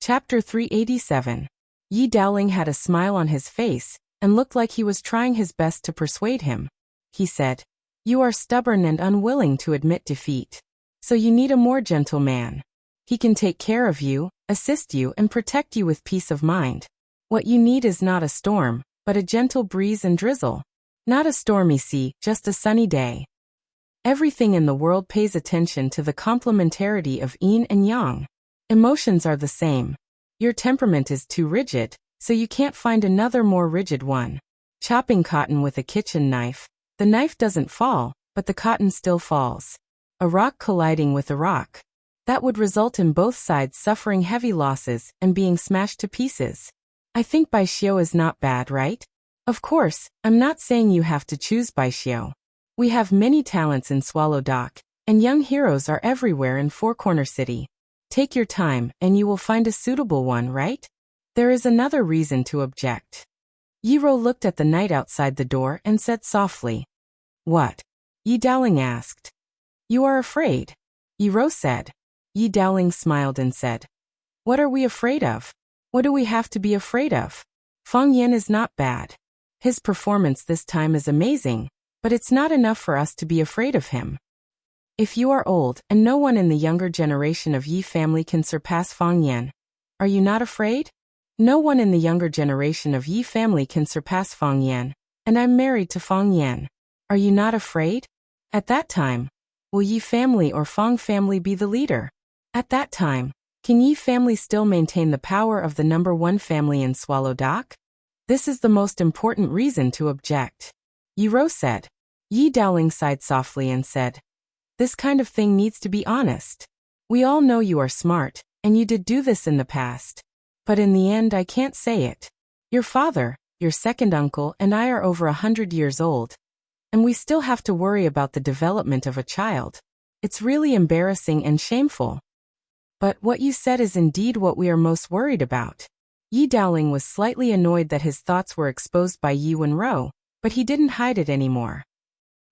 Chapter 387. Yi Dowling had a smile on his face, and looked like he was trying his best to persuade him. He said, "You are stubborn and unwilling to admit defeat. So you need a more gentle man. He can take care of you, assist you and protect you with peace of mind. What you need is not a storm, but a gentle breeze and drizzle. Not a stormy sea, just a sunny day." Everything in the world pays attention to the complementarity of yin and yang. Emotions are the same. Your temperament is too rigid, so you can't find another more rigid one. Chopping cotton with a kitchen knife, the knife doesn't fall, but the cotton still falls. A rock colliding with a rock. That would result in both sides suffering heavy losses and being smashed to pieces. I think Baixiu is not bad, right? Of course, I'm not saying you have to choose Baixiu. We have many talents in Swallow Dock, and young heroes are everywhere in Four Corner City. Take your time, and you will find a suitable one, right? There is another reason to object. Yiro looked at the knight outside the door and said softly. "What?" Yi Dowling asked. "You are afraid," Yiro said. Yi Dowling smiled and said, "What are we afraid of? What do we have to be afraid of? Fang Yan is not bad. His performance this time is amazing, but it's not enough for us to be afraid of him. If you are old and no one in the younger generation of Yi family can surpass Fang Yan, are you not afraid? No one in the younger generation of Yi family can surpass Fang Yan, and I'm married to Fang Yan. Are you not afraid? At that time, will Yi family or Fang family be the leader? At that time, can Yi family still maintain the power of the number one family in Swallow Dock? This is the most important reason to object," Yiro said. Yi Dowling sighed softly and said, "This kind of thing needs to be honest. We all know you are smart, and you did do this in the past. But in the end I can't say it. Your father, your second uncle and I are over 100 years old. And we still have to worry about the development of a child. It's really embarrassing and shameful. But what you said is indeed what we are most worried about." Yi Dowling was slightly annoyed that his thoughts were exposed by Yi Wenro, but he didn't hide it anymore.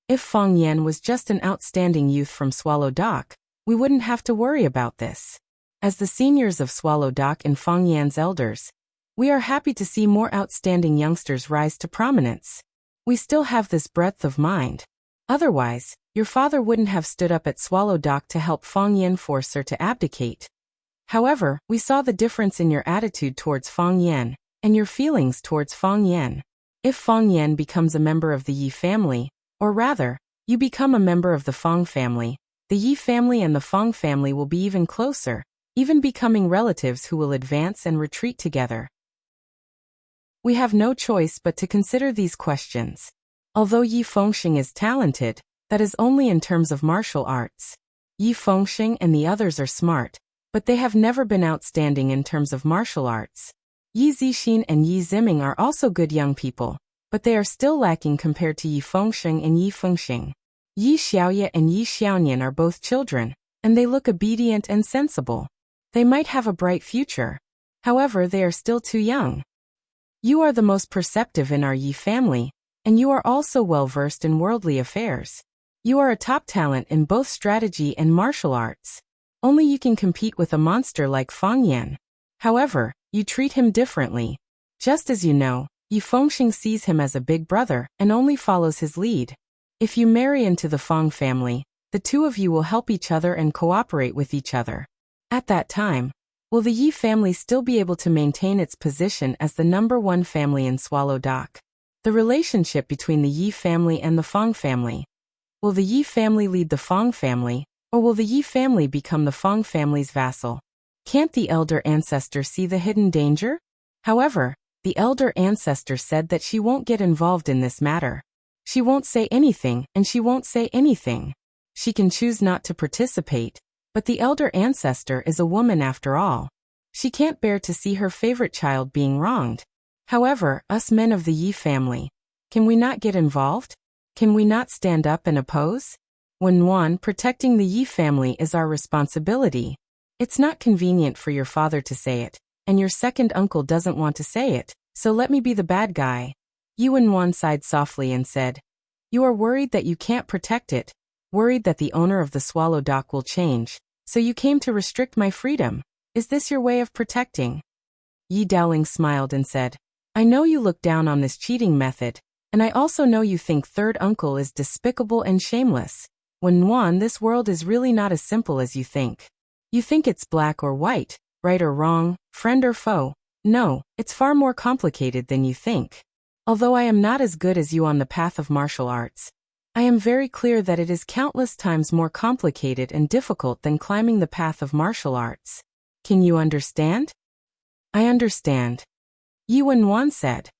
If Fang Yan was just an outstanding youth from Swallow Dock, we wouldn't have to worry about this. As the seniors of Swallow Dock and Fang Yan's elders, we are happy to see more outstanding youngsters rise to prominence. We still have this breadth of mind. Otherwise, your father wouldn't have stood up at Swallow Dock to help Fang Yan force her to abdicate. However, we saw the difference in your attitude towards Fang Yan, and your feelings towards Fang Yan. If Fang Yan becomes a member of the Yi family, or rather, you become a member of the Fang family, the Yi family and the Fang family will be even closer, even becoming relatives who will advance and retreat together. We have no choice but to consider these questions. Although Yi Fengxing is talented, that is only in terms of martial arts. Yi Fengxing and the others are smart, but they have never been outstanding in terms of martial arts. Yi Zixin and Yi Ziming are also good young people, but they are still lacking compared to Yi Fengxing and Yi Fengxing. Yi Xiaoye and Yi Xiaonian are both children, and they look obedient and sensible. They might have a bright future. However, they are still too young. You are the most perceptive in our Yi family, and you are also well versed in worldly affairs. You are a top talent in both strategy and martial arts. Only you can compete with a monster like Fang Yan. However, you treat him differently. Just as you know, Yi Fengxing sees him as a big brother and only follows his lead. If you marry into the Fang family, the two of you will help each other and cooperate with each other. At that time, will the Yi family still be able to maintain its position as the number one family in Swallow Dock? The relationship between the Yi family and the Fang family. Will the Yi family lead the Fang family, or will the Yi family become the Fang family's vassal? Can't the elder ancestor see the hidden danger? However, the elder ancestor said that she won't get involved in this matter. She won't say anything, and she won't say anything. She can choose not to participate, but the elder ancestor is a woman after all. She can't bear to see her favorite child being wronged. However, us men of the Yi family, can we not get involved? Can we not stand up and oppose? Wenwan, protecting the Yi family is our responsibility. It's not convenient for your father to say it, and your second uncle doesn't want to say it, so let me be the bad guy. Yi Wenwan sighed softly and said, "You are worried that you can't protect it, worried that the owner of the Swallow Dock will change, so you came to restrict my freedom. Is this your way of protecting? Yi Dowling smiled and said, I know you look down on this cheating method, and I also know you think third uncle is despicable and shameless. When Wan, this world is really not as simple as you think. You think it's black or white, right or wrong, friend or foe. No, it's far more complicated than you think. Although I am not as good as you on the path of martial arts, I am very clear that it is countless times more complicated and difficult than climbing the path of martial arts. Can you understand? I understand. Yi Wenwan said.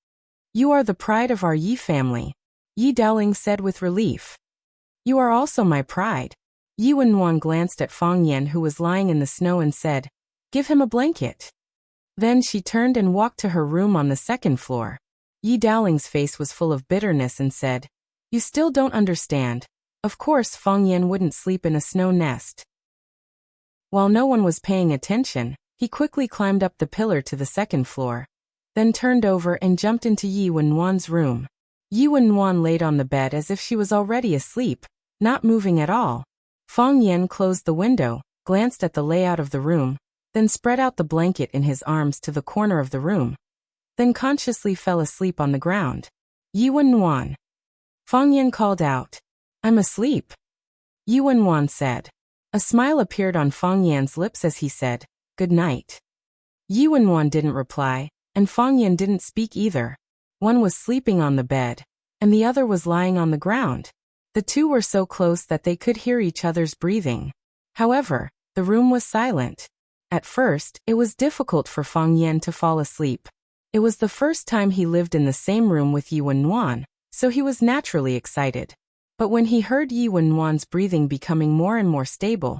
You are the pride of our Yi family, Yi Dowling said with relief. You are also my pride. Yi Wenwan glanced at Fang Yan, who was lying in the snow, and said, Give him a blanket. Then she turned and walked to her room on the second floor. Yi Dowling's face was full of bitterness and said, You still don't understand. Of course Fang Yan wouldn't sleep in a snow nest. While no one was paying attention, he quickly climbed up the pillar to the second floor, then turned over and jumped into Yi Wenwan's room. Yi Wenwan laid on the bed as if she was already asleep, not moving at all. Fang Yan closed the window, glanced at the layout of the room, then spread out the blanket in his arms to the corner of the room, then consciously fell asleep on the ground. Yi Wenwan. Fang Yan called out, I'm asleep. Yi Wenwan said. A smile appeared on Fang Yan's lips as he said, Good night. Yi Wenwan didn't reply, and Fang Yan didn't speak either. One was sleeping on the bed, and the other was lying on the ground. The two were so close that they could hear each other's breathing. However, the room was silent. At first, it was difficult for Fang Yan to fall asleep. It was the first time he lived in the same room with Yi Wenwan, so he was naturally excited. But when he heard Yi Wenwan's breathing becoming more and more stable,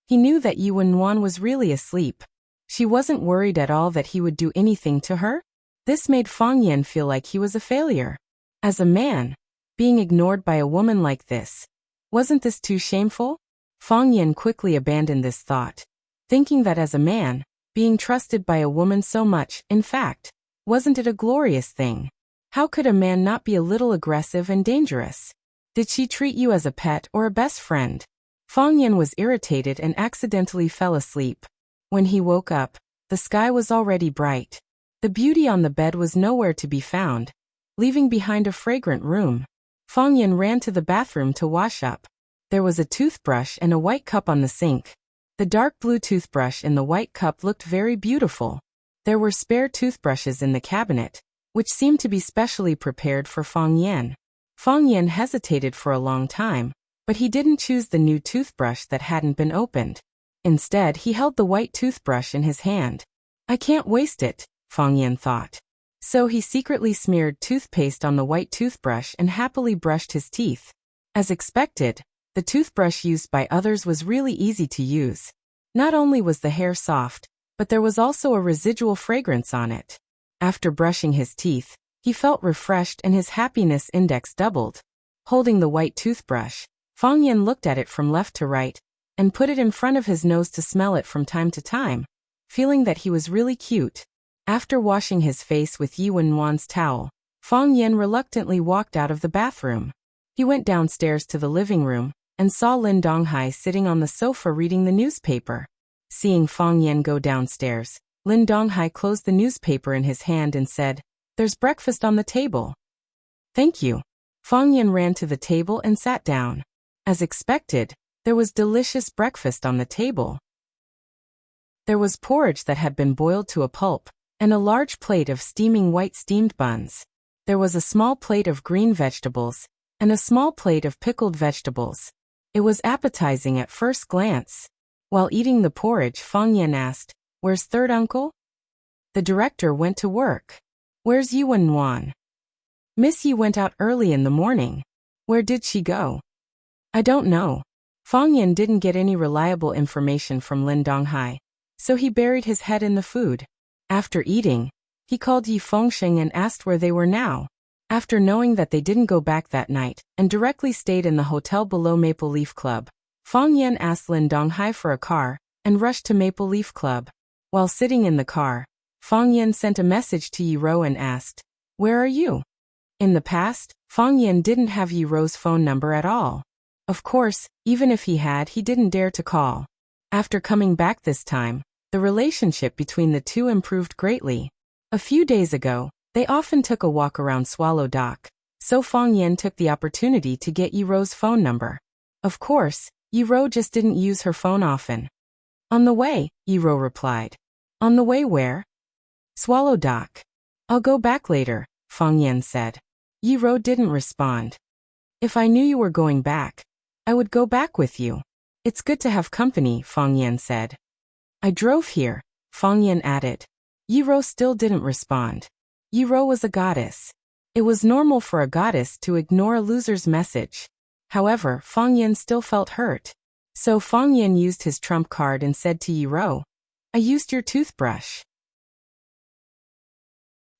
he knew that Yi Wenwan was really asleep. She wasn't worried at all that he would do anything to her. This made Fang Yan feel like he was a failure. As a man, being ignored by a woman like this, wasn't this too shameful? Fang Yan quickly abandoned this thought, thinking that as a man, being trusted by a woman so much, in fact, wasn't it a glorious thing? How could a man not be a little aggressive and dangerous? Did she treat you as a pet or a best friend? Fang Yan was irritated and accidentally fell asleep. When he woke up, the sky was already bright. The beauty on the bed was nowhere to be found, leaving behind a fragrant room. Fang Yan ran to the bathroom to wash up. There was a toothbrush and a white cup on the sink. The dark blue toothbrush in the white cup looked very beautiful. There were spare toothbrushes in the cabinet, which seemed to be specially prepared for Fang Yan. Fang Yan hesitated for a long time, but he didn't choose the new toothbrush that hadn't been opened. Instead, he held the white toothbrush in his hand. I can't waste it, Fang Yan thought. So he secretly smeared toothpaste on the white toothbrush and happily brushed his teeth. As expected, the toothbrush used by others was really easy to use. Not only was the hair soft, but there was also a residual fragrance on it. After brushing his teeth, he felt refreshed and his happiness index doubled. Holding the white toothbrush, Fang Yan looked at it from left to right, and put it in front of his nose to smell it from time to time, feeling that he was really cute. After washing his face with Yi Wenwan's towel, Fang Yan reluctantly walked out of the bathroom. He went downstairs to the living room, and saw Lin Donghai sitting on the sofa reading the newspaper. Seeing Fang Yan go downstairs, Lin Donghai closed the newspaper in his hand and said, There's breakfast on the table. Thank you. Fang Yan ran to the table and sat down. As expected, there was delicious breakfast on the table. There was porridge that had been boiled to a pulp, and a large plate of steaming white steamed buns. There was a small plate of green vegetables, and a small plate of pickled vegetables. It was appetizing at first glance. While eating the porridge, Fang Yan asked, Where's third uncle? The director went to work. Where's Yi Wenwan? Miss Yi went out early in the morning. Where did she go? I don't know. Fang Yan didn't get any reliable information from Lin Donghai, so he buried his head in the food. After eating, he called Yi Fengsheng and asked where they were now. After knowing that they didn't go back that night and directly stayed in the hotel below Maple Leaf Club, Fang Yan asked Lin Donghai for a car and rushed to Maple Leaf Club. While sitting in the car, Fang Yan sent a message to Yi Ro and asked, Where are you? In the past, Fang Yan didn't have Yi Ro's phone number at all. Of course, even if he had, he didn't dare to call. After coming back this time, The relationship between the two improved greatly. A few days ago, they often took a walk around Swallow Dock, so Fang Yan took the opportunity to get Yiro's phone number. Of course, Yiro just didn't use her phone often. On the way, Yiro replied. On the way where? Swallow Dock. I'll go back later, Fang Yan said. Yiro didn't respond. If I knew you were going back, I would go back with you. It's good to have company, Fang Yan said. I drove here, Fang Yan added. Yiro still didn't respond. Yiro was a goddess. It was normal for a goddess to ignore a loser's message. However, Fang Yan still felt hurt. So Fang Yan used his trump card and said to Yiro, I used your toothbrush.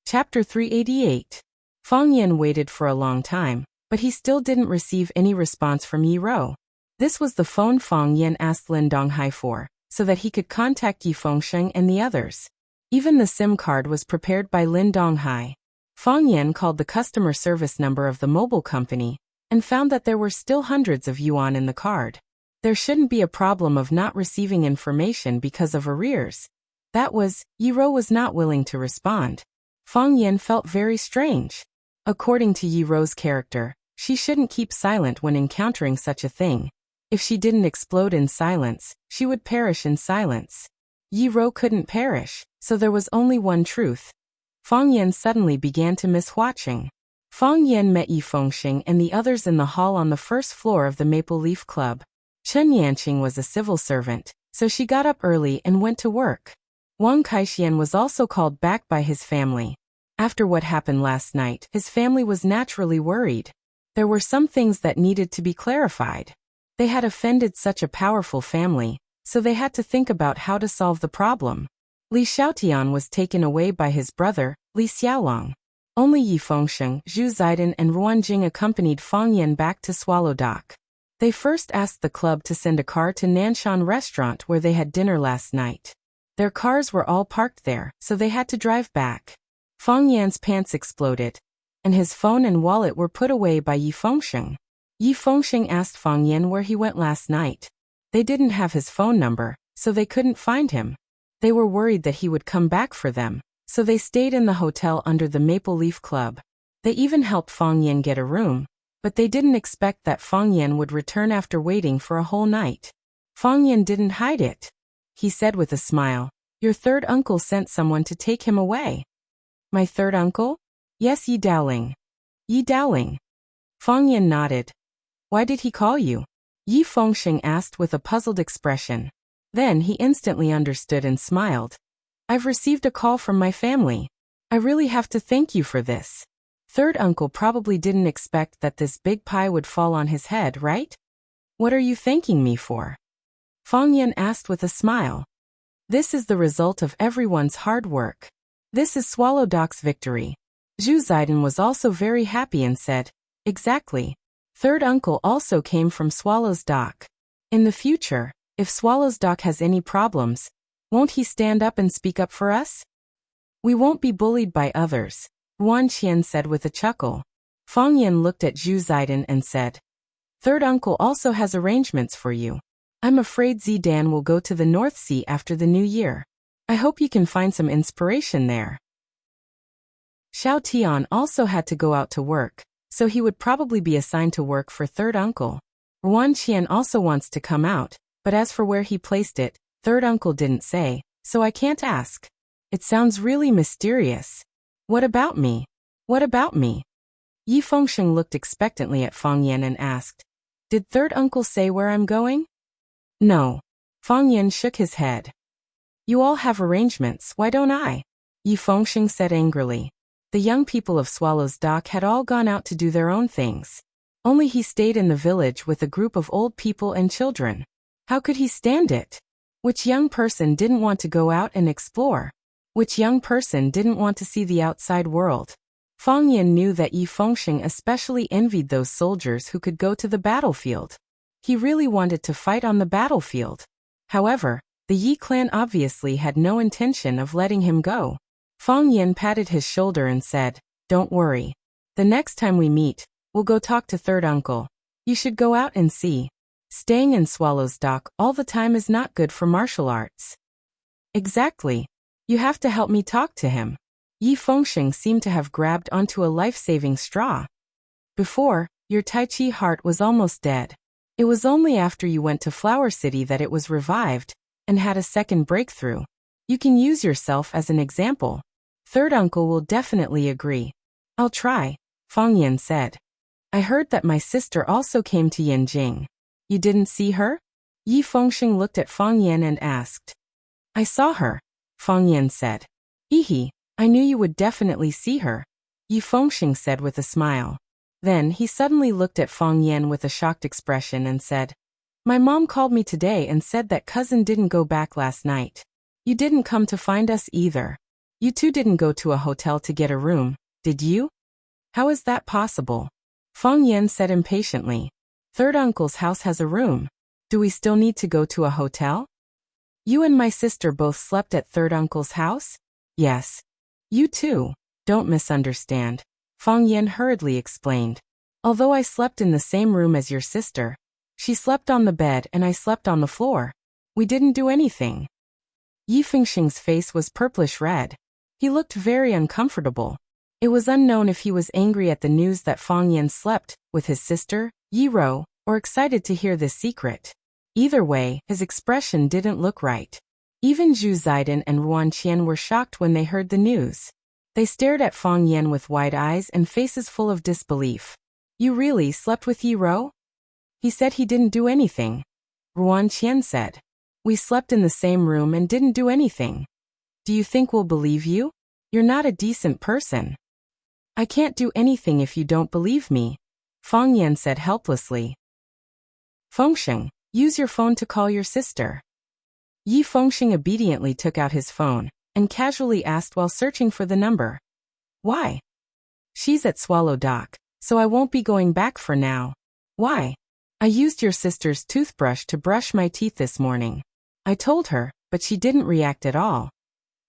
Chapter 388. Fang Yan waited for a long time, but he still didn't receive any response from Yiro. This was the phone Fang Yan asked Lin Donghai for, so that he could contact Yi Fengsheng and the others. Even the SIM card was prepared by Lin Donghai. Fang Yan called the customer service number of the mobile company, and found that there were still hundreds of yuan in the card. There shouldn't be a problem of not receiving information because of arrears. That was, Yiro was not willing to respond. Fang Yan felt very strange. According to Yiro's character, she shouldn't keep silent when encountering such a thing. If she didn't explode in silence, she would perish in silence. Yiro couldn't perish, so there was only one truth. Fang Yan suddenly began to miss watching. Fang Yan met Yi Fengsheng and the others in the hall on the first floor of the Maple Leaf Club. Chen Yanqing was a civil servant, so she got up early and went to work. Wang Kaixian was also called back by his family. After what happened last night, his family was naturally worried. There were some things that needed to be clarified. They had offended such a powerful family, so they had to think about how to solve the problem. Li Xiaotian was taken away by his brother, Li Xiaolong. Only Yi Fengsheng, Zhu Zaidan and Ruan Jing accompanied Fang Yan back to Swallow Dock. They first asked the club to send a car to Nanshan Restaurant where they had dinner last night. Their cars were all parked there, so they had to drive back. Fang Yan's pants exploded, and his phone and wallet were put away by Yi Fengsheng. Yi Fengsheng asked Fang Yan where he went last night. They didn't have his phone number, so they couldn't find him. They were worried that he would come back for them, so they stayed in the hotel under the Maple Leaf Club. They even helped Fang Yan get a room, but they didn't expect that Fang Yan would return after waiting for a whole night. Fang Yan didn't hide it. He said with a smile, Your third uncle sent someone to take him away. My third uncle? Yes, Yi Daoling. Yi Daoling. Fang Yan nodded. Why did he call you? Yi Fengsheng asked with a puzzled expression. Then he instantly understood and smiled. I've received a call from my family. I really have to thank you for this. Third uncle probably didn't expect that this big pie would fall on his head, right? What are you thanking me for? Fang Yan asked with a smile. This is the result of everyone's hard work. This is Swallow Dock's victory. Zhu Zaidan was also very happy and said, Exactly. Third uncle also came from Swallow's Dock. In the future, if Swallow's Dock has any problems, won't he stand up and speak up for us? We won't be bullied by others, Ruan Qian said with a chuckle. Fang Yan looked at Zhu Zaidan and said, Third uncle also has arrangements for you. I'm afraid Zidan will go to the North Sea after the new year. I hope you can find some inspiration there. Xiao Tian also had to go out to work, so he would probably be assigned to work for third uncle. Ruan Qian also wants to come out, but as for where he placed it, third uncle didn't say, so I can't ask. It sounds really mysterious. What about me? What about me? Yi Fengsheng looked expectantly at Fang Yan and asked, Did third uncle say where I'm going? No. Fang Yan shook his head. You all have arrangements, why don't I? Yi Fengsheng said angrily. The young people of Swallow's Dock had all gone out to do their own things. Only he stayed in the village with a group of old people and children. How could he stand it? Which young person didn't want to go out and explore? Which young person didn't want to see the outside world? Fang Yan knew that Yi Fengsheng especially envied those soldiers who could go to the battlefield. He really wanted to fight on the battlefield. However, the Yi clan obviously had no intention of letting him go. Fang Yan patted his shoulder and said, Don't worry. The next time we meet, we'll go talk to third uncle. You should go out and see. Staying in Swallow's Dock all the time is not good for martial arts. Exactly. You have to help me talk to him. Yi Fengxing seemed to have grabbed onto a life-saving straw. Before, your Tai Chi heart was almost dead. It was only after you went to Flower City that it was revived and had a second breakthrough. You can use yourself as an example. Third uncle will definitely agree. I'll try, Fang Yan said. I heard that my sister also came to Yanjing. You didn't see her? Yi Fengxing looked at Fang Yan and asked. I saw her, Fang Yan said. Hehe, I knew you would definitely see her, Yi Fengxing said with a smile. Then he suddenly looked at Fang Yan with a shocked expression and said, My mom called me today and said that cousin didn't go back last night. You didn't come to find us either. You two didn't go to a hotel to get a room, did you? How is that possible? Fang Yan said impatiently. Third uncle's house has a room. Do we still need to go to a hotel? You and my sister both slept at third uncle's house? Yes. You too. Don't misunderstand. Fang Yan hurriedly explained. Although I slept in the same room as your sister, she slept on the bed and I slept on the floor. We didn't do anything. Yi Fengxing's face was purplish red. He looked very uncomfortable. It was unknown if he was angry at the news that Fang Yan slept with his sister, Yi Rou, or excited to hear this secret. Either way, his expression didn't look right. Even Zhu Zidong and Ruan Qian were shocked when they heard the news. They stared at Fang Yan with wide eyes and faces full of disbelief. You really slept with Yi Rou? He said he didn't do anything. Ruan Qian said. We slept in the same room and didn't do anything. Do you think we'll believe you? You're not a decent person. I can't do anything if you don't believe me, Fang Yan said helplessly. Fengxing, use your phone to call your sister. Yi Fengxing obediently took out his phone and casually asked while searching for the number. Why? She's at Swallow Dock, so I won't be going back for now. Why? I used your sister's toothbrush to brush my teeth this morning. I told her, but she didn't react at all.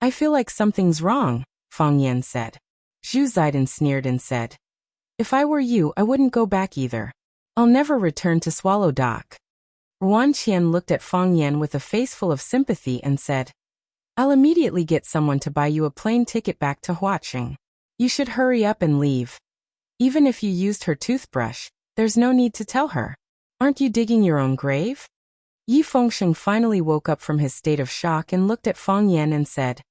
I feel like something's wrong, Fang Yan said. Zhu Zidong sneered and said, If I were you, I wouldn't go back either. I'll never return to Swallow Dock. Ruan Qian looked at Fang Yan with a face full of sympathy and said, I'll immediately get someone to buy you a plane ticket back to Huaqing. You should hurry up and leave. Even if you used her toothbrush, there's no need to tell her. Aren't you digging your own grave? Yi Fengxing finally woke up from his state of shock and looked at Fang Yan and said,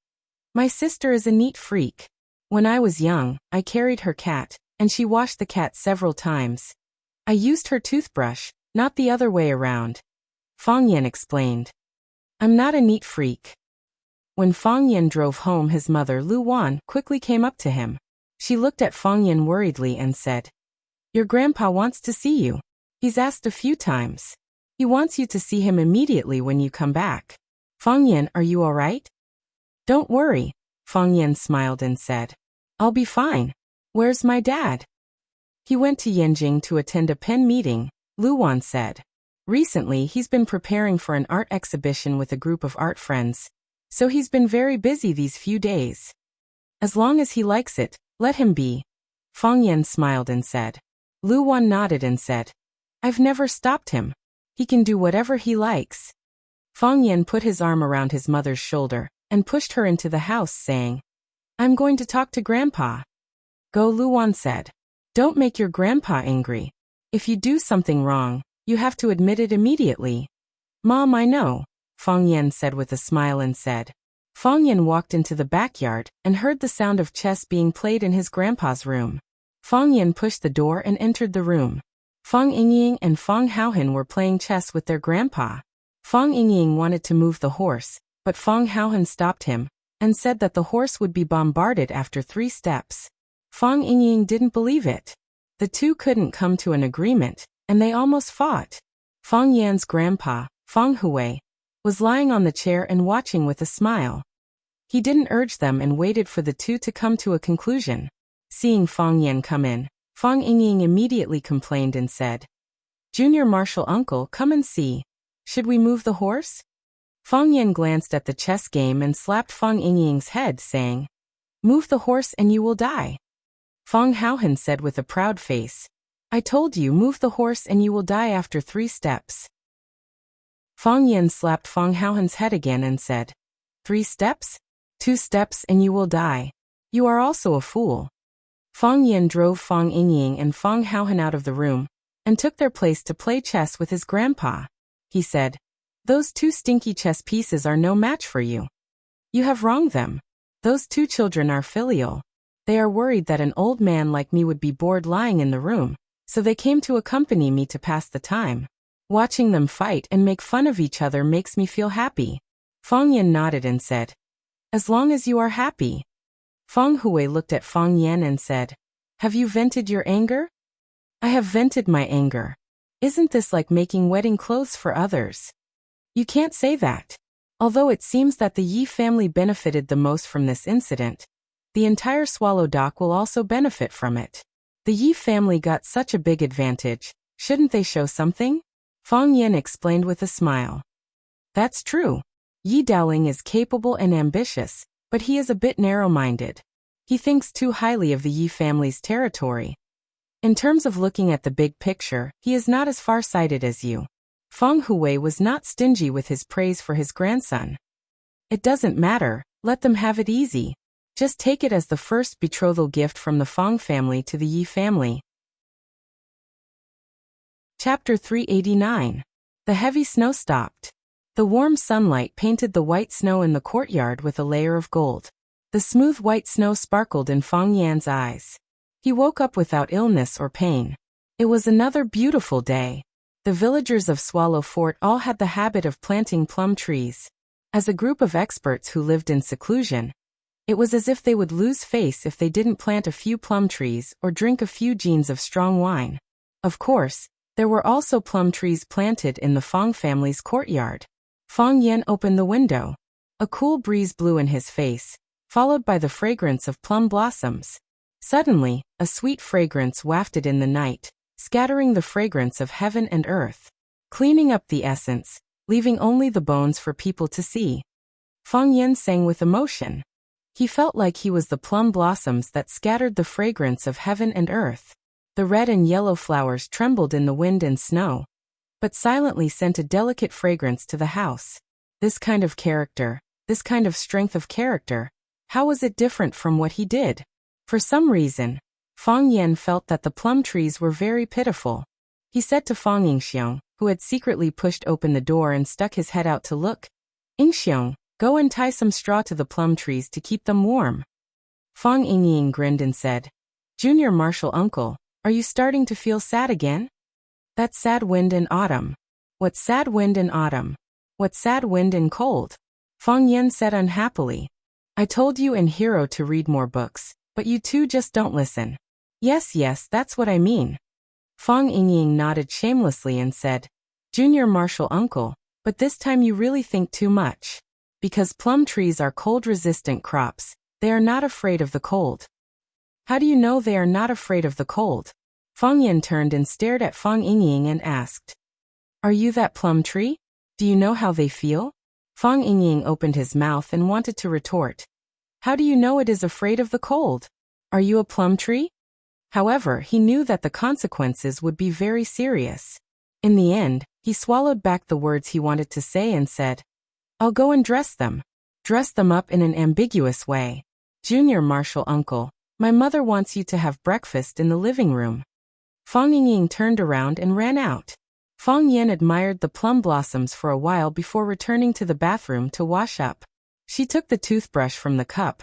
My sister is a neat freak. When I was young, I carried her cat, and she washed the cat several times. I used her toothbrush, not the other way around. Fang Yan explained. I'm not a neat freak. When Fang Yan drove home, his mother Lu Wan quickly came up to him. She looked at Fang Yan worriedly and said, Your grandpa wants to see you. He's asked a few times. He wants you to see him immediately when you come back. Fang Yan, are you all right? Don't worry, Fang Yan smiled and said. I'll be fine. Where's my dad? He went to Yanjing to attend a pen meeting, Lu Wan said. Recently, he's been preparing for an art exhibition with a group of art friends, so he's been very busy these few days. As long as he likes it, let him be. Fang Yan smiled and said. Lu Wan nodded and said, I've never stopped him. He can do whatever he likes. Fang Yan put his arm around his mother's shoulder and pushed her into the house, saying, I'm going to talk to Grandpa. Go, Lu Wan said. Don't make your grandpa angry. If you do something wrong, you have to admit it immediately. Mom, I know, Fang Yan said with a smile and said. Fang Yan walked into the backyard and heard the sound of chess being played in his grandpa's room. Fang Yan pushed the door and entered the room. Fang Yingying and Fang Haohan were playing chess with their grandpa. Fang Yingying wanted to move the horse, but Fang Haohan stopped him and said that the horse would be bombarded after 3 steps. Fang Yingying didn't believe it. The two couldn't come to an agreement, and they almost fought. Fang Yan's grandpa, Fang Hui, was lying on the chair and watching with a smile. He didn't urge them and waited for the two to come to a conclusion. Seeing Fang Yan come in, Fang Yingying immediately complained and said, Junior Marshal Uncle, come and see. Should we move the horse? Fang Yan glanced at the chess game and slapped Fang Yingying's head, saying, Move the horse and you will die. Fang Haohan said with a proud face, I told you, move the horse and you will die after 3 steps. Fang Yan slapped Fang Haohan's head again and said, 3 steps? 2 steps and you will die. You are also a fool. Fang Yan drove Fang Yingying and Fang Haohan out of the room and took their place to play chess with his grandpa. He said, "Those 2 stinky chess pieces are no match for you. You have wronged them. Those 2 children are filial. They are worried that an old man like me would be bored lying in the room, so they came to accompany me to pass the time. Watching them fight and make fun of each other makes me feel happy." Fang Yan nodded and said, "As long as you are happy." Fang Hui looked at Fang Yan and said, "Have you vented your anger?" "I have vented my anger. Isn't this like making wedding clothes for others?" "You can't say that." Although it seems that the Yi family benefited the most from this incident, the entire Swallow Dock will also benefit from it. The Yi family got such a big advantage, shouldn't they show something? Fang Yan explained with a smile. "That's true. Yi Daoling is capable and ambitious, but he is a bit narrow-minded. He thinks too highly of the Yi family's territory. In terms of looking at the big picture, he is not as far-sighted as you." Fang Hui was not stingy with his praise for his grandson. "It doesn't matter, let them have it easy. Just take it as the first betrothal gift from the Fang family to the Yi family." Chapter 389. The heavy snow stopped. The warm sunlight painted the white snow in the courtyard with a layer of gold. The smooth white snow sparkled in Fang Yan's eyes. He woke up without illness or pain. It was another beautiful day. The villagers of Swallow Fort all had the habit of planting plum trees. As a group of experts who lived in seclusion, it was as if they would lose face if they didn't plant a few plum trees or drink a few jeans of strong wine. Of course, there were also plum trees planted in the Fang family's courtyard. Fang Yan opened the window. A cool breeze blew in his face, followed by the fragrance of plum blossoms. Suddenly, a sweet fragrance wafted in the night, scattering the fragrance of heaven and earth, cleaning up the essence, leaving only the bones for people to see. Fang Yan sang with emotion. He felt like he was the plum blossoms that scattered the fragrance of heaven and earth. The red and yellow flowers trembled in the wind and snow, but silently sent a delicate fragrance to the house. This kind of character, this kind of strength of character, how was it different from what he did? For some reason, Fang Yan felt that the plum trees were very pitiful. He said to Fang Yingxiong, who had secretly pushed open the door and stuck his head out to look, "Yingxiong, go and tie some straw to the plum trees to keep them warm." Fang Yingying grinned and said, "Junior Marshal Uncle, are you starting to feel sad again? That sad wind in autumn. What sad wind in autumn? What sad wind in cold?" Fang Yan said unhappily, "I told you and Hero to read more books, but you two just don't listen." Yes, that's what I mean." Fang Yingying nodded shamelessly and said, "Junior Marshal Uncle, but this time you really think too much. Because plum trees are cold-resistant crops, they are not afraid of the cold." "How do you know they are not afraid of the cold?" Fang Yan turned and stared at Fang Yingying and asked, "Are you that plum tree? Do you know how they feel?" Fang Yingying opened his mouth and wanted to retort, "How do you know it is afraid of the cold? Are you a plum tree?" However, he knew that the consequences would be very serious. In the end, he swallowed back the words he wanted to say and said, "I'll go and dress them. Dress them up in an ambiguous way. Junior Marshal Uncle, my mother wants you to have breakfast in the living room." Fang Yingying turned around and ran out. Fang Yan admired the plum blossoms for a while before returning to the bathroom to wash up. She took the toothbrush from the cup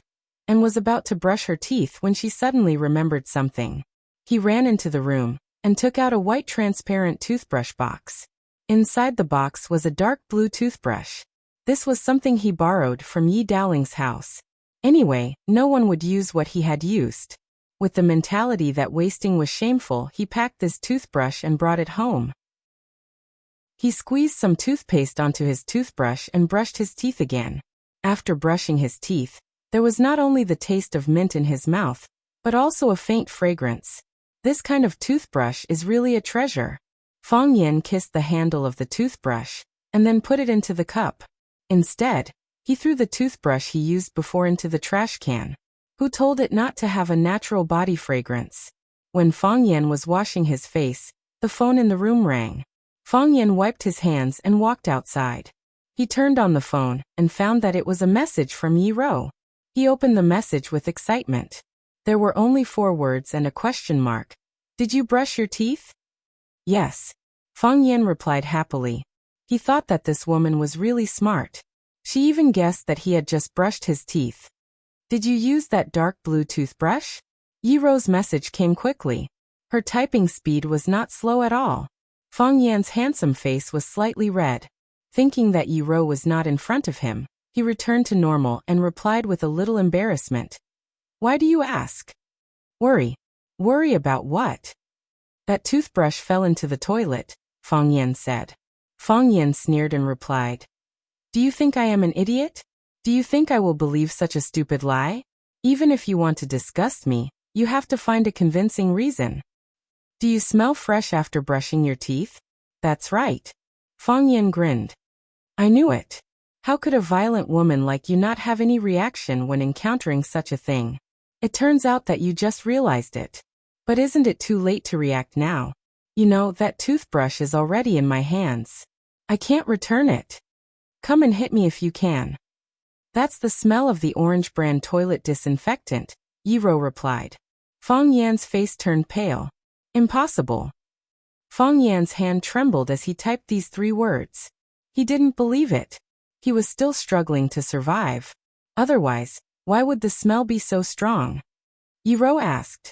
and was about to brush her teeth when she suddenly remembered something. He ran into the room and took out a white transparent toothbrush box. Inside the box was a dark blue toothbrush. This was something he borrowed from Yi Daoling's house. Anyway, no one would use what he had used. With the mentality that wasting was shameful, he packed this toothbrush and brought it home. He squeezed some toothpaste onto his toothbrush and brushed his teeth again. After brushing his teeth, there was not only the taste of mint in his mouth, but also a faint fragrance. This kind of toothbrush is really a treasure. Fang Yan kissed the handle of the toothbrush, and then put it into the cup. Instead, he threw the toothbrush he used before into the trash can. Who told it not to have a natural body fragrance? When Fang Yan was washing his face, the phone in the room rang. Fang Yan wiped his hands and walked outside. He turned on the phone and found that it was a message from Yi Ro. He opened the message with excitement. There were only 4 words and a question mark. Did you brush your teeth? Yes. Fang Yan replied happily. He thought that this woman was really smart. She even guessed that he had just brushed his teeth. Did you use that dark blue toothbrush? Yi Ro's message came quickly. Her typing speed was not slow at all. Fang Yan's handsome face was slightly red. Thinking that Yi Ro was not in front of him, he returned to normal and replied with a little embarrassment. Why do you ask? Worry. Worry about what? That toothbrush fell into the toilet, Fang Yan said. Fang Yan sneered and replied. Do you think I am an idiot? Do you think I will believe such a stupid lie? Even if you want to disgust me, you have to find a convincing reason. Do you smell fresh after brushing your teeth? That's right. Fang Yan grinned. I knew it. How could a violent woman like you not have any reaction when encountering such a thing? It turns out that you just realized it. But isn't it too late to react now? You know, that toothbrush is already in my hands. I can't return it. Come and hit me if you can. That's the smell of the orange brand toilet disinfectant, Yi Ro replied. Fang Yan's face turned pale. Impossible. Fang Yan's hand trembled as he typed these 3 words. He didn't believe it. He was still struggling to survive. Otherwise, why would the smell be so strong? Yi Ro asked.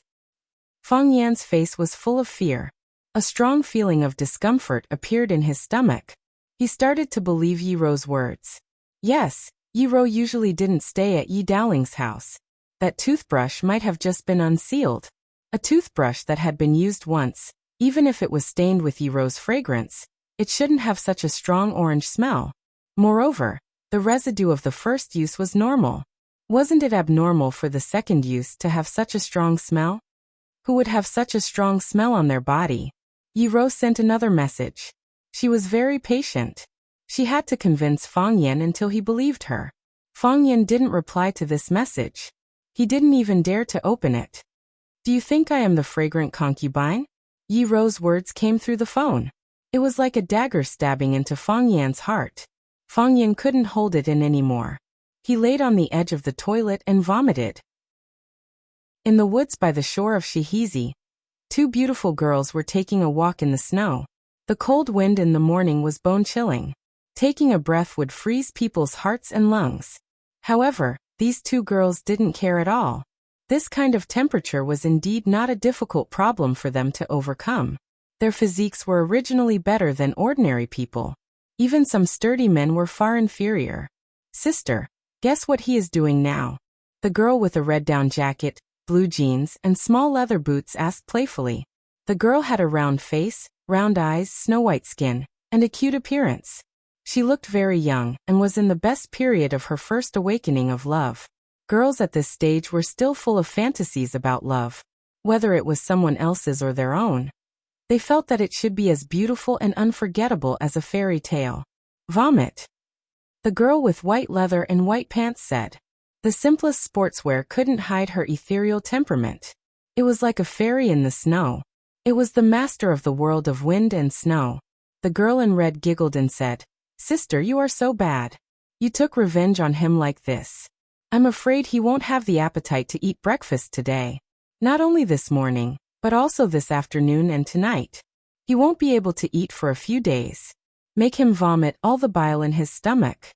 Fang Yan's face was full of fear. A strong feeling of discomfort appeared in his stomach. He started to believe Yi Ro's words. Yes, Yi Ro usually didn't stay at Yi Daoling's house. That toothbrush might have just been unsealed. A toothbrush that had been used once, even if it was stained with Yi Ro's fragrance, it shouldn't have such a strong orange smell. Moreover, the residue of the first use was normal. Wasn't it abnormal for the second use to have such a strong smell? Who would have such a strong smell on their body? Yi Ro sent another message. She was very patient. She had to convince Fang Yan until he believed her. Fang Yan didn't reply to this message. He didn't even dare to open it. Do you think I am the fragrant concubine? Yi Ro's words came through the phone. It was like a dagger stabbing into Fang Yan's heart. Fang Yan couldn't hold it in anymore. He laid on the edge of the toilet and vomited. In the woods by the shore of Shihizi, 2 beautiful girls were taking a walk in the snow. The cold wind in the morning was bone-chilling. Taking a breath would freeze people's hearts and lungs. However, these 2 girls didn't care at all. This kind of temperature was indeed not a difficult problem for them to overcome. Their physiques were originally better than ordinary people. Even some sturdy men were far inferior. Sister, guess what he is doing now? The girl with a red down jacket, blue jeans, and small leather boots asked playfully. The girl had a round face, round eyes, snow-white skin, and a cute appearance. She looked very young and was in the best period of her first awakening of love. Girls at this stage were still full of fantasies about love, whether it was someone else's or their own. They felt that it should be as beautiful and unforgettable as a fairy tale. Vomit. The girl with white leather and white pants said. The simplest sportswear couldn't hide her ethereal temperament. It was like a fairy in the snow. It was the master of the world of wind and snow. The girl in red giggled and said, Sister, you are so bad. You took revenge on him like this. I'm afraid he won't have the appetite to eat breakfast today. Not only this morning, but also this afternoon and tonight. He won't be able to eat for a few days. Make him vomit all the bile in his stomach.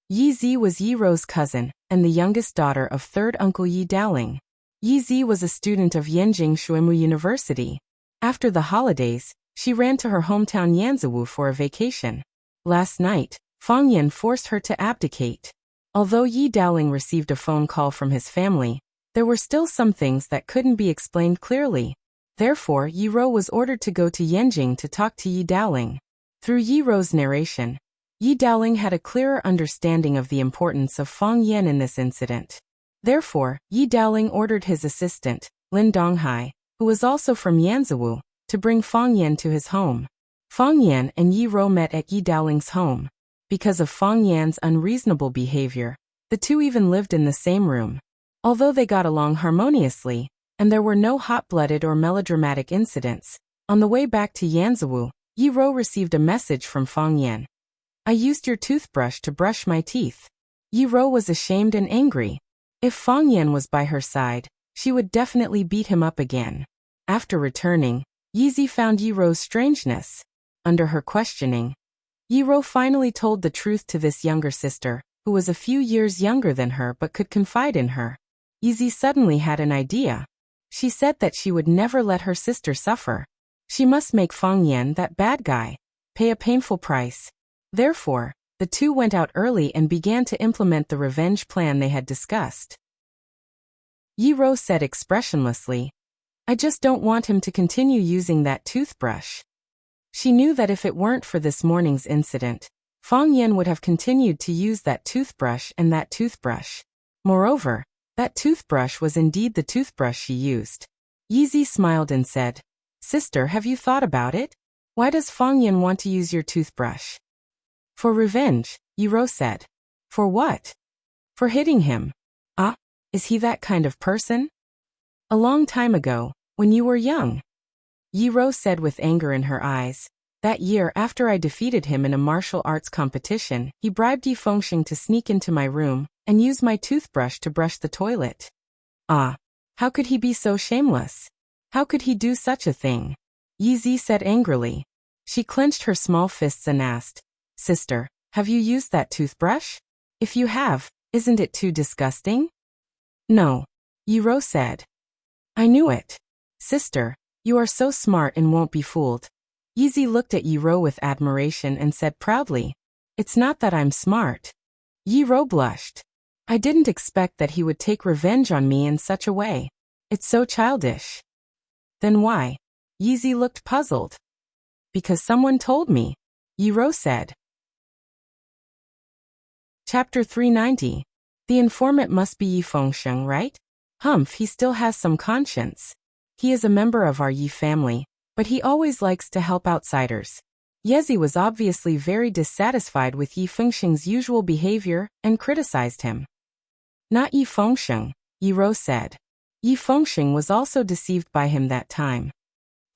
Yi Zi was Yi Ro's cousin, and the youngest daughter of third uncle Yi Daoling. Yi Zi was a student of Yanjing Shuimu University. After the holidays, she ran to her hometown Yanzhou for a vacation. Last night, Fang Yan forced her to abdicate. Although Yi Daoling received a phone call from his family, there were still some things that couldn't be explained clearly. Therefore, Yi Ro was ordered to go to Yanjing to talk to Yi Daoling. Through Yi Ro's narration, Yi Daoling had a clearer understanding of the importance of Fang Yan in this incident. Therefore, Yi Daoling ordered his assistant, Lin Donghai, who was also from Yanzhou, to bring Fang Yan to his home. Fang Yan and Yi Ro met at Yi Daoling's home. Because of Fang Yan's unreasonable behavior, the two even lived in the same room. Although they got along harmoniously, and there were no hot-blooded or melodramatic incidents, on the way back to Yanzhou, Yi Ro received a message from Fang Yan. I used your toothbrush to brush my teeth. Yi Rou was ashamed and angry. If Fang Yan was by her side, she would definitely beat him up again. After returning, Yizi found Yi Rou's strangeness. Under her questioning, Yi Rou finally told the truth to this younger sister, who was a few years younger than her but could confide in her. Yizi suddenly had an idea. She said that she would never let her sister suffer. She must make Fang Yan, that bad guy, pay a painful price. Therefore, the two went out early and began to implement the revenge plan they had discussed. Yi Rou said expressionlessly, I just don't want him to continue using that toothbrush. She knew that if it weren't for this morning's incident, Fang Yan would have continued to use that toothbrush and that toothbrush. Moreover, that toothbrush was indeed the toothbrush she used. Yizi smiled and said, Sister, have you thought about it? Why does Fang Yan want to use your toothbrush? For revenge, Yi Rou said. For what? For hitting him. Ah, is he that kind of person? A long time ago, when you were young. Yi Rou said with anger in her eyes. That year after I defeated him in a martial arts competition, he bribed Yi Fengxing to sneak into my room and use my toothbrush to brush the toilet. Ah, how could he be so shameless? How could he do such a thing? Yi Zi said angrily. She clenched her small fists and asked, Sister, have you used that toothbrush? If you have, isn't it too disgusting? No, Yi Rou said. I knew it. Sister, you are so smart and won't be fooled. Yi Zi looked at Yi Rou with admiration and said proudly, It's not that I'm smart. Yi Rou blushed. I didn't expect that he would take revenge on me in such a way. It's so childish. Then why? Yi Zi looked puzzled. Because someone told me, Yi Rou said. Chapter 390. The informant must be Yi Fengxing, right? Humph, he still has some conscience. He is a member of our Yi family, but he always likes to help outsiders. Yezi was obviously very dissatisfied with Yi Fengxing's usual behavior and criticized him. Not Yi Fengxing, Yi Rou said. Yi Fengxing was also deceived by him that time.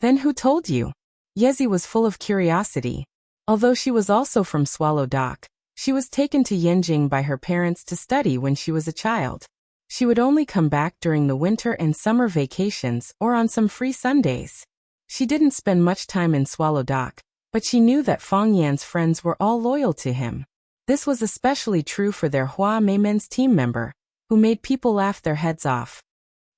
Then who told you? Yezi was full of curiosity. Although she was also from Swallow Dock, she was taken to Yanjing by her parents to study when she was a child. She would only come back during the winter and summer vacations or on some free Sundays. She didn't spend much time in Swallow Dock, but she knew that Fang Yan's friends were all loyal to him. This was especially true for their Hua Meimen's team member, who made people laugh their heads off.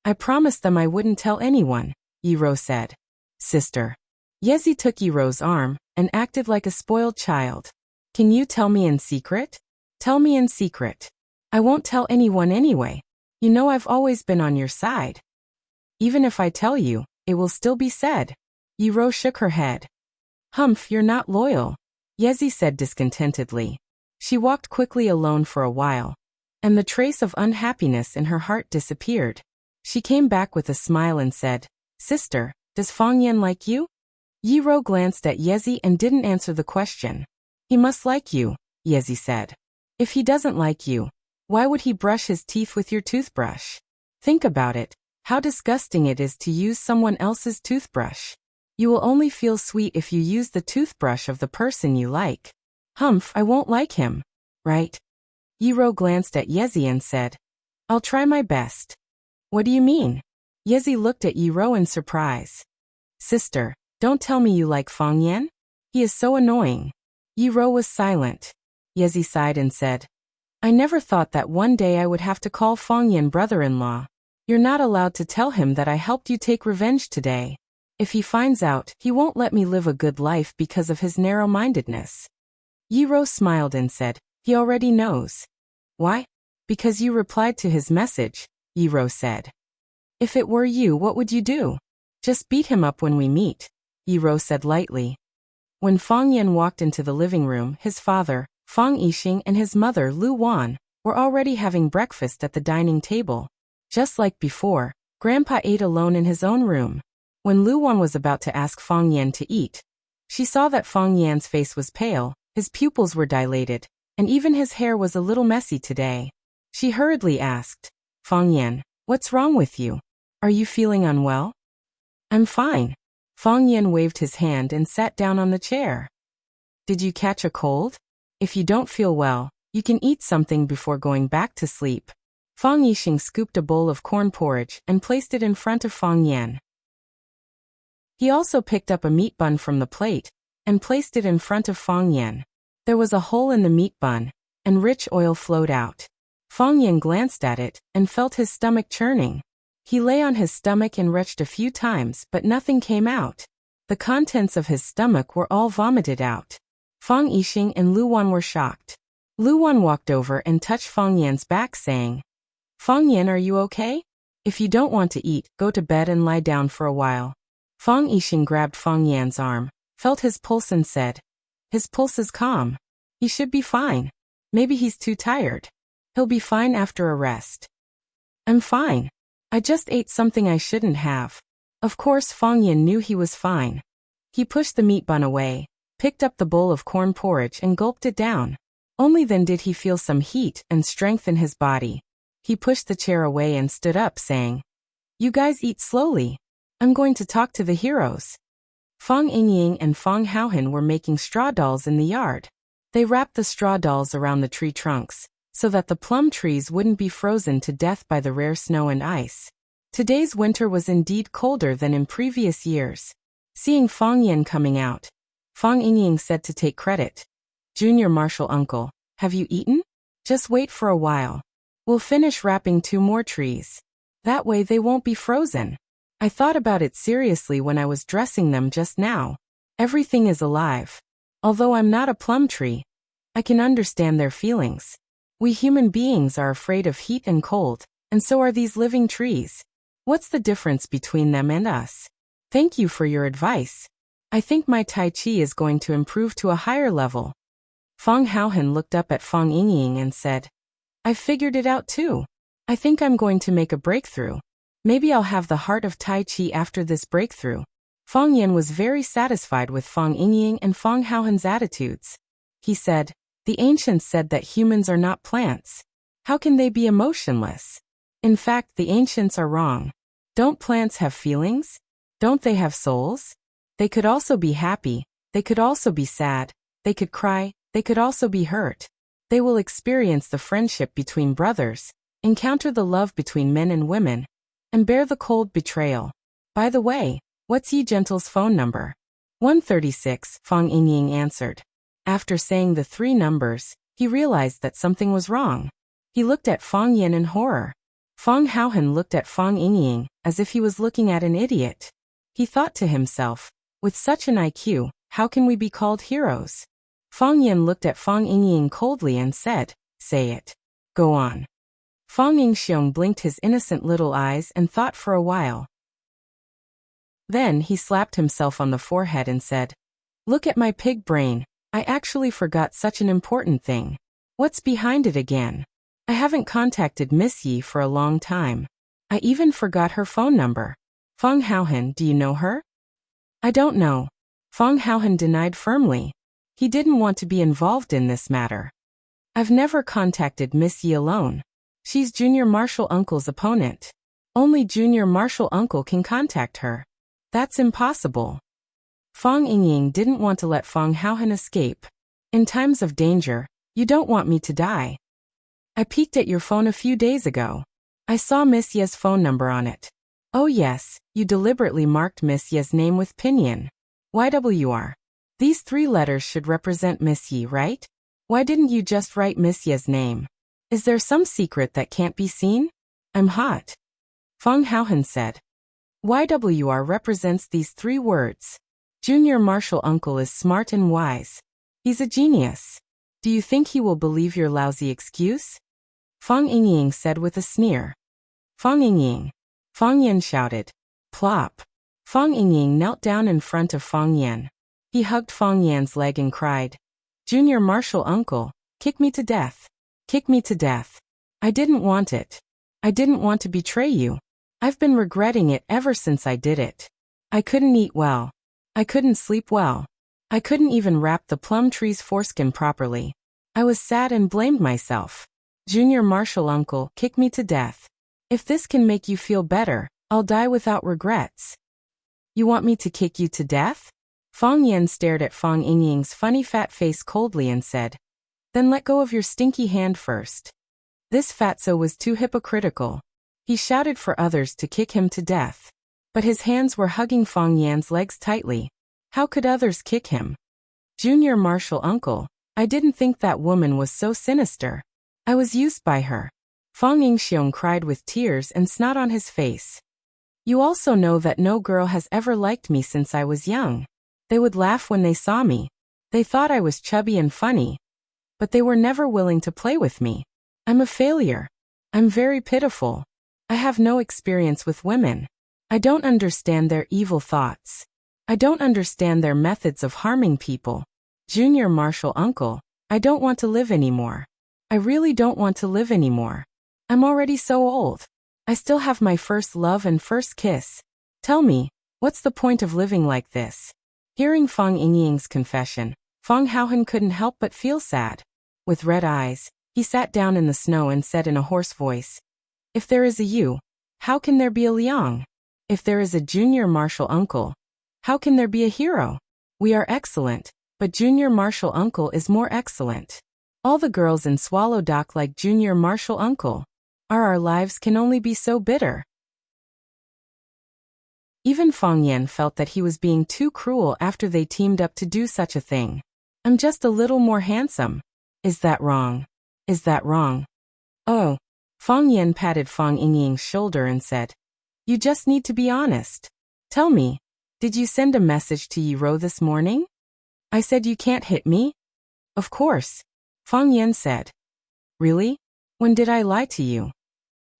I promised them I wouldn't tell anyone, Yi Rou said. Sister. Yezi took Yi Rou's arm and acted like a spoiled child. Can you tell me in secret? Tell me in secret. I won't tell anyone anyway. You know I've always been on your side. Even if I tell you, it will still be said. Yi Rou shook her head. Humph, you're not loyal, Yezi said discontentedly. She walked quickly alone for a while, and the trace of unhappiness in her heart disappeared. She came back with a smile and said, Sister, does Fang Yan like you? Yi Rou glanced at Yezi and didn't answer the question. He must like you, Yezi said. If he doesn't like you, why would he brush his teeth with your toothbrush? Think about it, how disgusting it is to use someone else's toothbrush. You will only feel sweet if you use the toothbrush of the person you like. Humph, I won't like him, right? Yi Rou glanced at Yezi and said, I'll try my best. What do you mean? Yezi looked at Yi Rou in surprise. Sister, don't tell me you like Fang Yan? He is so annoying. Yi Rou was silent. Yezi sighed and said, I never thought that one day I would have to call Fang Yan brother-in-law. You're not allowed to tell him that I helped you take revenge today. If he finds out, he won't let me live a good life because of his narrow-mindedness. Yi Rou smiled and said, He already knows. Why? Because you replied to his message, Yi Rou said. If it were you, what would you do? Just beat him up when we meet, Yi Rou said lightly. When Fang Yan walked into the living room, his father, Fang Yixing, and his mother, Lu Wan, were already having breakfast at the dining table. Just like before, Grandpa ate alone in his own room. When Lu Wan was about to ask Fang Yan to eat, she saw that Fang Yan's face was pale, his pupils were dilated, and even his hair was a little messy today. She hurriedly asked, Fang Yan, what's wrong with you? Are you feeling unwell? I'm fine. Fang Yan waved his hand and sat down on the chair. Did you catch a cold? If you don't feel well, you can eat something before going back to sleep. Fang Yixing scooped a bowl of corn porridge and placed it in front of Fang Yan. He also picked up a meat bun from the plate and placed it in front of Fang Yan. There was a hole in the meat bun, and rich oil flowed out. Fang Yan glanced at it and felt his stomach churning. He lay on his stomach and retched a few times, but nothing came out. The contents of his stomach were all vomited out. Fang Yixing and Lu Wan were shocked. Lu Wan walked over and touched Fang Yan's back, saying, "Fang Yan, are you okay? If you don't want to eat, go to bed and lie down for a while." Fang Yixing grabbed Fang Yan's arm, felt his pulse and said, "His pulse is calm. He should be fine. Maybe he's too tired. He'll be fine after a rest." "I'm fine. I just ate something I shouldn't have." Of course Fang Yan knew he was fine. He pushed the meat bun away, picked up the bowl of corn porridge and gulped it down. Only then did he feel some heat and strength in his body. He pushed the chair away and stood up, saying, "You guys eat slowly. I'm going to talk to the heroes." Fang Yingying and Fang Haohan were making straw dolls in the yard. They wrapped the straw dolls around the tree trunks, so that the plum trees wouldn't be frozen to death by the rare snow and ice. Today's winter was indeed colder than in previous years. Seeing Fang Yan coming out, Fang Yingying said to take credit, "Junior Marshal Uncle, have you eaten? Just wait for a while. We'll finish wrapping 2 more trees. That way they won't be frozen. I thought about it seriously when I was dressing them just now. Everything is alive. Although I'm not a plum tree, I can understand their feelings. We human beings are afraid of heat and cold, and so are these living trees. What's the difference between them and us? Thank you for your advice. I think my Tai Chi is going to improve to a higher level." Fang Haohan looked up at Fang Yingying and said, "I figured it out too. I think I'm going to make a breakthrough. Maybe I'll have the heart of Tai Chi after this breakthrough." Fang Yan was very satisfied with Fang Yingying and Fang Haohan's attitudes. He said, "The ancients said that humans are not plants. How can they be emotionless? In fact, the ancients are wrong. Don't plants have feelings? Don't they have souls? They could also be happy, they could also be sad, they could cry, they could also be hurt. They will experience the friendship between brothers, encounter the love between men and women, and bear the cold betrayal. By the way, what's Yi Gentle's phone number?" 136, Fang Yingying answered. After saying the 3 numbers, he realized that something was wrong. He looked at Fang Yan in horror. Fang Haohan looked at Fang Yingying as if he was looking at an idiot. He thought to himself, with such an IQ, how can we be called heroes? Fang Yan looked at Fang Yingying coldly and said, "Say it. Go on." Fang Yingxiong blinked his innocent little eyes and thought for a while. Then he slapped himself on the forehead and said, "Look at my pig brain. I actually forgot such an important thing. What's behind it again? I haven't contacted Miss Yi for a long time. I even forgot her phone number. Fang Haohan, do you know her?" "I don't know." Fang Haohan denied firmly. He didn't want to be involved in this matter. "I've never contacted Miss Yi alone. She's Junior Marshal Uncle's opponent. Only Junior Marshal Uncle can contact her. That's impossible." Fang Yingying didn't want to let Fang Haohan escape. "In times of danger, you don't want me to die. I peeked at your phone a few days ago. I saw Miss Ye's phone number on it." "Oh yes, you deliberately marked Miss Ye's name with pinyin. YWR. These 3 letters should represent Miss Yi, right? Why didn't you just write Miss Ye's name? Is there some secret that can't be seen? I'm hot." Fang Haohan said. YWR represents these 3 words. Junior Marshal Uncle is smart and wise. He's a genius. Do you think he will believe your lousy excuse? Fang Yingying said with a sneer. "Fang Yingying." Fang Yan shouted. Plop. Fang Yingying knelt down in front of Fang Yan. He hugged Fang Yan's leg and cried, "Junior Marshal Uncle, kick me to death. Kick me to death. I didn't want it. I didn't want to betray you. I've been regretting it ever since I did it. I couldn't eat well. I couldn't sleep well. I couldn't even wrap the plum tree's foreskin properly. I was sad and blamed myself. Junior Marshal Uncle, kick me to death. If this can make you feel better, I'll die without regrets." "You want me to kick you to death?" Fang Yan stared at Fang Yingying's funny fat face coldly and said, Then let go of your stinky hand first. This fatso was too hypocritical. He shouted for others to kick him to death. But his hands were hugging Fang Yan's legs tightly. How could others kick him? Junior Marshal Uncle, I didn't think that woman was so sinister. I was used by her. Fang Yingxiong cried with tears and snot on his face. You also know that no girl has ever liked me since I was young. They would laugh when they saw me. They thought I was chubby and funny. But they were never willing to play with me. I'm a failure. I'm very pitiful. I have no experience with women. I don't understand their evil thoughts. I don't understand their methods of harming people. Junior Marshal Uncle, I don't want to live anymore. I really don't want to live anymore. I'm already so old. I still have my first love and first kiss. Tell me, what's the point of living like this? Hearing Fang Yingying's confession, Fang Haohan couldn't help but feel sad. With red eyes, he sat down in the snow and said in a hoarse voice, If there is a you, how can there be a Liang? If there is a Junior Marshal Uncle, how can there be a hero? We are excellent, but Junior Marshal Uncle is more excellent. All the girls in Swallow Dock like Junior Marshal Uncle. Our lives can only be so bitter. Even Fang Yan felt that he was being too cruel after they teamed up to do such a thing. I'm just a little more handsome. Is that wrong? Is that wrong? Oh. Fang Yan patted Fang Yingying's shoulder and said, You just need to be honest. Tell me, did you send a message to Yi Ro this morning? I said you can't hit me? Of course. Fang Yan said. Really? When did I lie to you?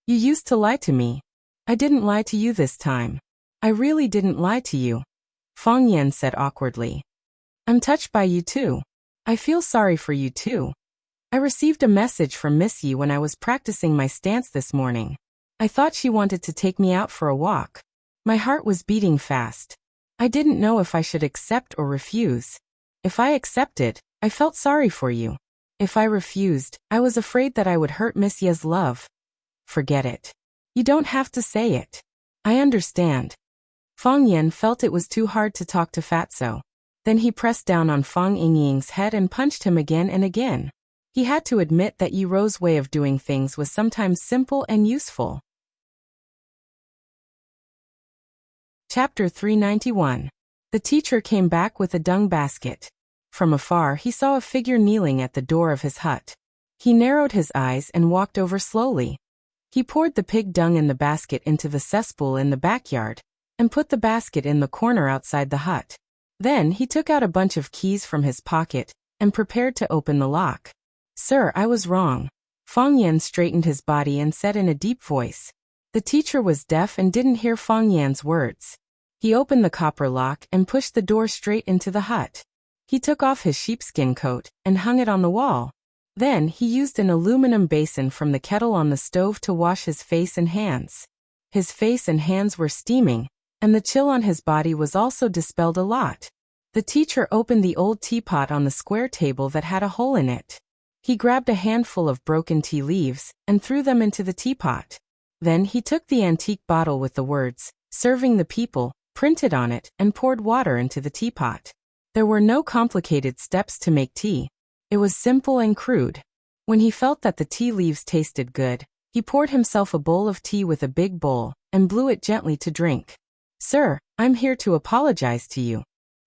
You used to lie to me. I didn't lie to you this time. I really didn't lie to you. Fang Yan said awkwardly. I'm touched by you too. I feel sorry for you too. I received a message from Miss Yi when I was practicing my stance this morning. I thought she wanted to take me out for a walk. My heart was beating fast. I didn't know if I should accept or refuse. If I accepted, I felt sorry for you. If I refused, I was afraid that I would hurt Miss Ye's love. Forget it. You don't have to say it. I understand. Fang Yan felt it was too hard to talk to Fatso. Then he pressed down on Fang Yingying's head and punched him again and again. He had to admit that Yi Ro's way of doing things was sometimes simple and useful. Chapter 391. The teacher came back with a dung basket. From afar he saw a figure kneeling at the door of his hut. He narrowed his eyes and walked over slowly. He poured the pig dung in the basket into the cesspool in the backyard, and put the basket in the corner outside the hut. Then he took out a bunch of keys from his pocket, and prepared to open the lock. Sir, I was wrong. Fang Yan straightened his body and said in a deep voice. The teacher was deaf and didn't hear Fang Yan's words. He opened the copper lock and pushed the door straight into the hut. He took off his sheepskin coat and hung it on the wall. Then he used an aluminum basin from the kettle on the stove to wash his face and hands. His face and hands were steaming, and the chill on his body was also dispelled a lot. The teacher opened the old teapot on the square table that had a hole in it. He grabbed a handful of broken tea leaves and threw them into the teapot. Then he took the antique bottle with the words, "Serving the people," printed on it and poured water into the teapot. There were no complicated steps to make tea. It was simple and crude. When he felt that the tea leaves tasted good, he poured himself a bowl of tea with a big bowl and blew it gently to drink. Sir, I'm here to apologize to you.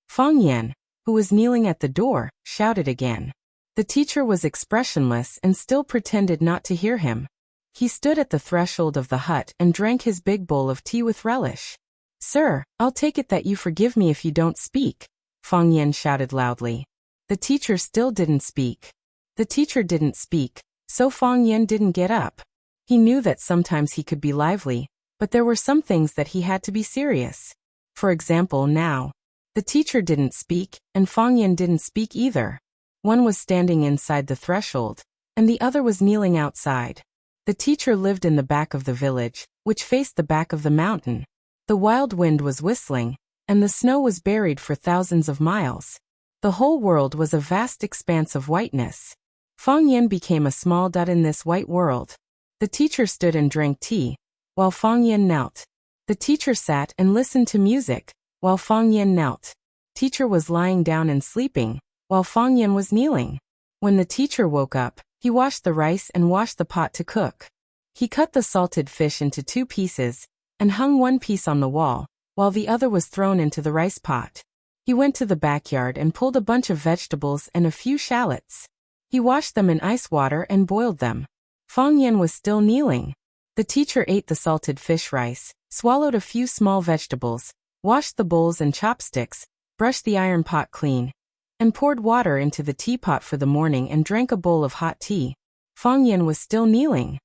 Fang Yan, who was kneeling at the door, shouted again. The teacher was expressionless and still pretended not to hear him. He stood at the threshold of the hut and drank his big bowl of tea with relish. Sir, I'll take it that you forgive me if you don't speak, Fang Yan shouted loudly. The teacher still didn't speak. The teacher didn't speak, so Fang Yan didn't get up. He knew that sometimes he could be lively, but there were some things that he had to be serious. For example, now. The teacher didn't speak, and Fang Yan didn't speak either. One was standing inside the threshold, and the other was kneeling outside. The teacher lived in the back of the village, which faced the back of the mountain. The wild wind was whistling, and the snow was buried for thousands of miles. The whole world was a vast expanse of whiteness. Fang Yan became a small dot in this white world. The teacher stood and drank tea, while Fang Yan knelt. The teacher sat and listened to music, while Fang Yan knelt. Teacher was lying down and sleeping, while Fang Yan was kneeling. When the teacher woke up, he washed the rice and washed the pot to cook. He cut the salted fish into 2 pieces and hung one piece on the wall, while the other was thrown into the rice pot. He went to the backyard and pulled a bunch of vegetables and a few shallots. He washed them in ice water and boiled them. Fang Yan was still kneeling. The teacher ate the salted fish rice, swallowed a few small vegetables, washed the bowls and chopsticks, brushed the iron pot clean, and poured water into the teapot for the morning and drank a bowl of hot tea. Fang Yan was still kneeling.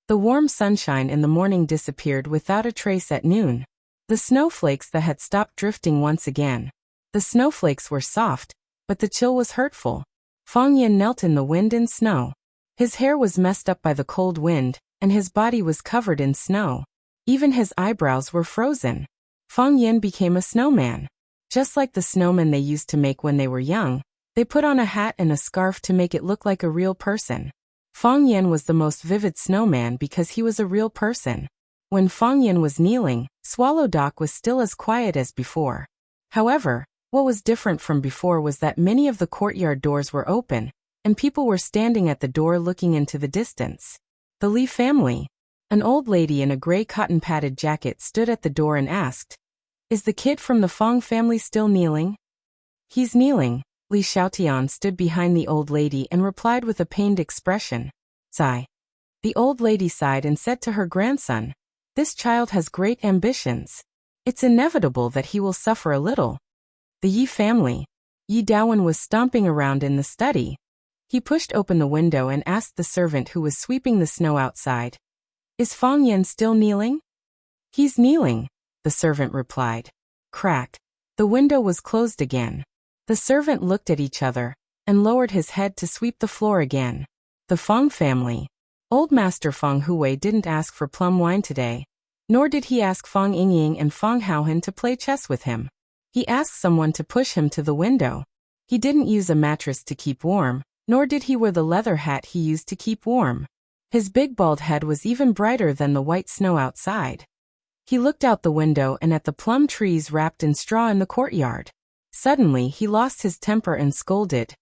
The warm sunshine in the morning disappeared without a trace at noon. The snowflakes that had stopped drifting once again. The snowflakes were soft, but the chill was hurtful. Fang Yan knelt in the wind and snow. His hair was messed up by the cold wind, and his body was covered in snow. Even his eyebrows were frozen. Fang Yan became a snowman. Just like the snowmen they used to make when they were young, they put on a hat and a scarf to make it look like a real person. Fang Yan was the most vivid snowman because he was a real person. When Fang Yan was kneeling, Swallow Dock was still as quiet as before. However, what was different from before was that many of the courtyard doors were open, and people were standing at the door looking into the distance. The Li family. An old lady in a gray cotton-padded jacket stood at the door and asked, "Is the kid from the Fang family still kneeling?" "He's kneeling." Li Xiaotian stood behind the old lady and replied with a pained expression, "Sigh." The old lady sighed and said to her grandson, "This child has great ambitions. It's inevitable that he will suffer a little." The Yi family. Yi Daowen was stomping around in the study. He pushed open the window and asked the servant who was sweeping the snow outside, "Is Fang Yan still kneeling?" "He's kneeling," the servant replied. Crack. The window was closed again. The servant looked at each other and lowered his head to sweep the floor again. The Fang family. Old Master Fang Huwei didn't ask for plum wine today, nor did he ask Fang Yingying and Fang Haohan to play chess with him. He asked someone to push him to the window. He didn't use a mattress to keep warm, nor did he wear the leather hat he used to keep warm. His big bald head was even brighter than the white snow outside. He looked out the window and at the plum trees wrapped in straw in the courtyard. Suddenly he lost his temper and scolded,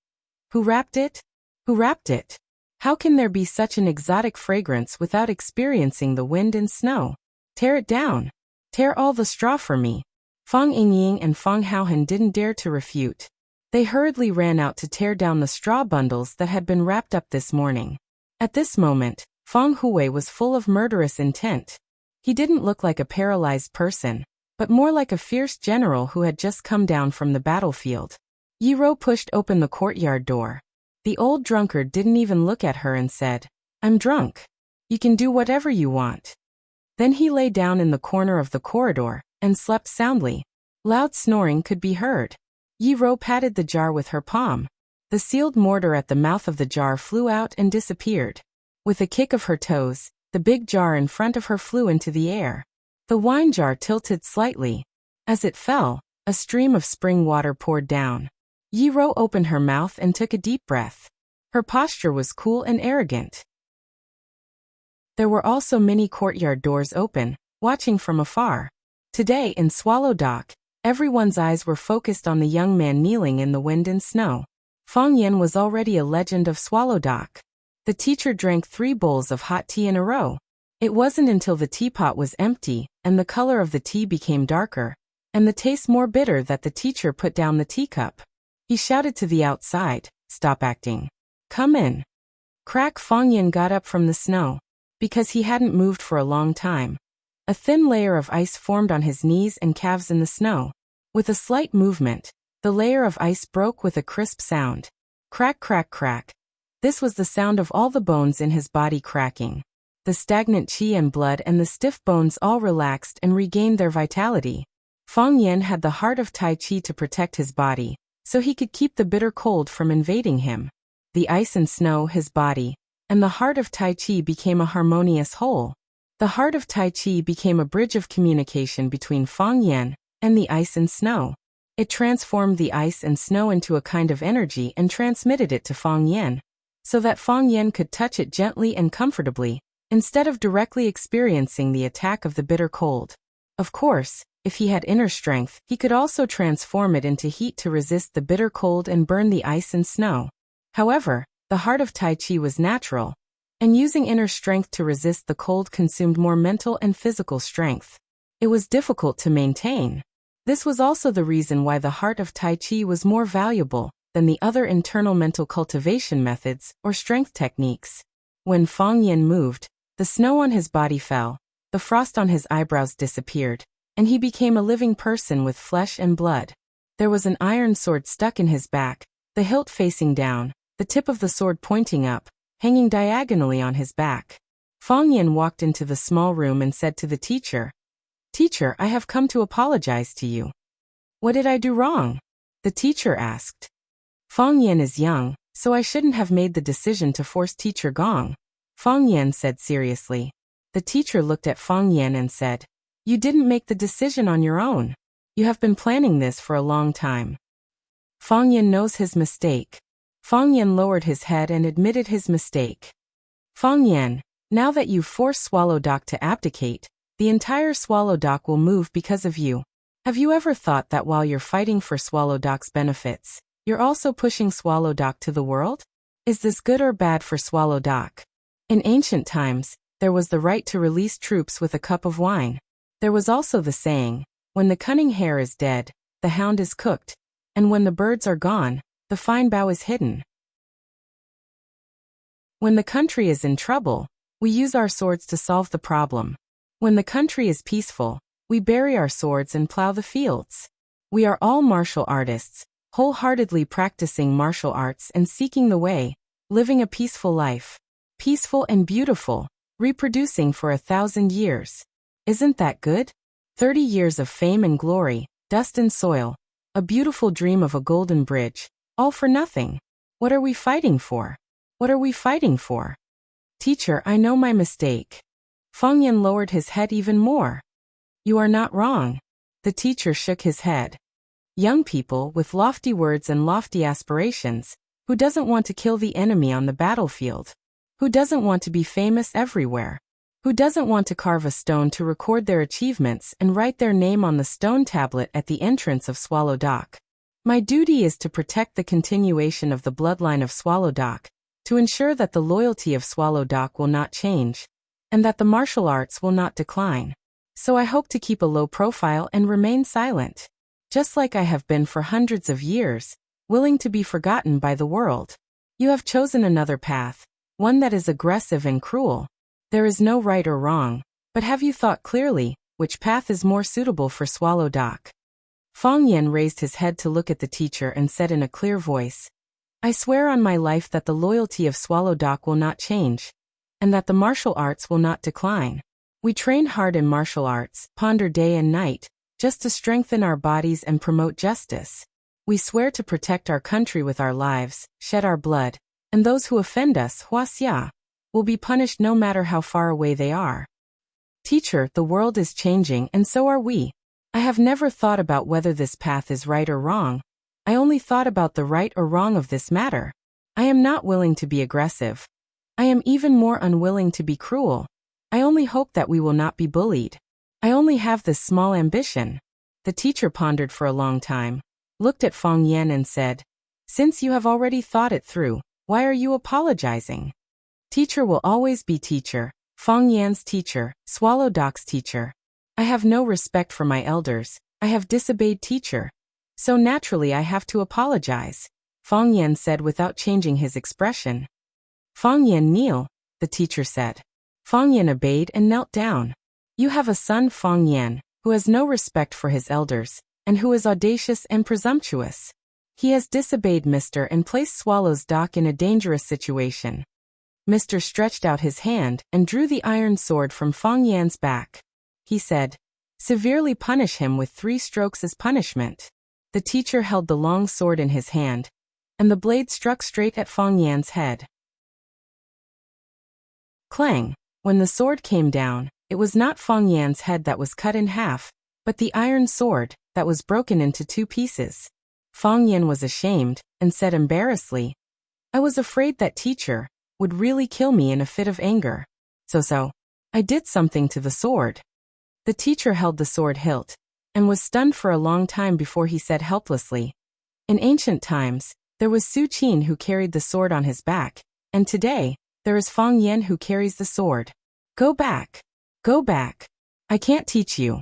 "Who wrapped it? Who wrapped it? How can there be such an exotic fragrance without experiencing the wind and snow? Tear it down. Tear all the straw for me." Fang Yingying and Fang Haohan didn't dare to refute. They hurriedly ran out to tear down the straw bundles that had been wrapped up this morning. At this moment, Fang Huwei was full of murderous intent. He didn't look like a paralyzed person, but more like a fierce general who had just come down from the battlefield. Yi Ro pushed open the courtyard door. The old drunkard didn't even look at her and said, "I'm drunk. You can do whatever you want." Then he lay down in the corner of the corridor and slept soundly. Loud snoring could be heard. Yi Ro patted the jar with her palm. The sealed mortar at the mouth of the jar flew out and disappeared. With a kick of her toes, the big jar in front of her flew into the air. The wine jar tilted slightly. As it fell, a stream of spring water poured down. Yi Ro opened her mouth and took a deep breath. Her posture was cool and arrogant. There were also many courtyard doors open, watching from afar. Today in Swallow Dock, everyone's eyes were focused on the young man kneeling in the wind and snow. Fang Yan was already a legend of Swallow Dock. The teacher drank 3 bowls of hot tea in a row. It wasn't until the teapot was empty and the color of the tea became darker, and the taste more bitter that the teacher put down the teacup. He shouted to the outside, "Stop acting. Come in." Crack. Fang Yan got up from the snow. Because he hadn't moved for a long time. A thin layer of ice formed on his knees and calves in the snow. With a slight movement, the layer of ice broke with a crisp sound. Crack, crack, crack. This was the sound of all the bones in his body cracking. The stagnant qi and blood and the stiff bones all relaxed and regained their vitality. Fang Yan had the heart of Tai Chi to protect his body, so he could keep the bitter cold from invading him. The ice and snow, his body, and the heart of Tai Chi became a harmonious whole. The heart of Tai Chi became a bridge of communication between Fang Yan and the ice and snow. It transformed the ice and snow into a kind of energy and transmitted it to Fang Yan, so that Fang Yan could touch it gently and comfortably, instead of directly experiencing the attack of the bitter cold. Of course, If he had inner strength, he could also transform it into heat to resist the bitter cold and burn the ice and snow. However, the heart of Tai Chi was natural, and using inner strength to resist the cold consumed more mental and physical strength. It was difficult to maintain. This was also the reason why the heart of Tai Chi was more valuable than the other internal mental cultivation methods or strength techniques. When Fang Yin moved, the snow on his body fell, the frost on his eyebrows disappeared, and he became a living person with flesh and blood. There was an iron sword stuck in his back, the hilt facing down, the tip of the sword pointing up, hanging diagonally on his back. Fang Yin walked into the small room and said to the teacher, "Teacher, I have come to apologize to you." "What did I do wrong?" the teacher asked. "Fang Yin is young, so I shouldn't have made the decision to force Teacher Gong," Fang Yin said seriously. The teacher looked at Fang Yin and said, "You didn't make the decision on your own. You have been planning this for a long time." Fang Yin knows his mistake. Fang Yin lowered his head and admitted his mistake. "Fang Yin, now that you've forced Swallow Dock to abdicate, the entire Swallow Dock will move because of you. Have you ever thought that while you're fighting for Swallow Dock's benefits, you're also pushing Swallow Dock to the world? Is this good or bad for Swallow Dock?" In ancient times, there was the right to release troops with a cup of wine. There was also the saying, "When the cunning hare is dead, the hound is cooked, and when the birds are gone, the fine bough is hidden." When the country is in trouble, we use our swords to solve the problem. When the country is peaceful, we bury our swords and plow the fields. We are all martial artists, wholeheartedly practicing martial arts and seeking the way, living a peaceful life. Peaceful and beautiful, reproducing for 1,000 years. Isn't that good? 30 years of fame and glory, dust and soil, a beautiful dream of a golden bridge, all for nothing. What are we fighting for? What are we fighting for? Teacher, I know my mistake. Fang Yin lowered his head even more. You are not wrong. The teacher shook his head. Young people with lofty words and lofty aspirations, who doesn't want to kill the enemy on the battlefield? Who doesn't want to be famous everywhere? Who doesn't want to carve a stone to record their achievements and write their name on the stone tablet at the entrance of Swallow Dock? My duty is to protect the continuation of the bloodline of Swallow Dock, to ensure that the loyalty of Swallow Dock will not change, and that the martial arts will not decline. So I hope to keep a low profile and remain silent. Just like I have been for hundreds of years, willing to be forgotten by the world. You have chosen another path, one that is aggressive and cruel. There is no right or wrong, but have you thought clearly, which path is more suitable for Swallow Dock? Fang Yin raised his head to look at the teacher and said in a clear voice, I swear on my life that the loyalty of Swallow Dock will not change, and that the martial arts will not decline. We train hard in martial arts, ponder day and night, just to strengthen our bodies and promote justice. We swear to protect our country with our lives, shed our blood, and those who offend us, Wuxia, will be punished no matter how far away they are. Teacher, the world is changing and so are we. I have never thought about whether this path is right or wrong. I only thought about the right or wrong of this matter. I am not willing to be aggressive. I am even more unwilling to be cruel. I only hope that we will not be bullied. I only have this small ambition. The teacher pondered for a long time, looked at Fang Yin and said, Since you have already thought it through, why are you apologizing? Teacher will always be teacher, Fang Yan's teacher, Swallow Dock's teacher. I have no respect for my elders. I have disobeyed teacher. So naturally I have to apologize, Fang Yan said without changing his expression. Fang Yan, kneel, the teacher said. Fang Yan obeyed and knelt down. You have a son, Fang Yan, who has no respect for his elders, and who is audacious and presumptuous. He has disobeyed Mr. and placed Swallow's Dock in a dangerous situation. Mr. stretched out his hand and drew the iron sword from Fang Yan's back. He said, Severely punish him with 3 strokes as punishment. The teacher held the long sword in his hand, and the blade struck straight at Fang Yan's head. Clang! When the sword came down, it was not Fang Yan's head that was cut in half, but the iron sword that was broken into 2 pieces. Fang Yan was ashamed and said embarrassedly, I was afraid that teacher would really kill me in a fit of anger. So I did something to the sword. The teacher held the sword hilt and was stunned for a long time before he said helplessly, "In ancient times, there was Su Qin who carried the sword on his back, and today, there is Fang Yan who carries the sword. Go back. Go back. I can't teach you."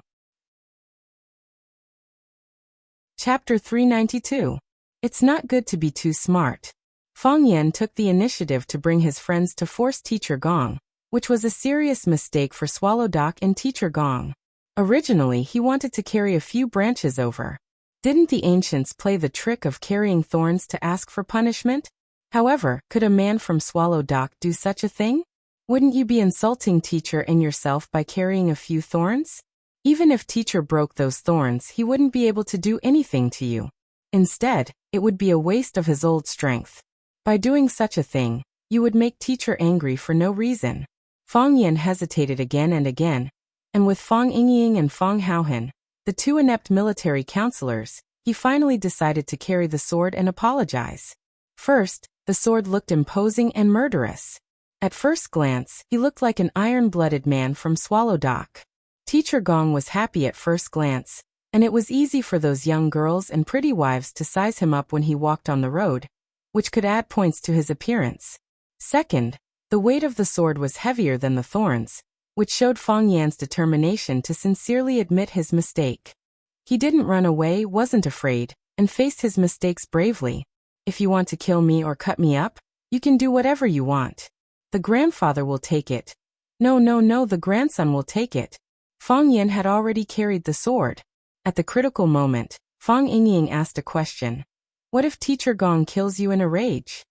Chapter 392. It's not good to be too smart. Fang Yan took the initiative to bring his friends to force Teacher Gong, which was a serious mistake for Swallow Doc and Teacher Gong. Originally, he wanted to carry a few branches over. Didn't the ancients play the trick of carrying thorns to ask for punishment? However, could a man from Swallow Dock do such a thing? Wouldn't you be insulting Teacher and yourself by carrying a few thorns? Even if Teacher broke those thorns, he wouldn't be able to do anything to you. Instead, it would be a waste of his old strength. By doing such a thing, you would make Teacher angry for no reason. Fang Yan hesitated again and again, and with Fang Yingying and Fang Haohan, the two inept military counselors, he finally decided to carry the sword and apologize. First, the sword looked imposing and murderous. At first glance, he looked like an iron-blooded man from Swallow Dock. Teacher Gong was happy at first glance, and it was easy for those young girls and pretty wives to size him up when he walked on the road, which could add points to his appearance. Second, the weight of the sword was heavier than the thorns, which showed Fang Yan's determination to sincerely admit his mistake. He didn't run away, wasn't afraid, and faced his mistakes bravely. If you want to kill me or cut me up, you can do whatever you want. The grandfather will take it. No, the grandson will take it. Fang Yan had already carried the sword. At the critical moment, Fang Yingying asked a question. What if Teacher Gong kills you in a rage?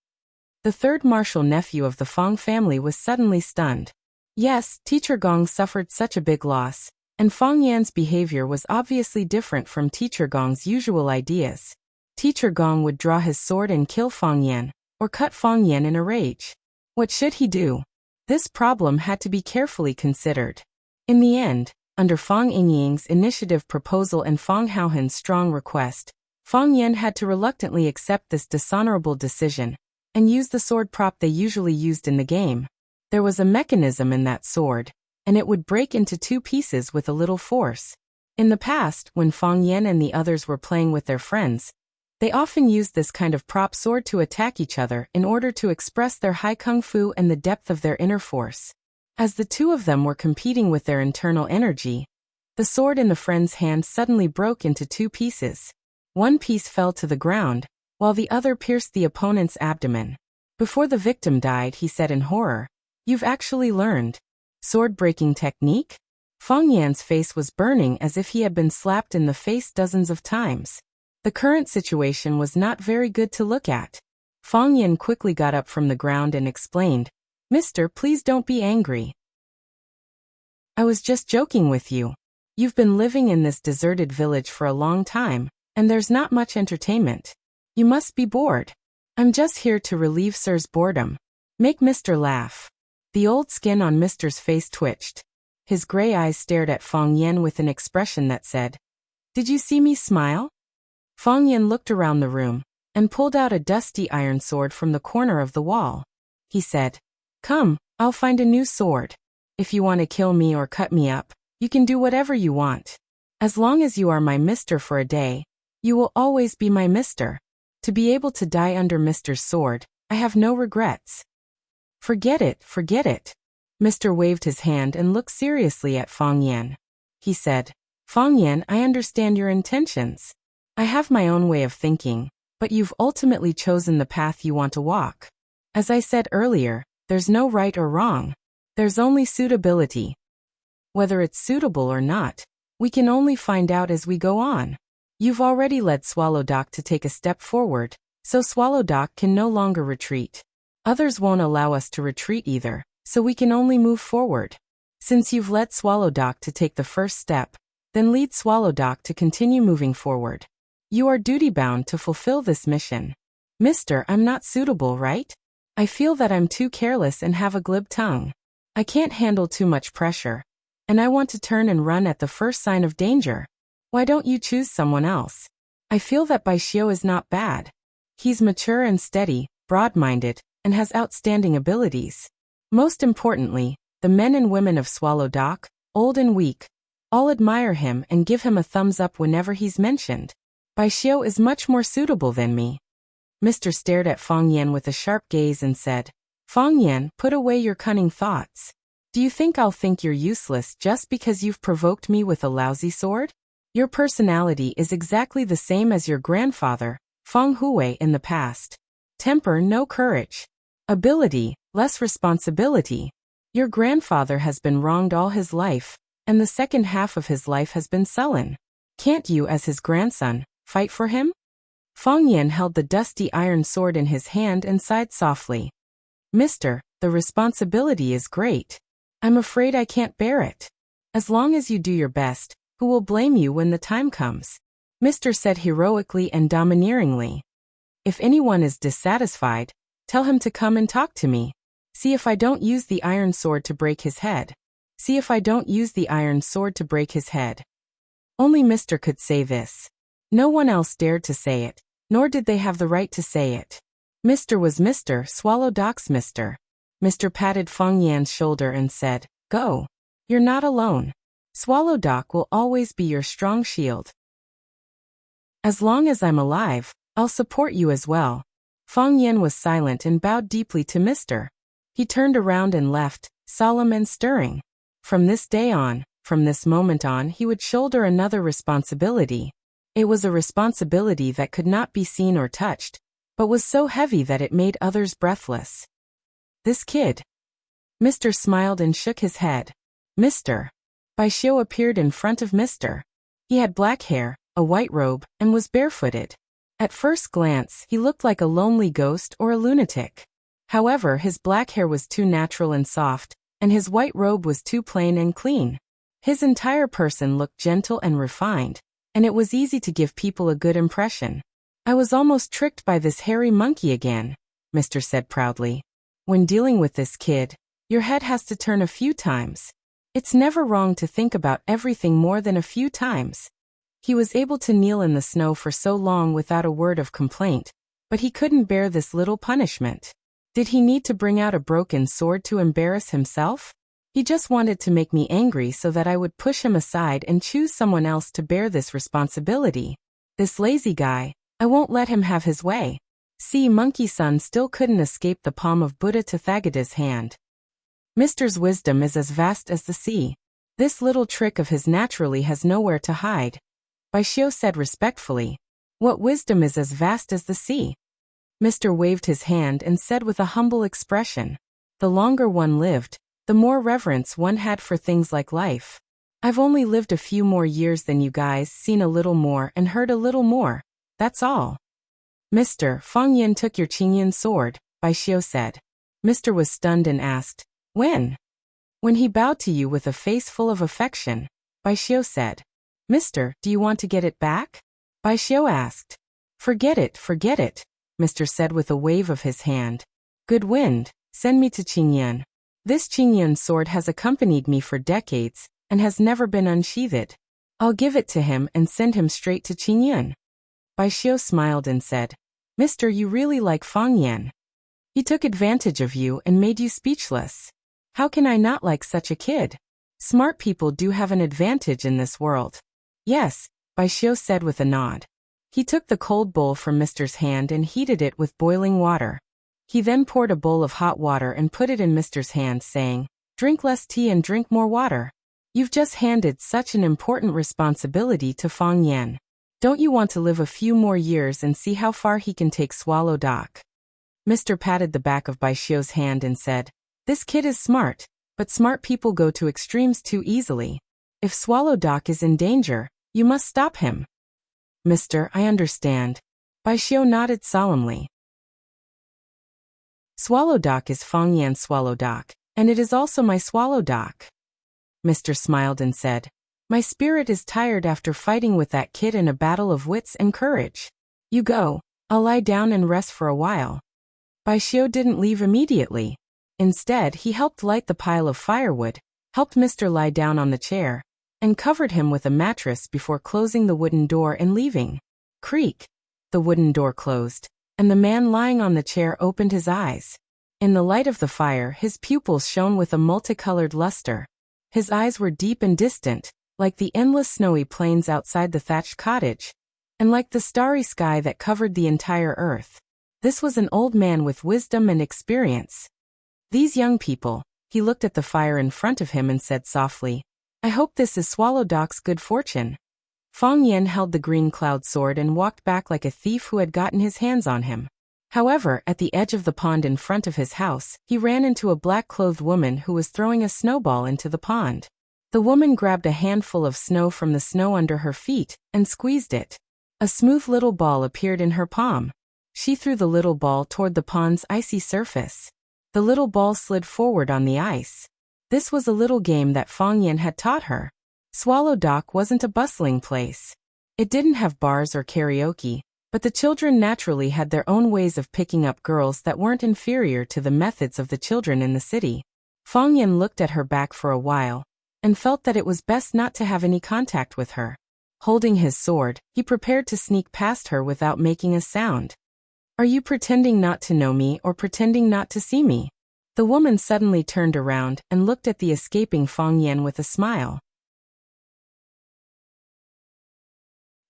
The third martial nephew of the Fang family was suddenly stunned. Yes, Teacher Gong suffered such a big loss, and Fang Yan's behavior was obviously different from Teacher Gong's usual ideas. Teacher Gong would draw his sword and kill Fang Yan, or cut Fang Yan in a rage. What should he do? This problem had to be carefully considered. In the end, under Fang Yingying's initiative proposal and Fang Haohan's strong request, Fang Yan had to reluctantly accept this dishonorable decision, and use the sword prop they usually used in the game. There was a mechanism in that sword, and it would break into two pieces with a little force. In the past, when Fang Yan and the others were playing with their friends, they often used this kind of prop sword to attack each other in order to express their high kung fu and the depth of their inner force. As the two of them were competing with their internal energy, the sword in the friend's hand suddenly broke into two pieces. One piece fell to the ground, while the other pierced the opponent's abdomen. Before the victim died, he said in horror, "You've actually learned sword-breaking technique?" Fang Yan's face was burning as if he had been slapped in the face dozens of times. The current situation was not very good to look at. Fang Yan quickly got up from the ground and explained, "Mister, please don't be angry. I was just joking with you. You've been living in this deserted village for a long time, and there's not much entertainment. You must be bored. I'm just here to relieve Sir's boredom. Make Mr. laugh." The old skin on Mr.'s face twitched. His gray eyes stared at Fang Yan with an expression that said, "Did you see me smile?" Fang Yan looked around the room, and pulled out a dusty iron sword from the corner of the wall. He said, "Come, I'll find a new sword. If you want to kill me or cut me up, you can do whatever you want. As long as you are my mister for a day, you will always be my mister. To be able to die under Mister's sword, I have no regrets." Forget it, forget it. Mr. waved his hand and looked seriously at Fang Yan. He said, "Fang Yan, I understand your intentions. I have my own way of thinking, but you've ultimately chosen the path you want to walk. As I said earlier, there's no right or wrong. There's only suitability. Whether it's suitable or not, we can only find out as we go on. You've already led Swallow Dock to take a step forward, so Swallow Dock can no longer retreat. Others won't allow us to retreat either, so we can only move forward. Since you've led Swallow Dock to take the first step, then lead Swallow Dock to continue moving forward. You are duty-bound to fulfill this mission. Mister, I'm not suitable, right? I feel that I'm too careless and have a glib tongue. I can't handle too much pressure, and I want to turn and run at the first sign of danger. Why don't you choose someone else? I feel that Bai Xiu is not bad. He's mature and steady, broad-minded, and has outstanding abilities. Most importantly, the men and women of Swallow Dock, old and weak, I'll admire him and give him a thumbs up whenever he's mentioned. Bai Xiu is much more suitable than me. Mr. stared at Fang Yan with a sharp gaze and said, Fang Yan, put away your cunning thoughts. Do you think I'll think you're useless just because you've provoked me with a lousy sword? Your personality is exactly the same as your grandfather, Feng Hui, in the past. Temper, no courage. Ability, less responsibility. Your grandfather has been wronged all his life, and the second half of his life has been sullen. Can't you, as his grandson, fight for him? Fang Yan held the dusty iron sword in his hand and sighed softly. Mister, the responsibility is great. I'm afraid I can't bear it. As long as you do your best, who will blame you when the time comes? Mr. said heroically and domineeringly. If anyone is dissatisfied, tell him to come and talk to me. See if I don't use the iron sword to break his head. See if I don't use the iron sword to break his head. Only Mr. could say this. No one else dared to say it, nor did they have the right to say it. Mr. was Mr. Swallow Doc's Mr. Mr. patted Fang Yan's shoulder and said, Go. You're not alone. Swallow Doc will always be your strong shield. As long as I'm alive, I'll support you as well. Fang Yan was silent and bowed deeply to Mr. He turned around and left, solemn and stirring. From this day on, from this moment on, he would shoulder another responsibility. It was a responsibility that could not be seen or touched, but was so heavy that it made others breathless. This kid. Mr. smiled and shook his head. Mr. Bai Xiu appeared in front of Mr. He had black hair, a white robe, and was barefooted. At first glance, he looked like a lonely ghost or a lunatic. However, his black hair was too natural and soft, and his white robe was too plain and clean. His entire person looked gentle and refined, and it was easy to give people a good impression. I was almost tricked by this hairy monkey again, Mr. said proudly. When dealing with this kid, your head has to turn a few times. It's never wrong to think about everything more than a few times. He was able to kneel in the snow for so long without a word of complaint, but he couldn't bear this little punishment. Did he need to bring out a broken sword to embarrass himself? He just wanted to make me angry so that I would push him aside and choose someone else to bear this responsibility. This lazy guy, I won't let him have his way. See, Monkey Son still couldn't escape the palm of Buddha Tathagata's hand. Mr.'s wisdom is as vast as the sea. This little trick of his naturally has nowhere to hide. Bai Xiu said respectfully. What wisdom is as vast as the sea? Mr. waved his hand and said with a humble expression. The longer one lived, the more reverence one had for things like life. I've only lived a few more years than you guys, seen a little more and heard a little more. That's all. Mr. Fang Yan took your Qingyan sword, Bai Xiu said. Mr. was stunned and asked, When? When he bowed to you with a face full of affection, Bai Xiu said. Mister, do you want to get it back? Bai Xiu asked. Forget it, Mr. said with a wave of his hand. Good wind, send me to Qingyan. This Qingyan sword has accompanied me for decades, and has never been unsheathed. I'll give it to him and send him straight to Qingyan. Bai Xiu smiled and said, Mister, you really like Fang Yan. He took advantage of you and made you speechless. How can I not like such a kid? Smart people do have an advantage in this world. Yes, Bai Xiu said with a nod. He took the cold bowl from Mr.'s hand and heated it with boiling water. He then poured a bowl of hot water and put it in Mr.'s hand, saying, Drink less tea and drink more water. You've just handed such an important responsibility to Fang Yan. Don't you want to live a few more years and see how far he can take Swallow Doc? Mr. patted the back of Bai Xiu's hand and said, This kid is smart, but smart people go to extremes too easily. If Swallow Doc is in danger, you must stop him. Mister, I understand. Bai Xiu nodded solemnly. Swallow Doc is Fang Yan's Swallow Doc, and it is also my Swallow Doc. Mr. smiled and said, My spirit is tired after fighting with that kid in a battle of wits and courage. You go, I'll lie down and rest for a while. Bai Xiu didn't leave immediately. Instead, he helped light the pile of firewood, helped Mr. lie down on the chair, and covered him with a mattress before closing the wooden door and leaving. Creak! The wooden door closed, and the man lying on the chair opened his eyes. In the light of the fire, his pupils shone with a multicolored luster. His eyes were deep and distant, like the endless snowy plains outside the thatched cottage, and like the starry sky that covered the entire earth. This was an old man with wisdom and experience. These young people, he looked at the fire in front of him and said softly, I hope this is Swallow Doc's good fortune. Fang Yan held the green cloud sword and walked back like a thief who had gotten his hands on him. However, at the edge of the pond in front of his house, he ran into a black-clothed woman who was throwing a snowball into the pond. The woman grabbed a handful of snow from the snow under her feet and squeezed it. A smooth little ball appeared in her palm. She threw the little ball toward the pond's icy surface. The little ball slid forward on the ice. This was a little game that Fang Yan had taught her. Swallow Dock wasn't a bustling place. It didn't have bars or karaoke, but the children naturally had their own ways of picking up girls that weren't inferior to the methods of the children in the city. Fang Yan looked at her back for a while, and felt that it was best not to have any contact with her. Holding his sword, he prepared to sneak past her without making a sound. Are you pretending not to know me or pretending not to see me? The woman suddenly turned around and looked at the escaping Fang Yan with a smile.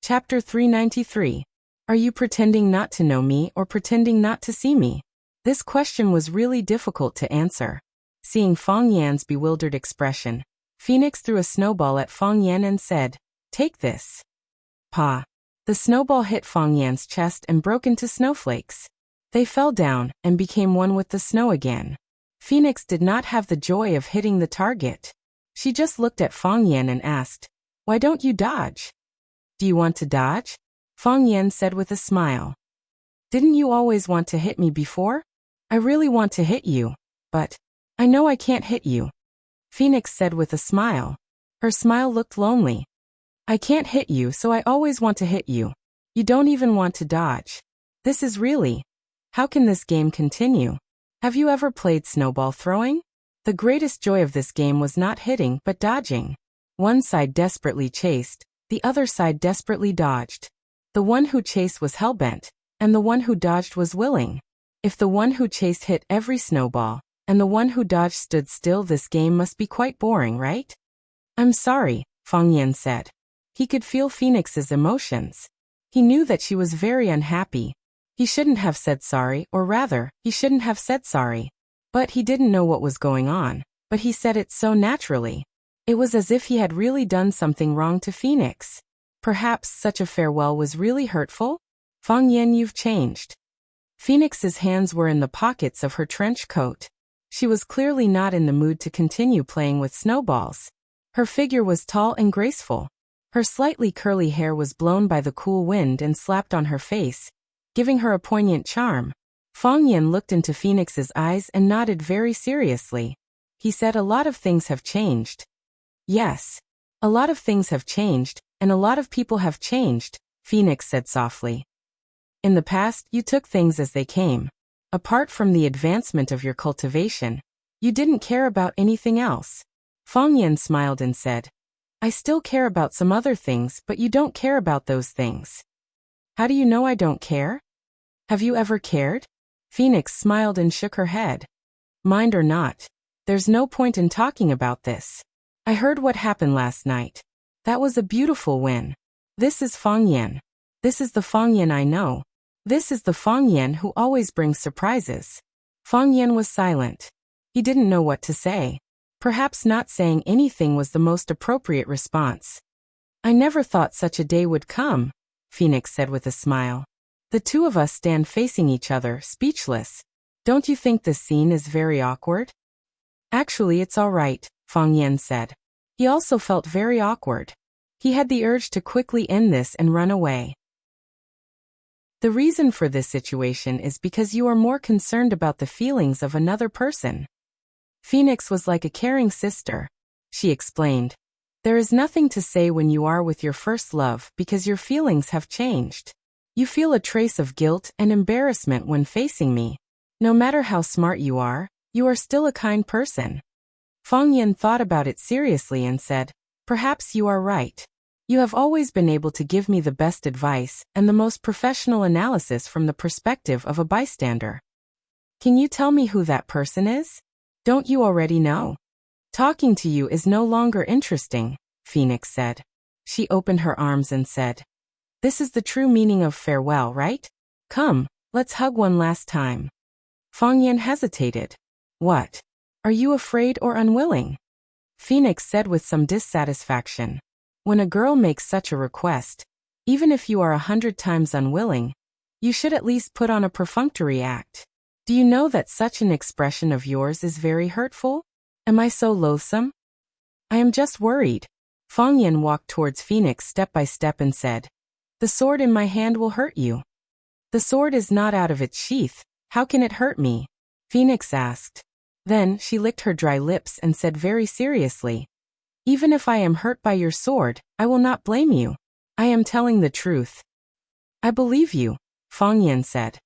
Chapter 393. Are you pretending not to know me or pretending not to see me? This question was really difficult to answer. Seeing Fang Yan's bewildered expression, Phoenix threw a snowball at Fang Yan and said, Take this. Pa. The snowball hit Fang Yan's chest and broke into snowflakes. They fell down and became one with the snow again. Phoenix did not have the joy of hitting the target. She just looked at Fang Yan and asked, Why don't you dodge? Do you want to dodge? Fang Yan said with a smile. Didn't you always want to hit me before? I really want to hit you, but I know I can't hit you. Phoenix said with a smile. Her smile looked lonely. I can't hit you, so I always want to hit you. You don't even want to dodge. This is really... How can this game continue? Have you ever played snowball throwing? The greatest joy of this game was not hitting but dodging. One side desperately chased, the other side desperately dodged. The one who chased was hellbent, and the one who dodged was willing. If the one who chased hit every snowball, and the one who dodged stood still, this game must be quite boring, right? I'm sorry, Fang Yan said. He could feel Phoenix's emotions. He knew that she was very unhappy. He shouldn't have said sorry, or rather, he shouldn't have said sorry. But he didn't know what was going on, but he said it so naturally. It was as if he had really done something wrong to Phoenix. Perhaps such a farewell was really hurtful? Fang Yan, you've changed. Phoenix's hands were in the pockets of her trench coat. She was clearly not in the mood to continue playing with snowballs. Her figure was tall and graceful. Her slightly curly hair was blown by the cool wind and slapped on her face, giving her a poignant charm. Fang Yan looked into Phoenix's eyes and nodded very seriously. He said, a lot of things have changed. Yes. A lot of things have changed, and a lot of people have changed, Phoenix said softly. In the past, you took things as they came. Apart from the advancement of your cultivation, you didn't care about anything else. Fang Yan smiled and said, I still care about some other things, but you don't care about those things. How do you know I don't care? Have you ever cared? Phoenix smiled and shook her head. Mind or not, there's no point in talking about this. I heard what happened last night. That was a beautiful win. This is Fang Yan. This is the Fang Yan I know. This is the Fang Yan who always brings surprises. Fang Yan was silent. He didn't know what to say. Perhaps not saying anything was the most appropriate response. I never thought such a day would come, Phoenix said with a smile. The two of us stand facing each other, speechless. Don't you think this scene is very awkward? Actually, it's all right, Fang Yan said. He also felt very awkward. He had the urge to quickly end this and run away. The reason for this situation is because you are more concerned about the feelings of another person. Phoenix was like a caring sister. She explained. There is nothing to say when you are with your first love because your feelings have changed. You feel a trace of guilt and embarrassment when facing me. No matter how smart you are still a kind person. Fang Yan thought about it seriously and said, Perhaps you are right. You have always been able to give me the best advice and the most professional analysis from the perspective of a bystander. Can you tell me who that person is? Don't you already know? Talking to you is no longer interesting, Phoenix said. She opened her arms and said, "This is the true meaning of farewell, right? Come, let's hug one last time." Fang Yan hesitated. "What? Are you afraid or unwilling?" Phoenix said with some dissatisfaction. "When a girl makes such a request, even if you are 100 times unwilling, you should at least put on a perfunctory act. Do you know that such an expression of yours is very hurtful? Am I so loathsome?" "I am just worried." Fang Yan walked towards Phoenix step by step and said, "The sword in my hand will hurt you." "The sword is not out of its sheath, how can it hurt me?" Phoenix asked. Then she licked her dry lips and said very seriously, "Even if I am hurt by your sword, I will not blame you. I am telling the truth." "I believe you," Fang Yan said.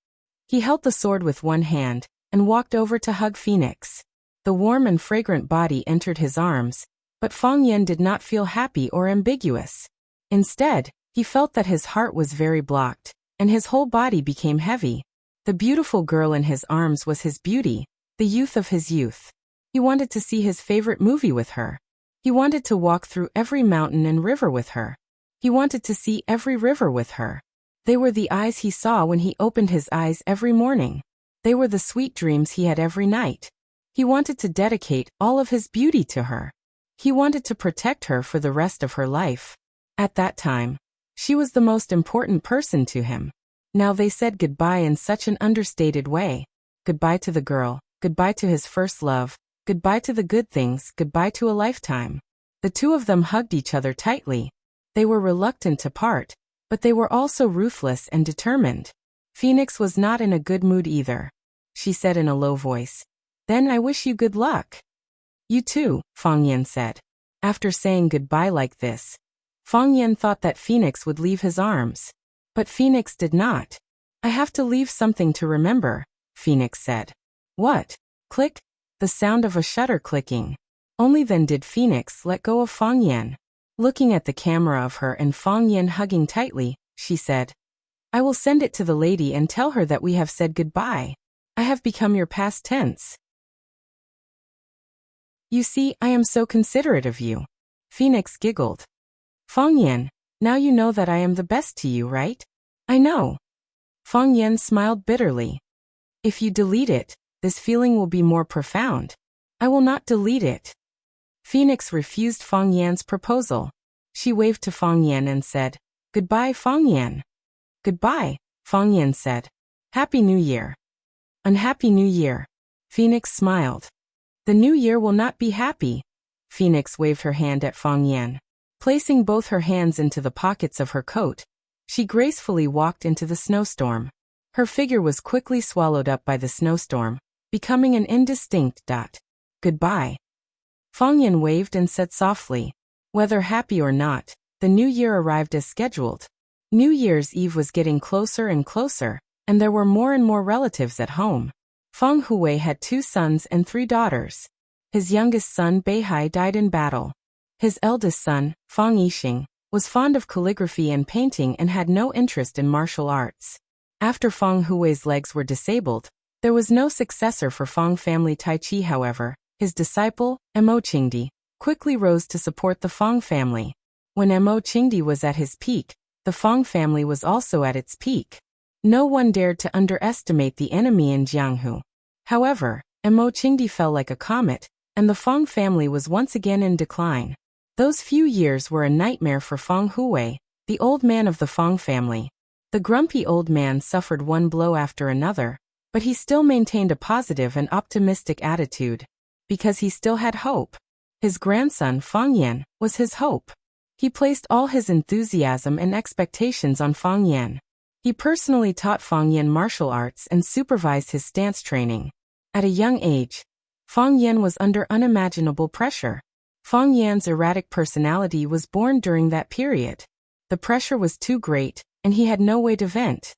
He held the sword with one hand and walked over to hug Phoenix. The warm and fragrant body entered his arms, but Fang Yan did not feel happy or ambiguous. Instead, he felt that his heart was very blocked, and his whole body became heavy. The beautiful girl in his arms was his beauty, the youth of his youth. He wanted to see his favorite movie with her. He wanted to walk through every mountain and river with her. He wanted to see every river with her. They were the eyes he saw when he opened his eyes every morning. They were the sweet dreams he had every night. He wanted to dedicate all of his beauty to her. He wanted to protect her for the rest of her life. At that time, she was the most important person to him. Now they said goodbye in such an understated way. Goodbye to the girl, goodbye to his first love, goodbye to the good things, goodbye to a lifetime. The two of them hugged each other tightly. They were reluctant to part, but they were also ruthless and determined. Phoenix was not in a good mood either. She said in a low voice, "Then I wish you good luck." "You too," Fang Yan said. After saying goodbye like this, Fang Yan thought that Phoenix would leave his arms. But Phoenix did not. "I have to leave something to remember," Phoenix said. "What?" Click, the sound of a shutter clicking. Only then did Phoenix let go of Fang Yan. Looking at the camera of her and Fang Yan hugging tightly, she said, "I will send it to the lady and tell her that we have said goodbye. I have become your past tense. You see, I am so considerate of you." Phoenix giggled. "Fang Yan, now you know that I am the best to you, right?" "I know." Fang Yan smiled bitterly. "If you delete it, this feeling will be more profound." "I will not delete it." Phoenix refused Fang Yan's proposal. She waved to Fang Yan and said, "Goodbye, Fang Yan." "Goodbye," Fang Yan said. "Happy New Year." "Unhappy New Year." Phoenix smiled. "The new year will not be happy." Phoenix waved her hand at Fang Yan. Placing both her hands into the pockets of her coat, she gracefully walked into the snowstorm. Her figure was quickly swallowed up by the snowstorm, becoming an indistinct dot. "Goodbye." Fang Yan waved and said softly, "Whether happy or not, the new year arrived as scheduled." New Year's Eve was getting closer and closer, and there were more and more relatives at home. Feng Hui had 2 sons and 3 daughters. His youngest son Beihai died in battle. His eldest son, Feng Yixing, was fond of calligraphy and painting and had no interest in martial arts. After Feng Hui's legs were disabled, there was no successor for Feng family Tai Chi. However, his disciple, Mo Qingdi, quickly rose to support the Feng family. When Mo Qingdi was at his peak, the Feng family was also at its peak. No one dared to underestimate the enemy in Jianghu. However, Mo Qingdi fell like a comet, and the Feng family was once again in decline. Those few years were a nightmare for Feng Hui, the old man of the Feng family. The grumpy old man suffered one blow after another, but he still maintained a positive and optimistic attitude, because he still had hope. His grandson, Feng Yan, was his hope. He placed all his enthusiasm and expectations on Feng Yan. He personally taught Feng Yan martial arts and supervised his stance training. At a young age, Feng Yan was under unimaginable pressure. Feng Yan's erratic personality was born during that period. The pressure was too great, and he had no way to vent.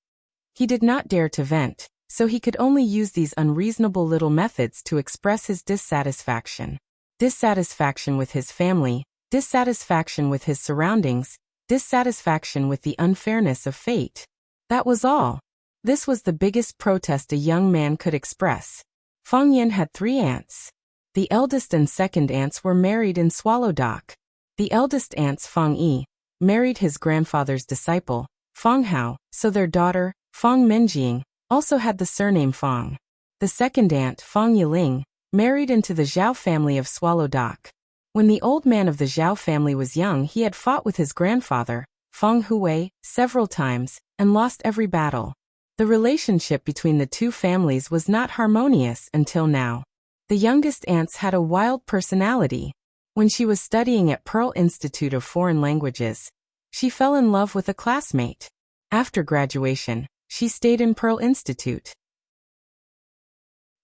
He did not dare to vent, so he could only use these unreasonable little methods to express his dissatisfaction. Dissatisfaction with his family, dissatisfaction with his surroundings, dissatisfaction with the unfairness of fate. That was all. This was the biggest protest a young man could express. Feng Yan had 3 aunts. The eldest and second aunts were married in Swallow Dock. The eldest aunts Fang Yi married his grandfather's disciple, Fang Hao, so their daughter, Fang Minjing, also had the surname Fang. The second aunt, Fang Yiling, married into the Zhao family of Swallow Dock. When the old man of the Zhao family was young, he had fought with his grandfather, Feng Hui, several times, and lost every battle. The relationship between the two families was not harmonious until now. The youngest aunts had a wild personality. When she was studying at Pearl Institute of Foreign Languages, she fell in love with a classmate. After graduation, she stayed in Pearl Institute.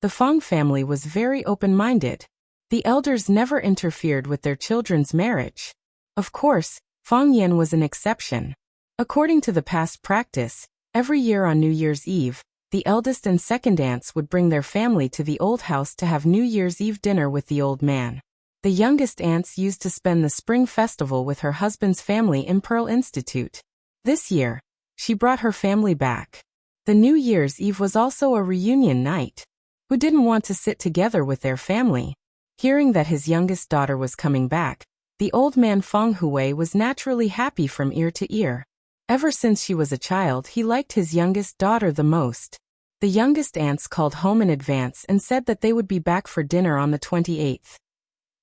The Feng family was very open-minded. The elders never interfered with their children's marriage. Of course, Fang Yan was an exception. According to the past practice, every year on New Year's Eve, the eldest and second aunts would bring their family to the old house to have New Year's Eve dinner with the old man. The youngest aunts used to spend the spring festival with her husband's family in Pearl Institute. This year, she brought her family back. The New Year's Eve was also a reunion night. Who didn't want to sit together with their family? Hearing that his youngest daughter was coming back, the old man Feng Hui was naturally happy from ear to ear. Ever since she was a child, he liked his youngest daughter the most. The youngest aunts called home in advance and said that they would be back for dinner on the 28th.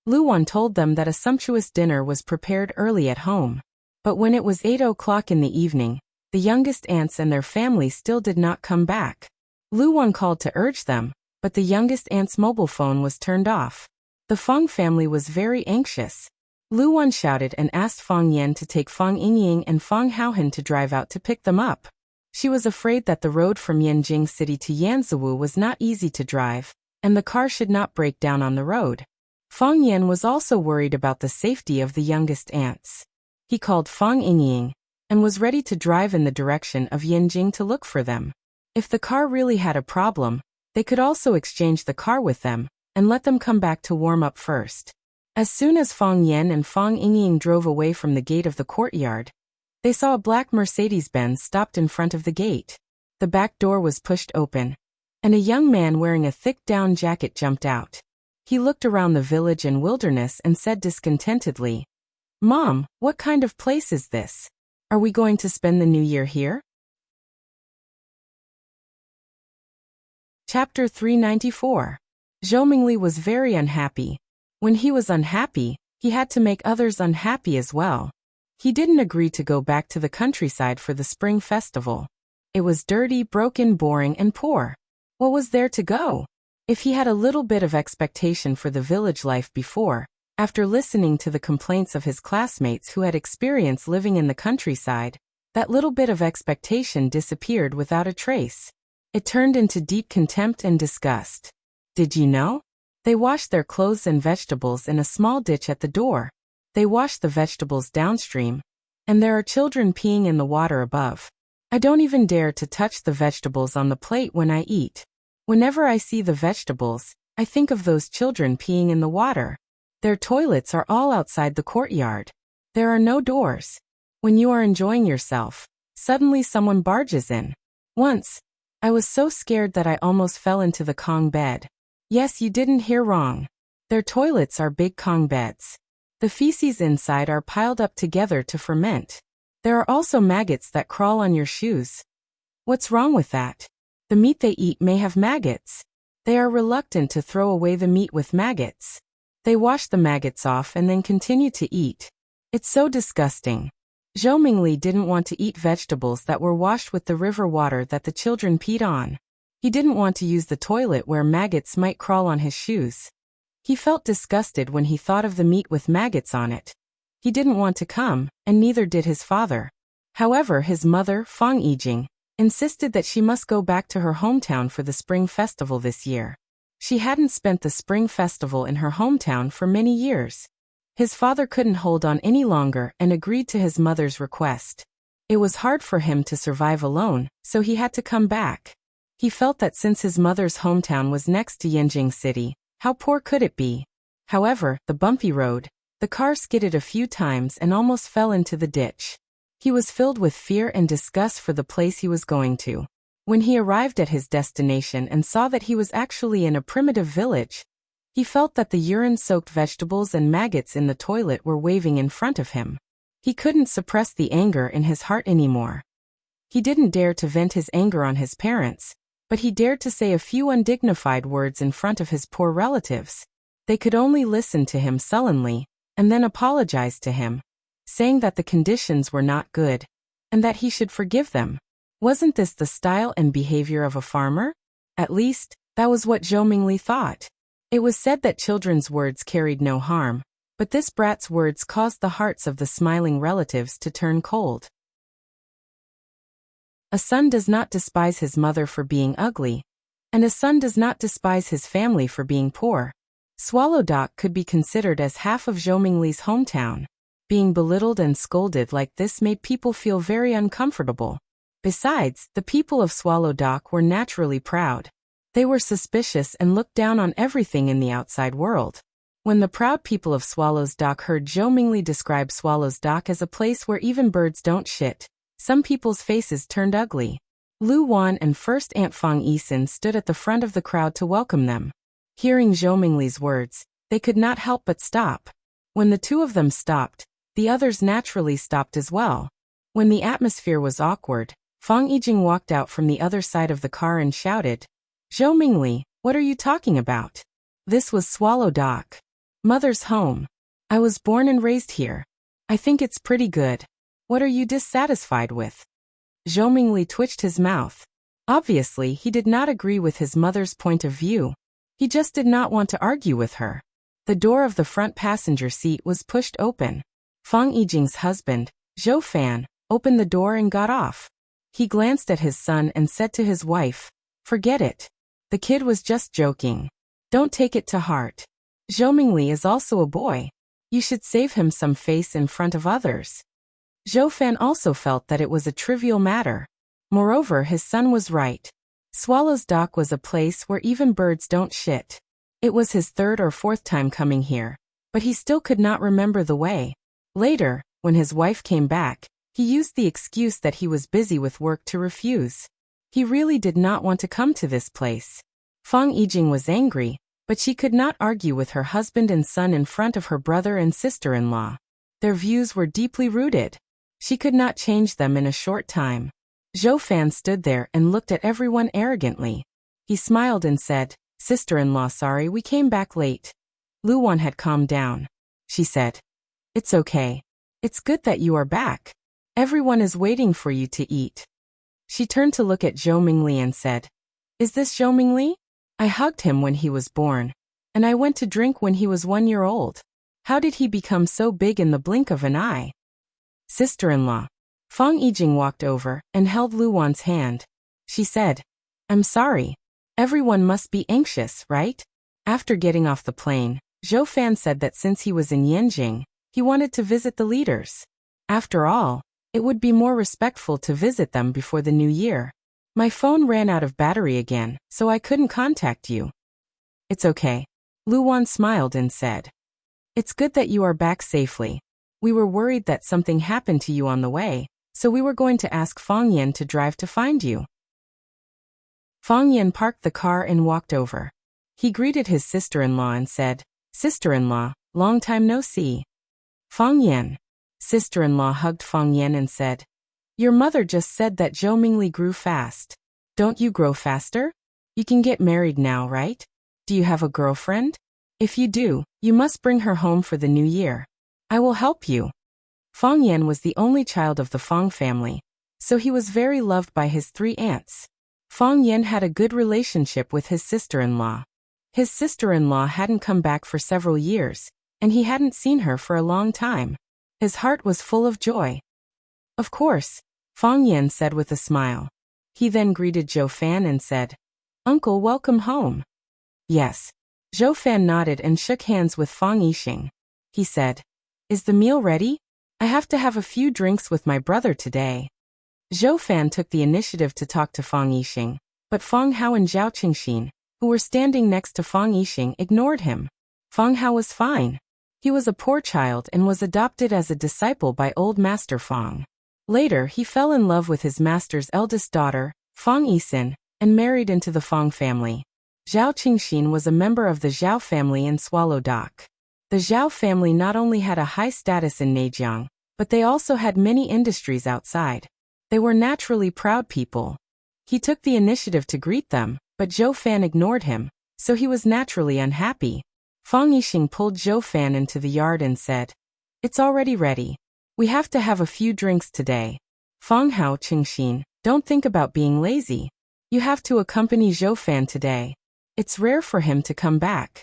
Luan told them that a sumptuous dinner was prepared early at home. But when it was 8 o'clock in the evening, the youngest aunts and their family still did not come back. Luan called to urge them, but the youngest aunt's mobile phone was turned off. The Feng family was very anxious. Luan shouted and asked Fang Yan to take Fang Yingying and Fang Haohan to drive out to pick them up. She was afraid that the road from Yanjing City to Yanzhou was not easy to drive, and the car should not break down on the road. Fang Yan was also worried about the safety of the youngest aunts. He called Fang Yingying and was ready to drive in the direction of Yanjing to look for them. If the car really had a problem, they could also exchange the car with them and let them come back to warm up first. As soon as Fang Yan and Fang Yingying drove away from the gate of the courtyard, they saw a black Mercedes-Benz stopped in front of the gate. The back door was pushed open, and a young man wearing a thick down jacket jumped out. He looked around the village and wilderness and said discontentedly, "Mom, what kind of place is this? Are we going to spend the new year here?" Chapter 394. Zhou Mingli was very unhappy. When he was unhappy, he had to make others unhappy as well. He didn't agree to go back to the countryside for the spring festival. It was dirty, broken, boring, and poor. What was there to go? If he had a little bit of expectation for the village life before, after listening to the complaints of his classmates who had experience living in the countryside, that little bit of expectation disappeared without a trace. It turned into deep contempt and disgust. Did you know? They washed their clothes and vegetables in a small ditch at the door. They washed the vegetables downstream, and there are children peeing in the water above. I don't even dare to touch the vegetables on the plate when I eat. Whenever I see the vegetables, I think of those children peeing in the water. Their toilets are all outside the courtyard. There are no doors. When you are enjoying yourself, suddenly someone barges in. Once, I was so scared that I almost fell into the Kong bed. Yes, you didn't hear wrong. Their toilets are big Kong beds. The feces inside are piled up together to ferment. There are also maggots that crawl on your shoes. What's wrong with that? The meat they eat may have maggots. They are reluctant to throw away the meat with maggots. They wash the maggots off and then continue to eat. It's so disgusting. Zhou Mingli didn't want to eat vegetables that were washed with the river water that the children peed on. He didn't want to use the toilet where maggots might crawl on his shoes. He felt disgusted when he thought of the meat with maggots on it. He didn't want to come, and neither did his father. However, his mother, Fang Yijing, insisted that she must go back to her hometown for the spring festival this year. She hadn't spent the spring festival in her hometown for many years. His father couldn't hold on any longer and agreed to his mother's request. It was hard for him to survive alone, so he had to come back. He felt that since his mother's hometown was next to Yanjing City, how poor could it be? However, the bumpy road, the car skidded a few times and almost fell into the ditch. He was filled with fear and disgust for the place he was going to. When he arrived at his destination and saw that he was actually in a primitive village, He felt that the urine-soaked vegetables and maggots in the toilet were waving in front of him. He couldn't suppress the anger in his heart anymore. He didn't dare to vent his anger on his parents, but he dared to say a few undignified words in front of his poor relatives. They could only listen to him sullenly, and then apologize to him, saying that the conditions were not good, and that he should forgive them. Wasn't this the style and behavior of a farmer? At least, that was what Zhou Mingli thought. It was said that children's words carried no harm, but this brat's words caused the hearts of the smiling relatives to turn cold. A son does not despise his mother for being ugly, and a son does not despise his family for being poor. Swallowdock could be considered as half of Zhou Mingli's hometown. Being belittled and scolded like this made people feel very uncomfortable. Besides, the people of Swallowdock were naturally proud. They were suspicious and looked down on everything in the outside world. When the proud people of Swallowsdock heard Zhou Mingli describe Swallowsdock as a place where even birds don't shit, some people's faces turned ugly. Lu Wan and First Aunt Fang Yisin stood at the front of the crowd to welcome them. Hearing Zhou Mingli's words, they could not help but stop. When the two of them stopped, the others naturally stopped as well. When the atmosphere was awkward, Fang Yijing walked out from the other side of the car and shouted, "Zhou Mingli, what are you talking about? This was Swallowdock. Mother's home. I was born and raised here. I think it's pretty good. What are you dissatisfied with?" Zhou Mingli twitched his mouth. Obviously, he did not agree with his mother's point of view. He just did not want to argue with her. The door of the front passenger seat was pushed open. Fang Yijing's husband, Zhou Fan, opened the door and got off. He glanced at his son and said to his wife, "Forget it. The kid was just joking. Don't take it to heart. Zhou Mingli is also a boy. You should save him some face in front of others." Zhou Fan also felt that it was a trivial matter. Moreover, his son was right. Swallowsdock was a place where even birds don't shit. It was his third or fourth time coming here, but he still could not remember the way. Later, when his wife came back, he used the excuse that he was busy with work to refuse. He really did not want to come to this place. Fang Yijing was angry, but she could not argue with her husband and son in front of her brother and sister-in-law. Their views were deeply rooted. She could not change them in a short time. Zhou Fan stood there and looked at everyone arrogantly. He smiled and said, "Sister-in-law, sorry we came back late." Lu Wan had calmed down. She said, "It's okay. It's good that you are back. Everyone is waiting for you to eat." She turned to look at Zhou Mingli and said, "Is this Zhou Mingli? I hugged him when he was born, and I went to drink when he was 1 year old. How did he become so big in the blink of an eye?" "Sister-in-law." Fang Yijing walked over and held Lu Wan's hand. She said, "I'm sorry. Everyone must be anxious, right?" After getting off the plane, Zhou Fan said that since he was in Yanjing, he wanted to visit the leaders. After all, it would be more respectful to visit them before the new year. "My phone ran out of battery again, so I couldn't contact you." "It's okay." Lu Wan smiled and said, "It's good that you are back safely. We were worried that something happened to you on the way, so we were going to ask Fang Yan to drive to find you." Fang Yan parked the car and walked over. He greeted his sister-in-law and said, "Sister-in-law, long time no see." "Fang Yan." Sister-in-law hugged Fang Yan and said, "Your mother just said that Zhou Mingli grew fast. Don't you grow faster? You can get married now, right? Do you have a girlfriend? If you do, you must bring her home for the new year. I will help you." Fang Yan was the only child of the Fang family, so he was very loved by his 3 aunts. Fang Yan had a good relationship with his sister-in-law. His sister-in-law hadn't come back for several years, and he hadn't seen her for a long time. His heart was full of joy. "Of course," Fang Yan said with a smile. He then greeted Zhou Fan and said, "Uncle, welcome home." "Yes." Zhou Fan nodded and shook hands with Fang Yixing. He said, "Is the meal ready? I have to have a few drinks with my brother today." Zhou Fan took the initiative to talk to Fang Yixing, but Fang Hao and Zhao Qingxin, who were standing next to Fang Yixing, ignored him. Fang Hao was fine. He was a poor child and was adopted as a disciple by old Master Fang. Later, he fell in love with his master's eldest daughter, Fang Yisin, and married into the Fang family. Zhao Qingxin was a member of the Zhao family in Swallow Dock. The Zhao family not only had a high status in Neijiang, but they also had many industries outside. They were naturally proud people. He took the initiative to greet them, but Zhou Fan ignored him, so he was naturally unhappy. Fang Yixing pulled Zhou Fan into the yard and said, "It's already ready. We have to have a few drinks today. Fang Hao Qingxin, don't think about being lazy. You have to accompany Zhou Fan today. It's rare for him to come back."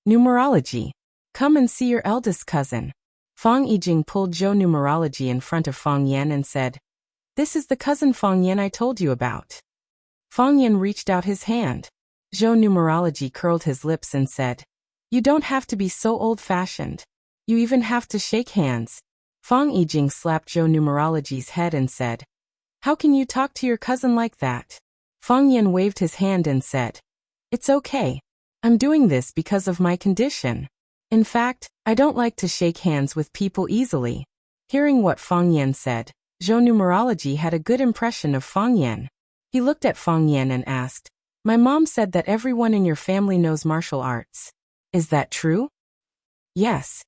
Numerology. Come and see your eldest cousin. Fang Yijing pulled Zhou Numerology in front of Fang Yan and said, "This is the cousin Fang Yan I told you about." Fang Yan reached out his hand. Zhou Numerology curled his lips and said, "You don't have to be so old-fashioned. You even have to shake hands." Fang Yijing slapped Zhou Numerology's head and said, "How can you talk to your cousin like that?" Fang Yan waved his hand and said, "It's okay. I'm doing this because of my condition. In fact, I don't like to shake hands with people easily." Hearing what Fang Yan said, Zhou Numerology had a good impression of Fang Yan. He looked at Fang Yan and asked, "My mom said that everyone in your family knows martial arts. Is that true?" "Yes."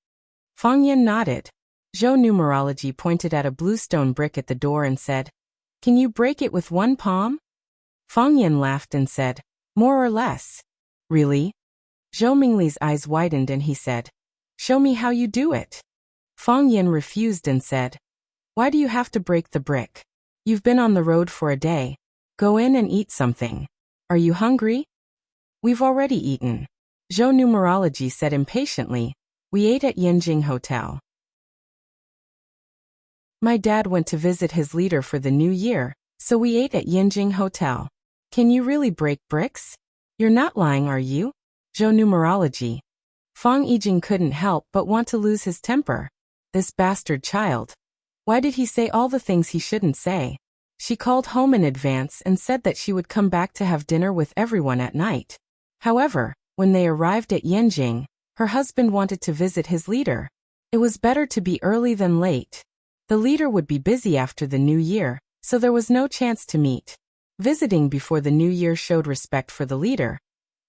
Fang Yan nodded. Zhou Numerology pointed at a bluestone brick at the door and said, "Can you break it with one palm?" Fang Yan laughed and said, "More or less." "Really?" Zhou Mingli's eyes widened and he said, "Show me how you do it." Fang Yan refused and said, "Why do you have to break the brick? You've been on the road for a day. Go in and eat something. Are you hungry?" "We've already eaten," Zhou Numerology said impatiently. "We ate at Yanjing Hotel. My dad went to visit his leader for the new year, so we ate at Yanjing Hotel." "Can you really break bricks? You're not lying, are you?" Zhou Numerology. Fang Yijing couldn't help but want to lose his temper. This bastard child. Why did he say all the things he shouldn't say? She called home in advance and said that she would come back to have dinner with everyone at night. However, when they arrived at Yanjing, her husband wanted to visit his leader. It was better to be early than late. The leader would be busy after the new year, so there was no chance to meet. Visiting before the new year showed respect for the leader,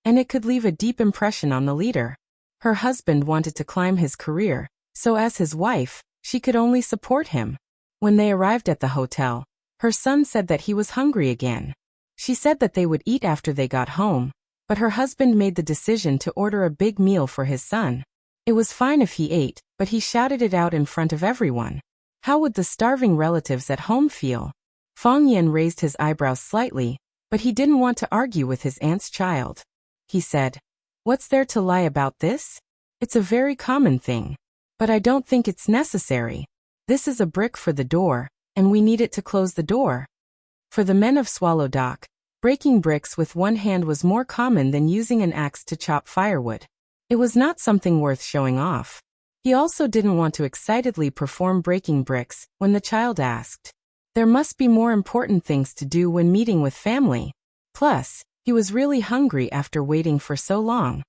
and it could leave a deep impression on the leader. Her husband wanted to climb his career, so as his wife, she could only support him. When they arrived at the hotel, her son said that he was hungry again. She said that they would eat after they got home, but her husband made the decision to order a big meal for his son. It was fine if he ate, but he shouted it out in front of everyone. How would the starving relatives at home feel? Fang Yan raised his eyebrows slightly, but he didn't want to argue with his aunt's child. He said, "What's there to lie about this? It's a very common thing. But I don't think it's necessary. This is a brick for the door, and we need it to close the door." For the men of Swallow Dock, breaking bricks with one hand was more common than using an axe to chop firewood. It was not something worth showing off. He also didn't want to excitedly perform breaking bricks when the child asked. There must be more important things to do when meeting with family. Plus, he was really hungry after waiting for so long.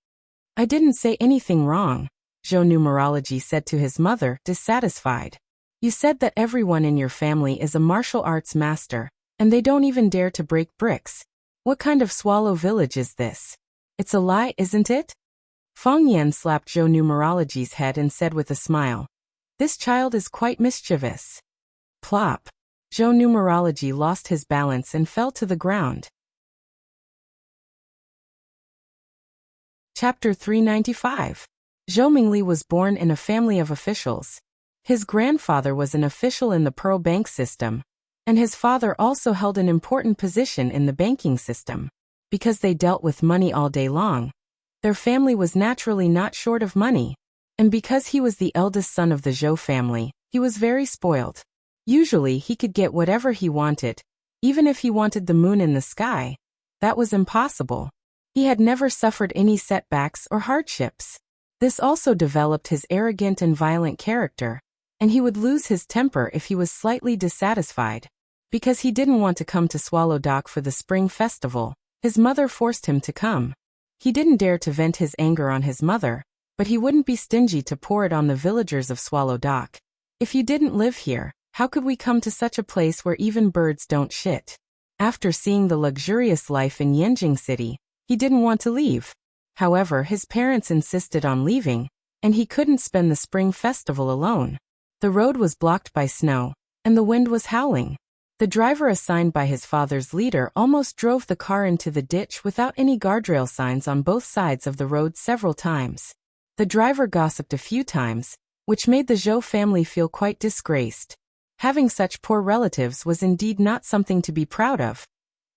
"I didn't say anything wrong," Zhou Numerology said to his mother, dissatisfied. "You said that everyone in your family is a martial arts master, and they don't even dare to break bricks. What kind of swallow village is this? It's a lie, isn't it?" Fang Yan slapped Zhou Numerology's head and said with a smile, "This child is quite mischievous." Plop. Zhou Numerology lost his balance and fell to the ground. Chapter 395. Zhou Mingli was born in a family of officials. His grandfather was an official in the Pearl Bank system, and his father also held an important position in the banking system. Because they dealt with money all day long, their family was naturally not short of money. And because he was the eldest son of the Zhou family, he was very spoiled. Usually he could get whatever he wanted, even if he wanted the moon in the sky. That was impossible. He had never suffered any setbacks or hardships. This also developed his arrogant and violent character, and he would lose his temper if he was slightly dissatisfied. Because he didn't want to come to Swallow Dock for the spring festival, his mother forced him to come. He didn't dare to vent his anger on his mother, but he wouldn't be stingy to pour it on the villagers of Swallow Dock. "If you didn't live here, how could we come to such a place where even birds don't shit?" After seeing the luxurious life in Yanjing City, He didn't want to leave. However, his parents insisted on leaving, and he couldn't spend the spring festival alone. The road was blocked by snow, and the wind was howling. The driver assigned by his father's leader almost drove the car into the ditch without any guardrail signs on both sides of the road several times. The driver gossiped a few times, which made the Zhou family feel quite disgraced. Having such poor relatives was indeed not something to be proud of.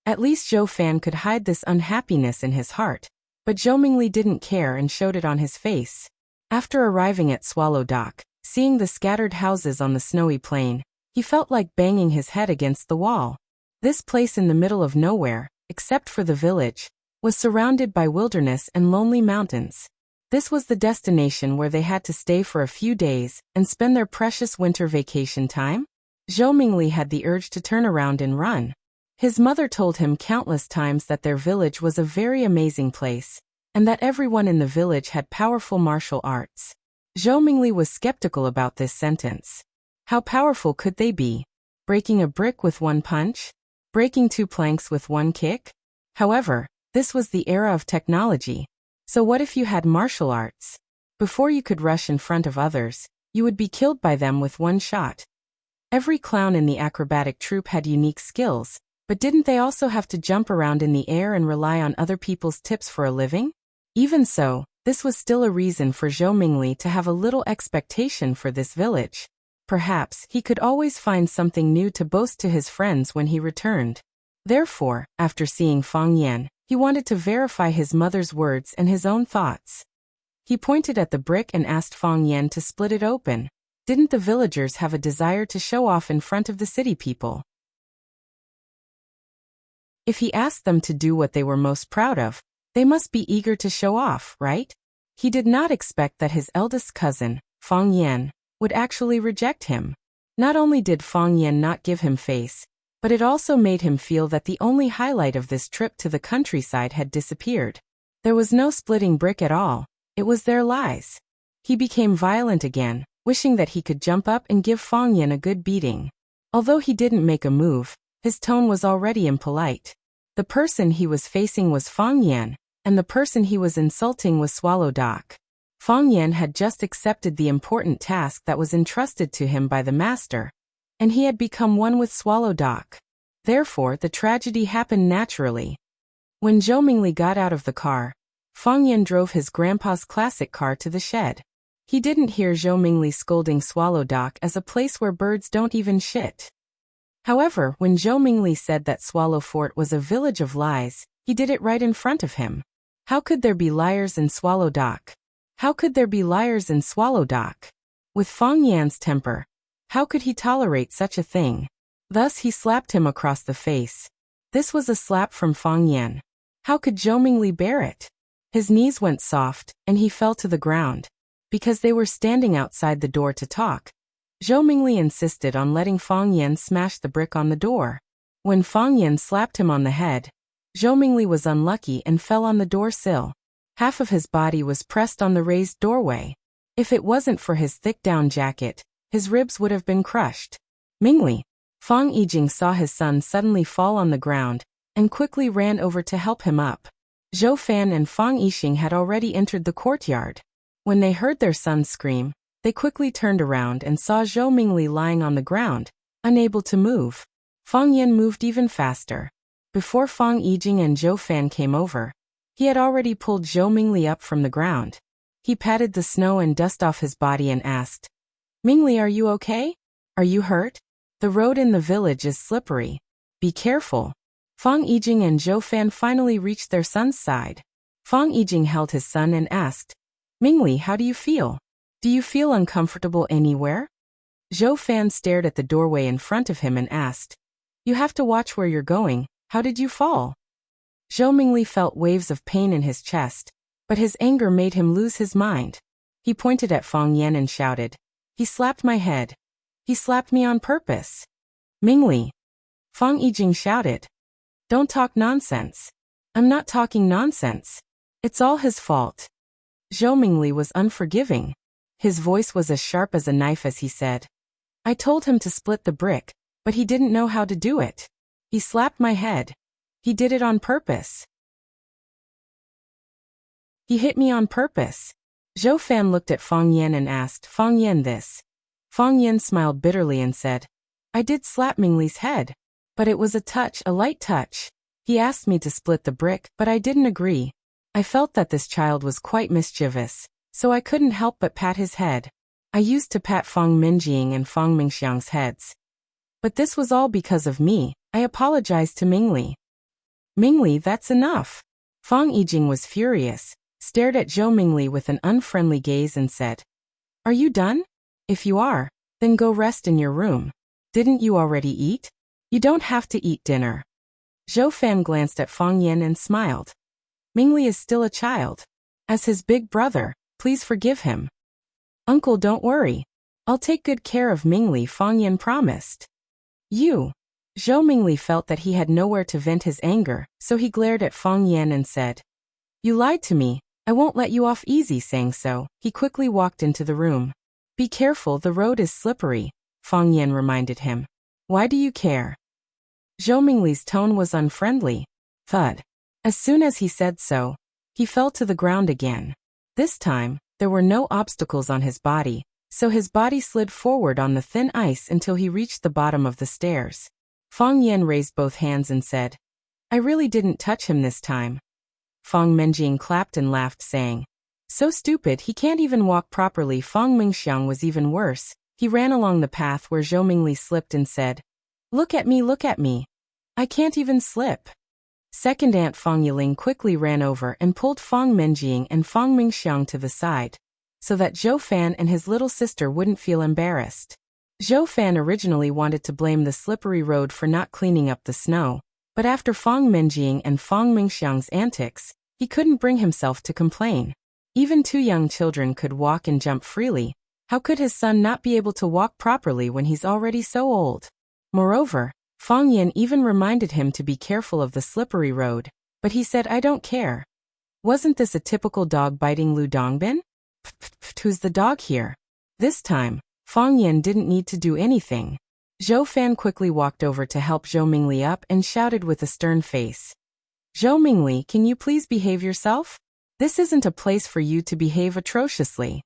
At least Zhou Fan could hide this unhappiness in his heart, but Zhou Mingli didn't care and showed it on his face. After arriving at Swallow Dock, seeing the scattered houses on the snowy plain, he felt like banging his head against the wall. This place in the middle of nowhere, except for the village, was surrounded by wilderness and lonely mountains. This was the destination where they had to stay for a few days and spend their precious winter vacation time. Zhou Mingli had the urge to turn around and run. His mother told him countless times that their village was a very amazing place, and that everyone in the village had powerful martial arts. Zhou Mingli was skeptical about this sentence. How powerful could they be? Breaking a brick with one punch? Breaking 2 planks with one kick? However, this was the era of technology. So what if you had martial arts? Before you could rush in front of others, you would be killed by them with one shot. Every clown in the acrobatic troupe had unique skills, but didn't they also have to jump around in the air and rely on other people's tips for a living? Even so, this was still a reason for Zhou Mingli to have a little expectation for this village. Perhaps he could always find something new to boast to his friends when he returned. Therefore, after seeing Fang Yan, he wanted to verify his mother's words and his own thoughts. He pointed at the brick and asked Fang Yan to split it open. Didn't the villagers have a desire to show off in front of the city people? If he asked them to do what they were most proud of, they must be eager to show off, right? He did not expect that his eldest cousin, Fang Yan, would actually reject him. Not only did Fang Yan not give him face, but it also made him feel that the only highlight of this trip to the countryside had disappeared. There was no splitting brick at all, it was their lies. He became violent again, wishing that he could jump up and give Fang Yan a good beating. Although he didn't make a move, his tone was already impolite. The person he was facing was Fang Yan, and the person he was insulting was Swallow Dock. Fang Yan had just accepted the important task that was entrusted to him by the master, and he had become one with Swallow Dock. Therefore, the tragedy happened naturally. When Zhou Mingli got out of the car, Fang Yan drove his grandpa's classic car to the shed. He didn't hear Zhou Mingli scolding Swallow Dock as a place where birds don't even shit. However, when Zhou Mingli said that Swallow Fort was a village of lies, he did it right in front of him. How could there be liars in Swallow Dock? How could there be liars in Swallow Dock? With Fang Yan's temper, how could he tolerate such a thing? Thus he slapped him across the face. This was a slap from Fang Yan. How could Zhou Mingli bear it? His knees went soft, and he fell to the ground. Because they were standing outside the door to talk, Zhou Mingli insisted on letting Fang Yan smash the brick on the door. When Fang Yan slapped him on the head, Zhou Mingli was unlucky and fell on the door sill. Half of his body was pressed on the raised doorway. If it wasn't for his thick down jacket, his ribs would have been crushed. Mingli. Fang Yijing saw his son suddenly fall on the ground, and quickly ran over to help him up. Zhou Fan and Fang Yixing had already entered the courtyard. When they heard their son scream, they quickly turned around and saw Zhou Mingli lying on the ground, unable to move. Fang Yan moved even faster. Before Fang Yijing and Zhou Fan came over, he had already pulled Zhou Mingli up from the ground. He patted the snow and dust off his body and asked, "Mingli, are you okay? Are you hurt? The road in the village is slippery. Be careful." Fang Yijing and Zhou Fan finally reached their son's side. Fang Yijing held his son and asked, "Mingli, how do you feel? Do you feel uncomfortable anywhere?" Zhou Fan stared at the doorway in front of him and asked, "You have to watch where you're going. How did you fall?" Zhou Mingli felt waves of pain in his chest, but his anger made him lose his mind. He pointed at Fang Yan and shouted, "He slapped my head. He slapped me on purpose." "Mingli!" Fang Yijing shouted. "Don't talk nonsense." "I'm not talking nonsense. It's all his fault." Zhou Mingli was unforgiving. His voice was as sharp as a knife as he said, "I told him to split the brick, but he didn't know how to do it. He slapped my head. He did it on purpose." He hit me on purpose. Zhou Fan looked at Fang Yan and asked Fang Yan this. Fang Yan smiled bitterly and said, I did slap Mingli's head. But it was a light touch. He asked me to split the brick, but I didn't agree. I felt that this child was quite mischievous, so I couldn't help but pat his head. I used to pat Fang Minjing and Fang Mingxiang's heads. But this was all because of me. I apologized to Mingli. Mingli, that's enough. Fang Yijing was furious, stared at Zhou Mingli with an unfriendly gaze and said, Are you done? If you are, then go rest in your room. Didn't you already eat? You don't have to eat dinner. Zhou Fan glanced at Fang Yan and smiled. Mingli is still a child. As his big brother, please forgive him. Uncle, don't worry. I'll take good care of Mingli, Fang Yan promised. You. Zhou Mingli felt that he had nowhere to vent his anger, so he glared at Fang Yan and said, You lied to me. I won't let you off easy. Saying so, he quickly walked into the room. Be careful, the road is slippery, Fang Yan reminded him. Why do you care? Zhou Mingli's tone was unfriendly. Thud. As soon as he said so, he fell to the ground again. This time, there were no obstacles on his body, so his body slid forward on the thin ice until he reached the bottom of the stairs. Fang Yan raised both hands and said, I really didn't touch him this time. Fang Menjing clapped and laughed, saying, So stupid, he can't even walk properly. Fang Mingxiang was even worse. He ran along the path where Zhou Mingli slipped and said, Look at me. I can't even slip. Second Aunt Fang Yiling quickly ran over and pulled Fang Menjing and Fang Mingxiang to the side, so that Zhou Fan and his little sister wouldn't feel embarrassed. Zhou Fan originally wanted to blame the slippery road for not cleaning up the snow, but after Fang Menjing and Fang Mingxiang's antics, he couldn't bring himself to complain. Even two young children could walk and jump freely. How could his son not be able to walk properly when he's already so old? Moreover, Fang Yan even reminded him to be careful of the slippery road, but he said, I don't care. Wasn't this a typical dog biting Lu Dongbin? Who's the dog here? This time, Fang Yan didn't need to do anything. Zhou Fan quickly walked over to help Zhou Mingli up and shouted with a stern face. Zhou Mingli, can you please behave yourself? This isn't a place for you to behave atrociously.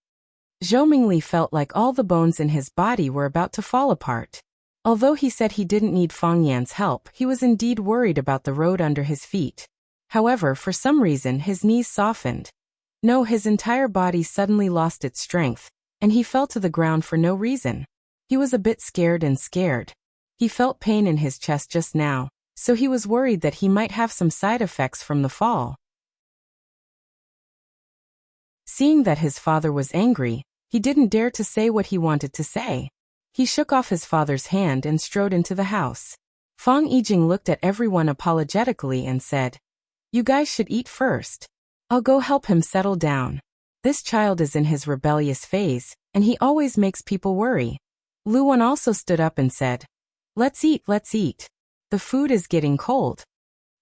Zhou Mingli felt like all the bones in his body were about to fall apart. Although he said he didn't need Fang Yan's help, he was indeed worried about the road under his feet. However, for some reason his knees softened. No, his entire body suddenly lost its strength, and he fell to the ground for no reason. He was a bit scared. He felt pain in his chest just now, so he was worried that he might have some side effects from the fall. Seeing that his father was angry, he didn't dare to say what he wanted to say. He shook off his father's hand and strode into the house. Fang Yijing looked at everyone apologetically and said, You guys should eat first. I'll go help him settle down. This child is in his rebellious phase, and he always makes people worry. Lu Wan also stood up and said, Let's eat. The food is getting cold.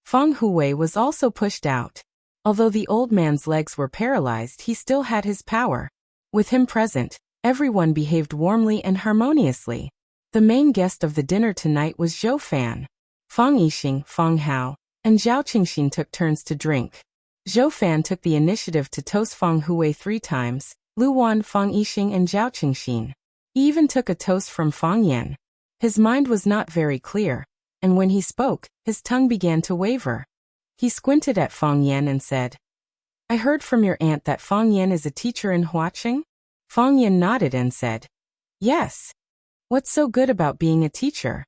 Fang Huwei was also pushed out. Although the old man's legs were paralyzed, he still had his power. With him present, everyone behaved warmly and harmoniously. The main guest of the dinner tonight was Zhou Fan. Fang Yixing, Fang Hao, and Zhao Qingxin took turns to drink. Zhou Fan took the initiative to toast Fang Huwei 3 times, Lu Wan, Fang Yixing and Zhao Qingxin. He even took a toast from Fang Yan. His mind was not very clear, and when he spoke, his tongue began to waver. He squinted at Fang Yan and said, I heard from your aunt that Fang Yan is a teacher in Huaqing? Fang Yan nodded and said, Yes. What's so good about being a teacher?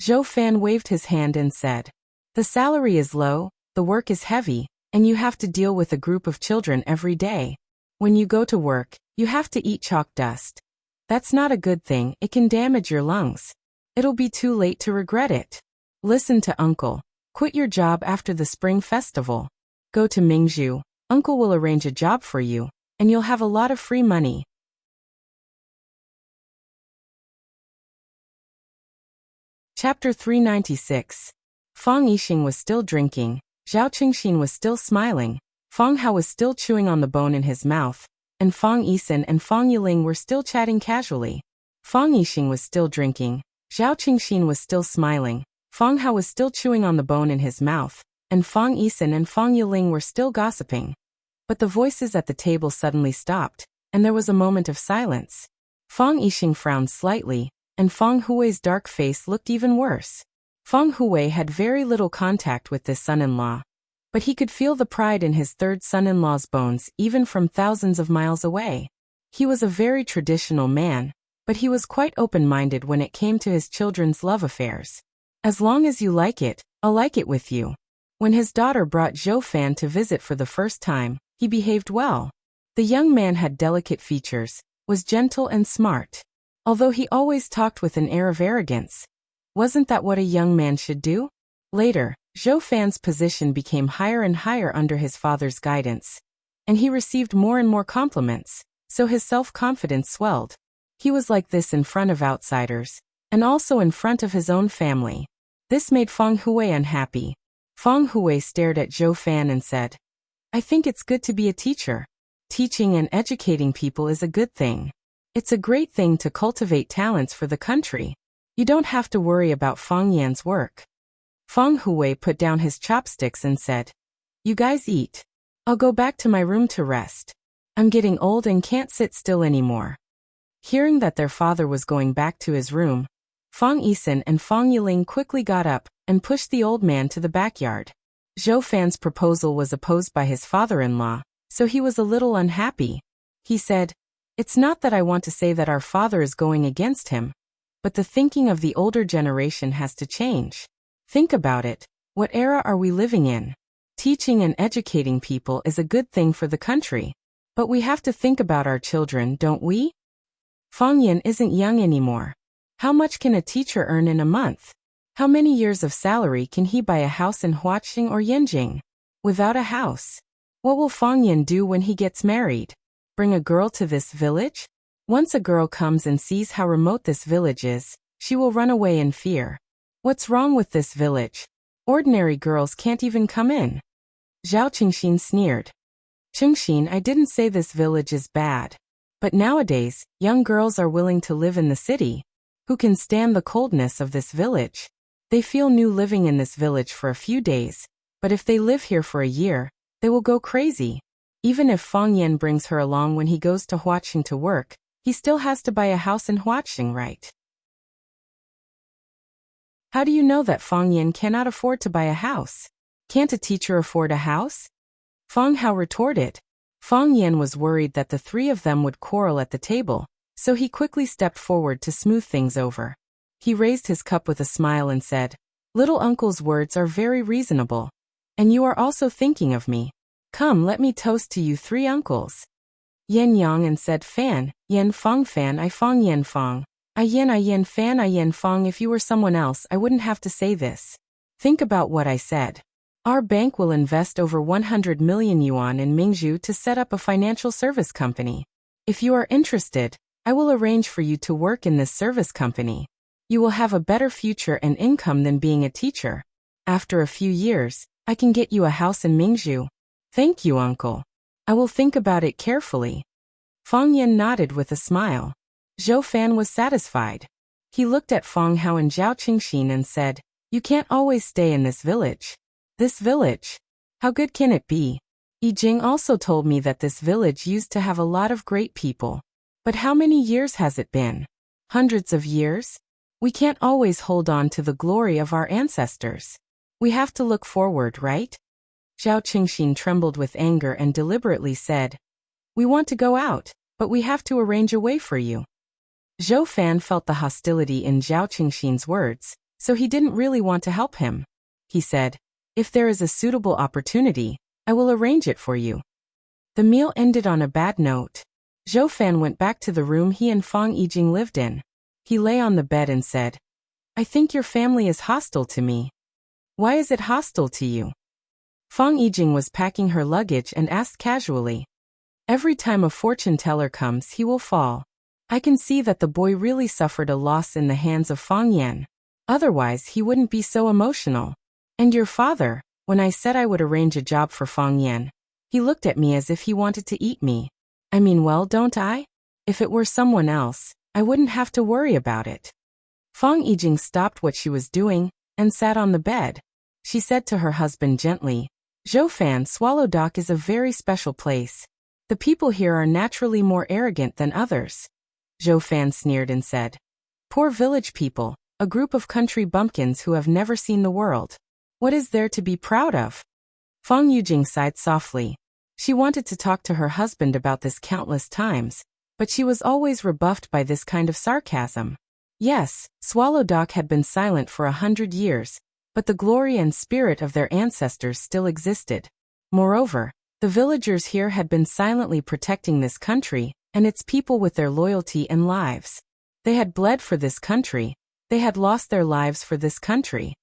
Zhou Fan waved his hand and said, The salary is low, the work is heavy, and you have to deal with a group of children every day. When you go to work, you have to eat chalk dust. That's not a good thing, it can damage your lungs. It'll be too late to regret it. Listen to Uncle. Quit your job after the Spring Festival. Go to Mingzhu. Uncle will arrange a job for you, and you'll have a lot of free money. Chapter 396. Fang Yixing was still drinking, Zhao Qingxin was still smiling, Fang Hao was still chewing on the bone in his mouth, and Fang Yisan and Fang Yiling were still chatting casually. Fang Yixing was still drinking, Zhao Qingxin was still smiling, Fang Hao was still chewing on the bone in his mouth, and Fang Yisan and Fang Yiling were still gossiping. But the voices at the table suddenly stopped, and there was a moment of silence. Fang Yixing frowned slightly, and Fang Hui's dark face looked even worse. Fang Hui had very little contact with this son-in-law, but he could feel the pride in his third son-in-law's bones even from thousands of miles away. He was a very traditional man, but he was quite open-minded when it came to his children's love affairs. As long as you like it, I'll like it with you. When his daughter brought Zhou Fan to visit for the first time, he behaved well. The young man had delicate features, was gentle and smart. Although he always talked with an air of arrogance. Wasn't that what a young man should do? Later, Zhou Fan's position became higher and higher under his father's guidance, and he received more and more compliments, so his self-confidence swelled. He was like this in front of outsiders, and also in front of his own family. This made Fang Hui unhappy. Fang Hui stared at Zhou Fan and said, I think it's good to be a teacher. Teaching and educating people is a good thing. It's a great thing to cultivate talents for the country. You don't have to worry about Fang Yan's work. Fang Hui put down his chopsticks and said, You guys eat. I'll go back to my room to rest. I'm getting old and can't sit still anymore. Hearing that their father was going back to his room, Fang Yixin and Fang Yiling quickly got up and pushed the old man to the backyard. Zhou Fan's proposal was opposed by his father-in-law, so he was a little unhappy. He said, It's not that I want to say that our father is going against him, but the thinking of the older generation has to change. Think about it. What era are we living in? Teaching and educating people is a good thing for the country. But we have to think about our children, don't we? Fang Yan isn't young anymore. How much can a teacher earn in a month? How many years of salary can he buy a house in Huaqing or Yanjing? Without a house, what will Fang Yan do when he gets married? Bring a girl to this village? Once a girl comes and sees how remote this village is, she will run away in fear. What's wrong with this village? Ordinary girls can't even come in. Zhao Qingxin sneered. Qingxin, I didn't say this village is bad. But nowadays, young girls are willing to live in the city. Who can stand the coldness of this village? They feel new living in this village for a few days, but if they live here for a year, they will go crazy. Even if Fang Yan brings her along when he goes to Huaqing to work, he still has to buy a house in Huaqing, right? How do you know that Fang Yan cannot afford to buy a house? Can't a teacher afford a house? Fang Hao retorted. Fang Yan was worried that the three of them would quarrel at the table, so he quickly stepped forward to smooth things over. He raised his cup with a smile and said, Little uncle's words are very reasonable. And you are also thinking of me. Come, let me toast to you three uncles. Yan Yang and said Fan, Yan Fang Fan I Fang Yan Fang. I Yan Fan I Yan Fang. If you were someone else, I wouldn't have to say this. Think about what I said. Our bank will invest over 100 million yuan in Mingzhu to set up a financial service company. If you are interested, I will arrange for you to work in this service company. You will have a better future and income than being a teacher. After a few years, I can get you a house in Mingzhu. Thank you, uncle. I will think about it carefully. Fang Yan nodded with a smile. Zhou Fan was satisfied. He looked at Fang Hao and Zhao Qingxin and said, You can't always stay in this village. This village? How good can it be? Yi Jing also told me that this village used to have a lot of great people. But how many years has it been? Hundreds of years? We can't always hold on to the glory of our ancestors. We have to look forward, right? Zhao Qingxin trembled with anger and deliberately said, We want to go out, but we have to arrange a way for you. Zhou Fan felt the hostility in Zhao Qingxin's words, so he didn't really want to help him. He said, If there is a suitable opportunity, I will arrange it for you. The meal ended on a bad note. Zhou Fan went back to the room he and Fang Yijing lived in. He lay on the bed and said, I think your family is hostile to me. Why is it hostile to you? Fang Yijing was packing her luggage and asked casually. Every time a fortune teller comes, he will fall. I can see that the boy really suffered a loss in the hands of Fang Yan. Otherwise, he wouldn't be so emotional. And your father, when I said I would arrange a job for Fang Yan, he looked at me as if he wanted to eat me. I mean, well, don't I? If it were someone else, I wouldn't have to worry about it. Fang Yijing stopped what she was doing and sat on the bed. She said to her husband gently, Zhoufan, Swallow Dock is a very special place. The people here are naturally more arrogant than others. Zhoufan sneered and said. Poor village people, a group of country bumpkins who have never seen the world. What is there to be proud of? Fang Yujing sighed softly. She wanted to talk to her husband about this countless times, but she was always rebuffed by this kind of sarcasm. Yes, Swallow Dock had been silent for 100 years, but the glory and spirit of their ancestors still existed. Moreover, the villagers here had been silently protecting this country and its people with their loyalty and lives. They had bled for this country. They had lost their lives for this country.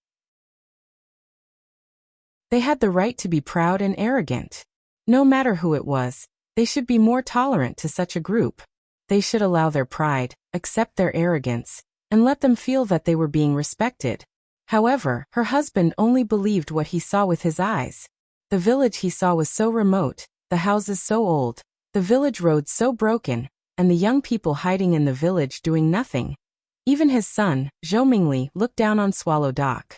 They had the right to be proud and arrogant. No matter who it was, they should be more tolerant to such a group. They should allow their pride, accept their arrogance, and let them feel that they were being respected. However, her husband only believed what he saw with his eyes. The village he saw was so remote, the houses so old, the village roads so broken, and the young people hiding in the village doing nothing. Even his son, Zhou Mingli, looked down on Swallow Dock.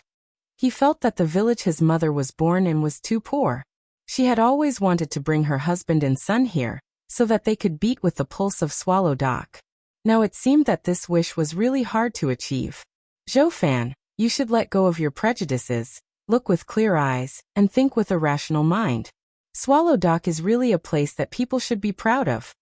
He felt that the village his mother was born in was too poor. She had always wanted to bring her husband and son here, so that they could beat with the pulse of Swallow Dock. Now it seemed that this wish was really hard to achieve. Zhoufan, you should let go of your prejudices, look with clear eyes, and think with a rational mind. Swallow Dock is really a place that people should be proud of.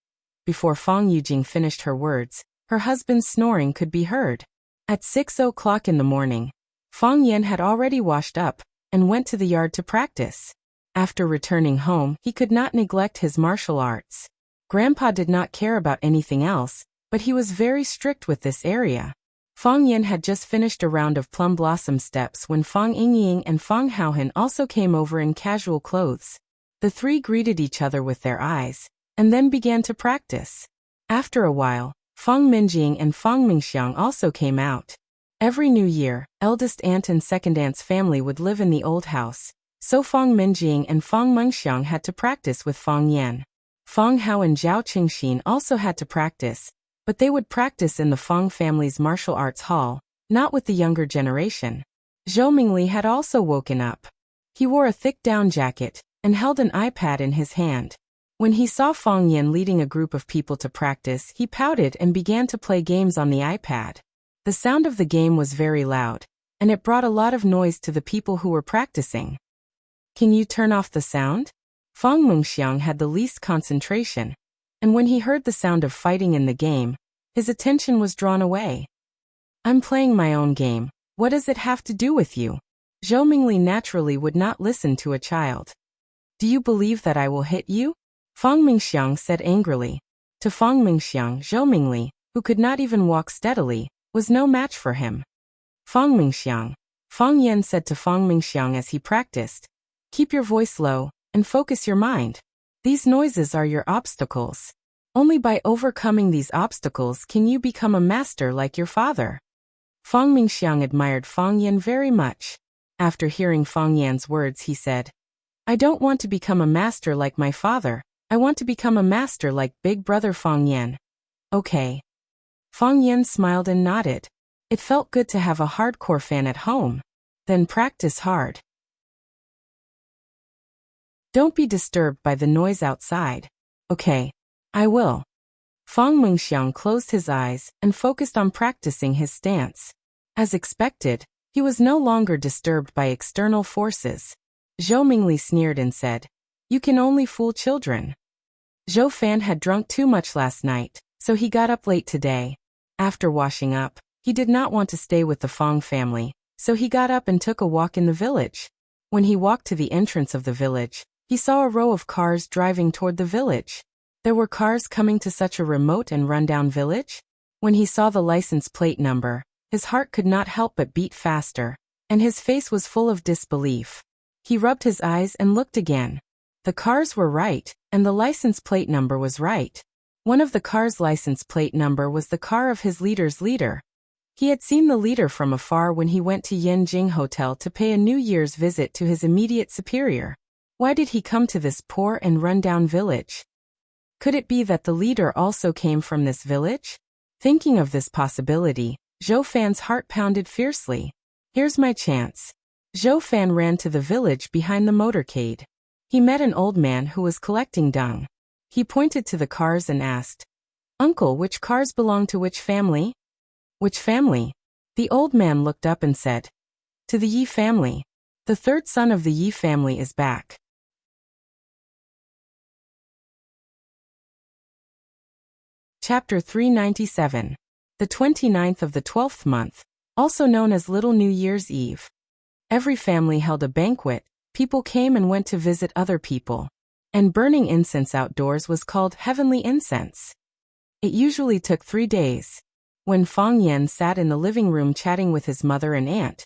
Before Fang Yujing finished her words, her husband's snoring could be heard. At 6 o'clock in the morning, Fang Yan had already washed up and went to the yard to practice. After returning home, he could not neglect his martial arts. Grandpa did not care about anything else, but he was very strict with this area. Fang Yan had just finished a round of plum blossom steps when Fang Yingying and Fang Haohan also came over in casual clothes. The three greeted each other with their eyes, and then began to practice. After a while, Fang Minjing and Fang Mingxiang also came out. Every new year, eldest aunt and second aunt's family would live in the old house, so Fang Minjing and Fang Mengxiang had to practice with Fang Yan. Fang Hao and Zhao Qingxin also had to practice, but they would practice in the Fang family's martial arts hall, not with the younger generation. Zhou Mingli had also woken up. He wore a thick down jacket and held an iPad in his hand. When he saw Fang Yan leading a group of people to practice, he pouted and began to play games on the iPad. The sound of the game was very loud, and it brought a lot of noise to the people who were practicing. Can you turn off the sound? Fang Mengxiang had the least concentration, and when he heard the sound of fighting in the game, his attention was drawn away. I'm playing my own game. What does it have to do with you? Zhou Mingli naturally would not listen to a child. Do you believe that I will hit you? Fang Mingxiang said angrily. To Fang Mingxiang, Zhou Mingli, who could not even walk steadily, was no match for him. Fang Mingxiang. Fang Yan said to Fang Mingxiang as he practiced, keep your voice low and focus your mind. These noises are your obstacles. Only by overcoming these obstacles can you become a master like your father. Fang Mingxiang admired Fang Yan very much. After hearing Fang Yan's words, he said, I don't want to become a master like my father. I want to become a master like big brother Fang Yan. Okay. Fang Yan smiled and nodded. It felt good to have a hardcore fan at home. Then practice hard. Don't be disturbed by the noise outside. Okay. I will. Fang Mingxiang closed his eyes and focused on practicing his stance. As expected, he was no longer disturbed by external forces. Zhou Mingli sneered and said, you can only fool children. Zhou Fan had drunk too much last night, so he got up late today. After washing up, he did not want to stay with the Fang family, so he got up and took a walk in the village. When he walked to the entrance of the village, he saw a row of cars driving toward the village. There were cars coming to such a remote and rundown village? When he saw the license plate number, his heart could not help but beat faster, and his face was full of disbelief. He rubbed his eyes and looked again. The cars were right, and the license plate number was right. One of the cars' license plate number was the car of his leader's leader. He had seen the leader from afar when he went to Yanjing Hotel to pay a New Year's visit to his immediate superior. Why did he come to this poor and rundown village? Could it be that the leader also came from this village? Thinking of this possibility, Zhou Fan's heart pounded fiercely. Here's my chance. Zhou Fan ran to the village behind the motorcade. He met an old man who was collecting dung. He pointed to the cars and asked, "Uncle, which cars belong to which family?" "Which family?" The old man looked up and said, "To the Yi family. The third son of the Yi family is back." Chapter 397. The 29th of the 12th month, also known as Little New Year's Eve. Every family held a banquet, people came and went to visit other people. And burning incense outdoors was called heavenly incense. It usually took 3 days. When Fang Yan sat in the living room chatting with his mother and aunt,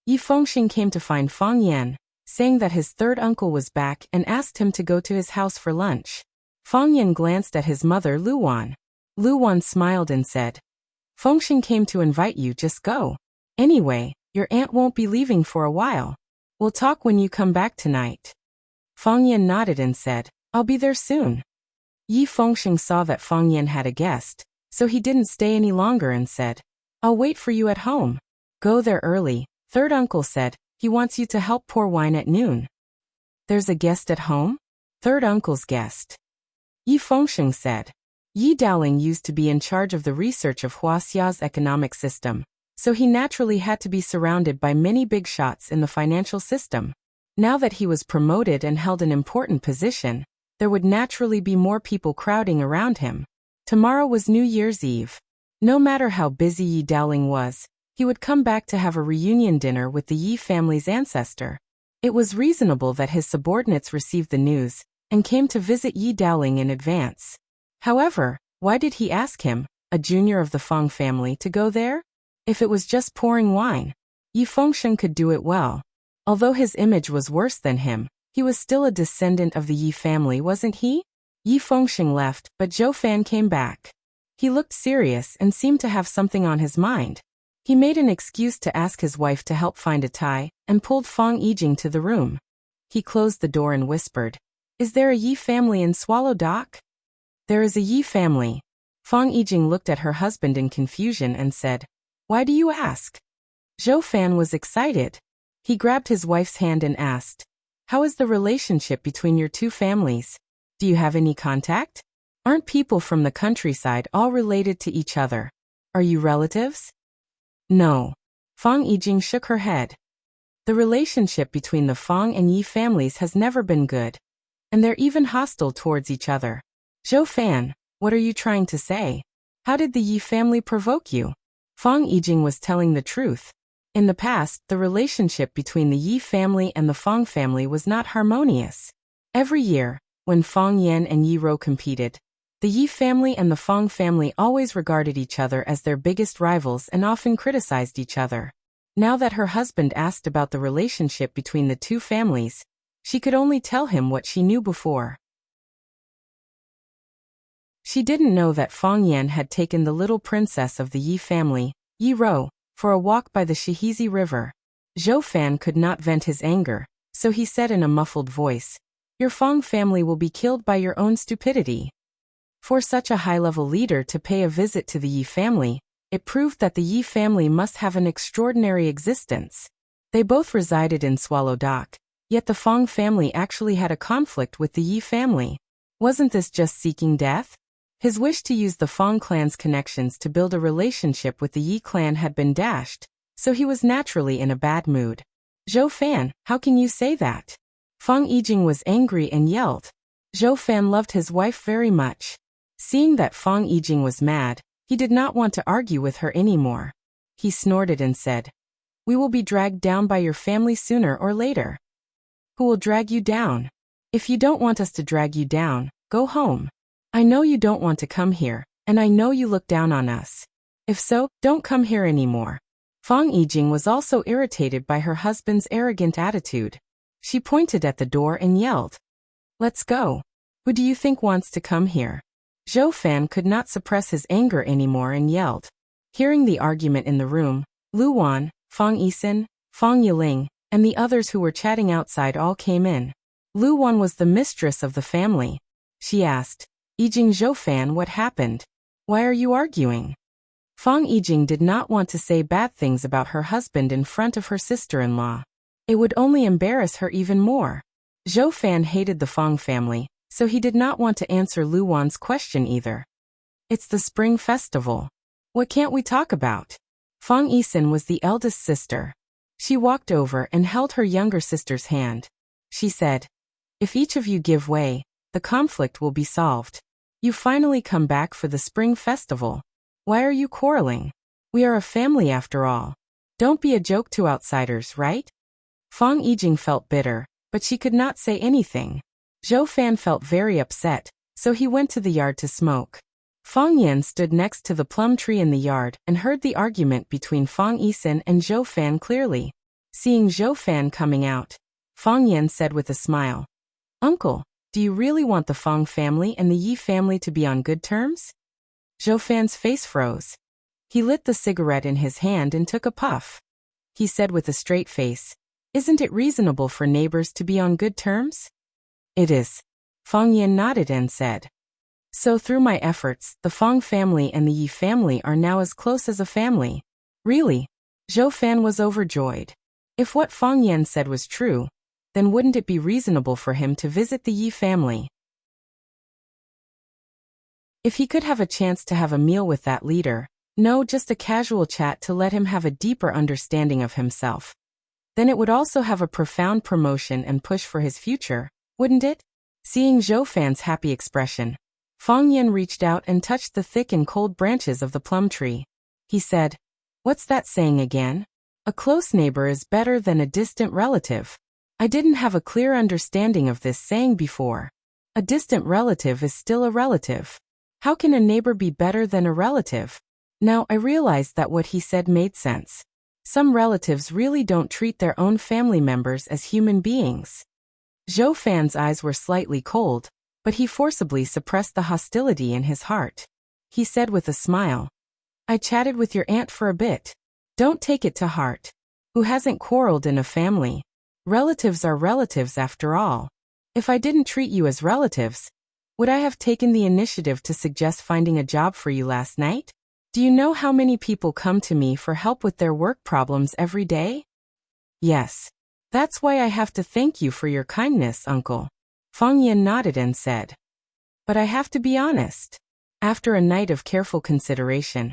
Yi Fengxing came to find Fang Yan, saying that his third uncle was back and asked him to go to his house for lunch. Fang Yan glanced at his mother Lu Wan. Lu Wan smiled and said, "Fengxing came to invite you, just go. Anyway, your aunt won't be leaving for a while. We'll talk when you come back tonight." Fang Yan nodded and said, "I'll be there soon." Yi Fengxing saw that Fang Yan had a guest, so he didn't stay any longer and said, "I'll wait for you at home." "Go there early," third uncle said. "He wants you to help pour wine at noon." "There's a guest at home?" Third uncle's guest. Yi Fengxing said. Yi Daoling used to be in charge of the research of Wuxia's economic system, so he naturally had to be surrounded by many big shots in the financial system. Now that he was promoted and held an important position, there would naturally be more people crowding around him. Tomorrow was New Year's Eve. No matter how busy Yi Daoling was, he would come back to have a reunion dinner with the Yi family's ancestor. It was reasonable that his subordinates received the news and came to visit Yi Daoling in advance. However, why did he ask him, a junior of the Fang family, to go there? If it was just pouring wine, Yi Fengxing could do it well. Although his image was worse than him, he was still a descendant of the Yi family, wasn't he? Yi Fengxing left, but Zhou Fan came back. He looked serious and seemed to have something on his mind. He made an excuse to ask his wife to help find a tie, and pulled Fang Yijing to the room. He closed the door and whispered, "Is there a Yi family in Swallow Dock?" "There is a Yi family." Fang Yijing looked at her husband in confusion and said, "Why do you ask?" Zhou Fan was excited. He grabbed his wife's hand and asked, "How is the relationship between your two families? Do you have any contact? Aren't people from the countryside all related to each other? Are you relatives?" "No." Fang Yijing shook her head. The relationship between the Fang and Yi families has never been good, and they're even hostile towards each other. "Zhou Fan, what are you trying to say? How did the Yi family provoke you?" Fang Yijing was telling the truth. In the past, the relationship between the Yi family and the Fang family was not harmonious. Every year, when Fang Yan and Yi Rou competed, the Yi family and the Fang family always regarded each other as their biggest rivals and often criticized each other. Now that her husband asked about the relationship between the two families, she could only tell him what she knew before. She didn't know that Fang Yan had taken the little princess of the Yi family, Yi Rou, for a walk by the Shihizi River. Zhou Fan could not vent his anger, so he said in a muffled voice, "Your Fang family will be killed by your own stupidity." For such a high-level leader to pay a visit to the Yi family, it proved that the Yi family must have an extraordinary existence. They both resided in Swallow Dock, yet the Fang family actually had a conflict with the Yi family. Wasn't this just seeking death? His wish to use the Fang clan's connections to build a relationship with the Yi clan had been dashed, so he was naturally in a bad mood. "Zhou Fan, how can you say that?" Fang Yijing was angry and yelled. Zhou Fan loved his wife very much. Seeing that Fang Yijing was mad, he did not want to argue with her anymore. He snorted and said, "We will be dragged down by your family sooner or later." "Who will drag you down?" "If you don't want us to drag you down, go home. I know you don't want to come here, and I know you look down on us. If so, don't come here anymore." Fang Yijing was also irritated by her husband's arrogant attitude. She pointed at the door and yelled, "Let's go. Who do you think wants to come here?" Zhou Fan could not suppress his anger anymore and yelled. Hearing the argument in the room, Lu Wan, Fang Yisin, Fang Yiling, and the others who were chatting outside all came in. Lu Wan was the mistress of the family. She asked, "Yijing, Zhou Fan, what happened? Why are you arguing?" Fang Yijing did not want to say bad things about her husband in front of her sister-in-law. It would only embarrass her even more. Zhou Fan hated the Fang family, so he did not want to answer Lu Wan's question either. It's the spring festival. What can't we talk about? Fang Yisin was the eldest sister. She walked over and held her younger sister's hand. She said, "If each of you give way, the conflict will be solved. You finally come back for the spring festival. Why are you quarreling? We are a family after all. Don't be a joke to outsiders, right?" Fang Yijing felt bitter, but she could not say anything. Zhou Fan felt very upset, so he went to the yard to smoke. Fang Yan stood next to the plum tree in the yard and heard the argument between Fang Yisin and Zhou Fan clearly. Seeing Zhou Fan coming out, Fang Yan said with a smile, "Uncle, do you really want the Fang family and the Yi family to be on good terms?" Zhou Fan's face froze. He lit the cigarette in his hand and took a puff. He said with a straight face, "Isn't it reasonable for neighbors to be on good terms?" "It is." Fang Yan nodded and said, "So through my efforts, the Fang family and the Yi family are now as close as a family." Really? Zhou Fan was overjoyed. If what Fang Yan said was true, then wouldn't it be reasonable for him to visit the Yi family? If he could have a chance to have a meal with that leader, no, just a casual chat to let him have a deeper understanding of himself, then it would also have a profound promotion and push for his future, wouldn't it? Seeing Zhou Fan's happy expression, Fang Yan reached out and touched the thick and cold branches of the plum tree. He said, "What's that saying again? A close neighbor is better than a distant relative. I didn't have a clear understanding of this saying before. A distant relative is still a relative. How can a neighbor be better than a relative?" Now I realized that what he said made sense. Some relatives really don't treat their own family members as human beings. Zhou Fan's eyes were slightly cold, but he forcibly suppressed the hostility in his heart. He said with a smile, "I chatted with your aunt for a bit. Don't take it to heart. Who hasn't quarreled in a family? Relatives are relatives after all. If I didn't treat you as relatives, would I have taken the initiative to suggest finding a job for you last night? Do you know how many people come to me for help with their work problems every day?" "Yes. That's why I have to thank you for your kindness, uncle." Fang Yan nodded and said, "But I have to be honest. After a night of careful consideration,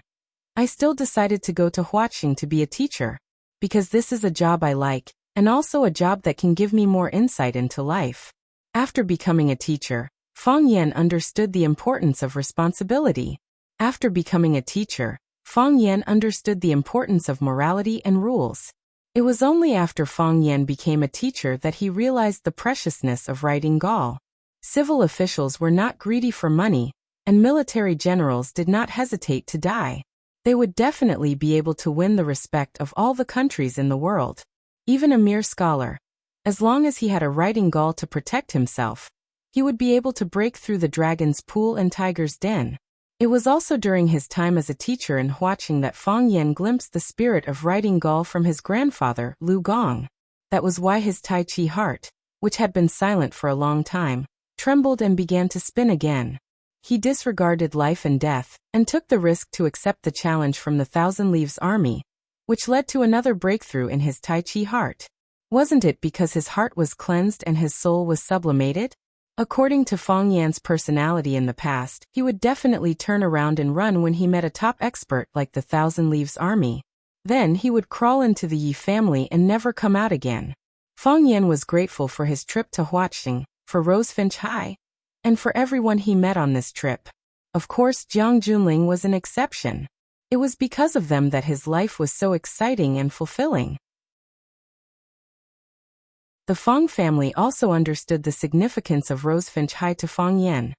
I still decided to go to Huaqing to be a teacher, because this is a job I like, and also a job that can give me more insight into life." After becoming a teacher, Fang Yan understood the importance of responsibility. After becoming a teacher, Fang Yan understood the importance of morality and rules. It was only after Fang Yan became a teacher that he realized the preciousness of writing Gaul. Civil officials were not greedy for money, and military generals did not hesitate to die. They would definitely be able to win the respect of all the countries in the world. Even a mere scholar, as long as he had a writing Gaul to protect himself, he would be able to break through the dragon's pool and tiger's den. It was also during his time as a teacher in Huaqing that Fang Yan glimpsed the spirit of writing Gaul from his grandfather, Lu Gong. That was why his Tai Chi heart, which had been silent for a long time, trembled and began to spin again. He disregarded life and death, and took the risk to accept the challenge from the Thousand Leaves army, which led to another breakthrough in his Tai Chi heart. Wasn't it because his heart was cleansed and his soul was sublimated? According to Fang Yan's personality in the past, he would definitely turn around and run when he met a top expert like the Thousand Leaves army. Then he would crawl into the Yi family and never come out again. Fang Yan was grateful for his trip to Huaqing, for Rosefinch High, and for everyone he met on this trip. Of course, Jiang Junling was an exception. It was because of them that his life was so exciting and fulfilling. The Fang family also understood the significance of Rosefinch High to Fang Yan,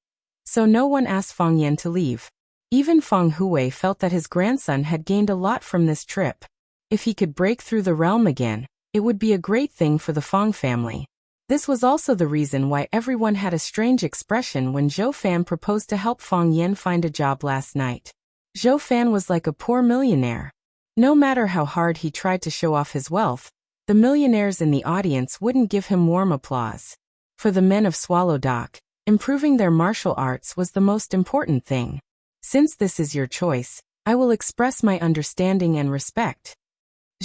so no one asked Fang Yan to leave. Even Fang Huwei felt that his grandson had gained a lot from this trip. If he could break through the realm again, it would be a great thing for the Fang family. This was also the reason why everyone had a strange expression when Zhou Fan proposed to help Fang Yan find a job last night. Zhou Fan was like a poor millionaire. No matter how hard he tried to show off his wealth, the millionaires in the audience wouldn't give him warm applause. For the men of Swallow Dock, improving their martial arts was the most important thing. Since this is your choice, I will express my understanding and respect.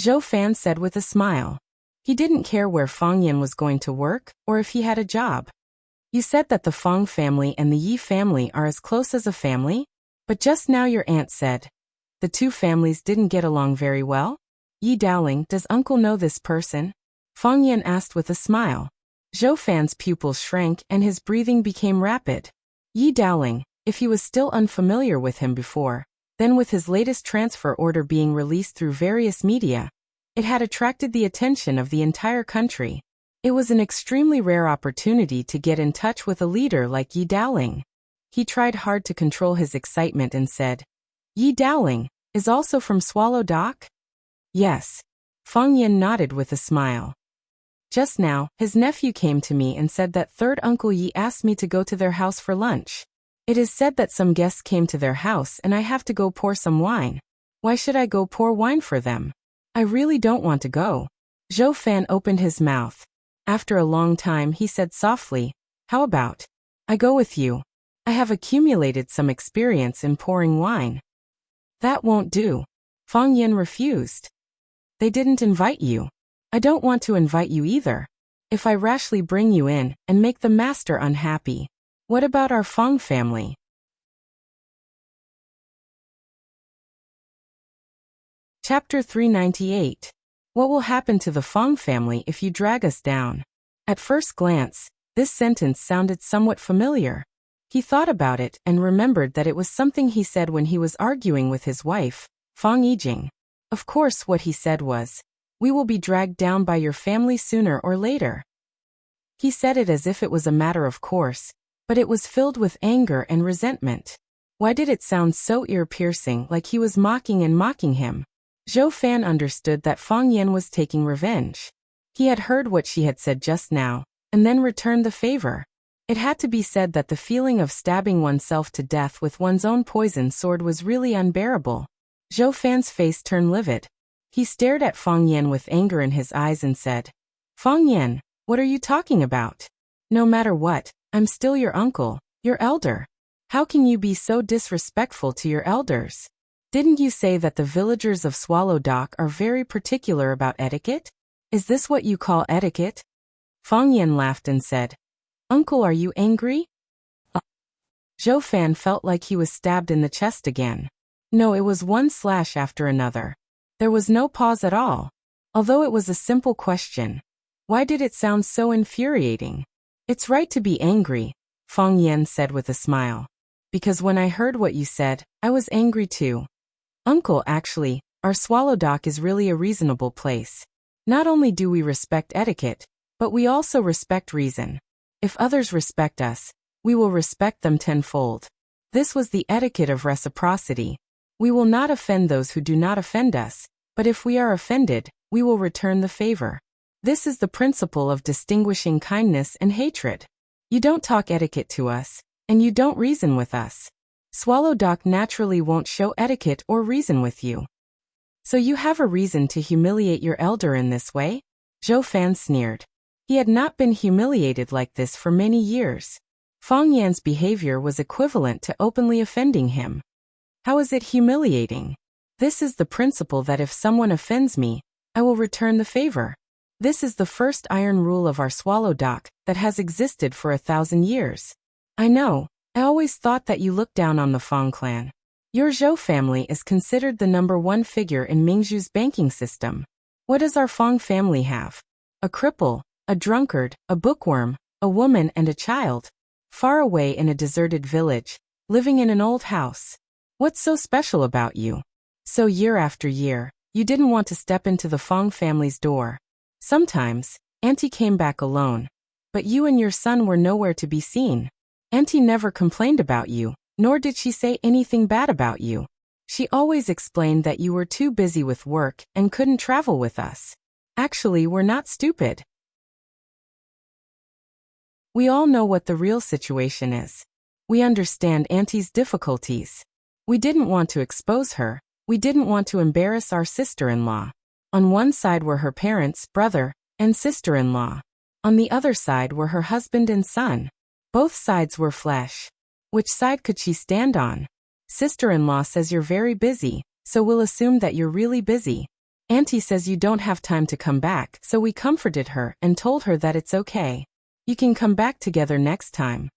Zhou Fan said with a smile. He didn't care where Fang Yan was going to work or if he had a job. You said that the Fang family and the Yi family are as close as a family? But just now your aunt said the two families didn't get along very well? Yi Dowling, does uncle know this person? Fang Yan asked with a smile. Zhou Fan's pupils shrank and his breathing became rapid. Yi Dowling, if he was still unfamiliar with him before, then with his latest transfer order being released through various media, it had attracted the attention of the entire country. It was an extremely rare opportunity to get in touch with a leader like Yi Dowling. He tried hard to control his excitement and said, Yi Dowling is also from Swallow Dock? Yes. Fang Yan nodded with a smile. Just now, his nephew came to me and said that third Uncle Yi asked me to go to their house for lunch. It is said that some guests came to their house and I have to go pour some wine. Why should I go pour wine for them? I really don't want to go. Zhou Fan opened his mouth. After a long time he said softly, how about I go with you? I have accumulated some experience in pouring wine. That won't do. Fang Yan refused. They didn't invite you. I don't want to invite you either. If I rashly bring you in and make the master unhappy, what about our Fang family? Chapter 398. What will happen to the Fang family if you drag us down? At first glance, this sentence sounded somewhat familiar. He thought about it and remembered that it was something he said when he was arguing with his wife, Fang Yijing. Of course, what he said was, we will be dragged down by your family sooner or later. He said it as if it was a matter of course, but it was filled with anger and resentment. Why did it sound so ear-piercing, like he was mocking him? Zhou Fan understood that Fang Yan was taking revenge. He had heard what she had said just now, and then returned the favor. It had to be said that the feeling of stabbing oneself to death with one's own poison sword was really unbearable. Zhou Fan's face turned livid. He stared at Fang Yan with anger in his eyes and said, Fang Yan, what are you talking about? No matter what, I'm still your uncle, your elder. How can you be so disrespectful to your elders? Didn't you say that the villagers of Swallow Dock are very particular about etiquette? Is this what you call etiquette? Fang Yan laughed and said, Uncle, are you angry? Zhou Fan felt like he was stabbed in the chest again. No, it was one slash after another. There was no pause at all. Although it was a simple question. Why did it sound so infuriating? It's right to be angry, Fang Yan said with a smile. Because when I heard what you said, I was angry too. Uncle, actually, our Swallow Dock is really a reasonable place. Not only do we respect etiquette, but we also respect reason. If others respect us, we will respect them tenfold. This was the etiquette of reciprocity. We will not offend those who do not offend us, but if we are offended, we will return the favor. This is the principle of distinguishing kindness and hatred. You don't talk etiquette to us, and you don't reason with us. Swallow Dock naturally won't show etiquette or reason with you. So you have a reason to humiliate your elder in this way? Zhou Fan sneered. He had not been humiliated like this for many years. Fang Yan's behavior was equivalent to openly offending him. How is it humiliating? This is the principle that if someone offends me, I will return the favor. This is the first iron rule of our Swallow Dock that has existed for 1,000 years. I know, I always thought that you looked down on the Fang clan. Your Zhou family is considered the #1 figure in Mingzhu's banking system. What does our Fang family have? A cripple, a drunkard, a bookworm, a woman and a child. Far away in a deserted village, living in an old house. What's so special about you? So year after year, you didn't want to step into the Fang family's door. Sometimes, Auntie came back alone. But you and your son were nowhere to be seen. Auntie never complained about you, nor did she say anything bad about you. She always explained that you were too busy with work and couldn't travel with us. Actually, we're not stupid. We all know what the real situation is. We understand Auntie's difficulties. We didn't want to expose her. We didn't want to embarrass our sister-in-law. On one side were her parents, brother, and sister-in-law. On the other side were her husband and son. Both sides were flesh. Which side could she stand on? Sister-in-law says you're very busy, so we'll assume that you're really busy. Auntie says you don't have time to come back, so we comforted her and told her that it's okay. You can come back together next time.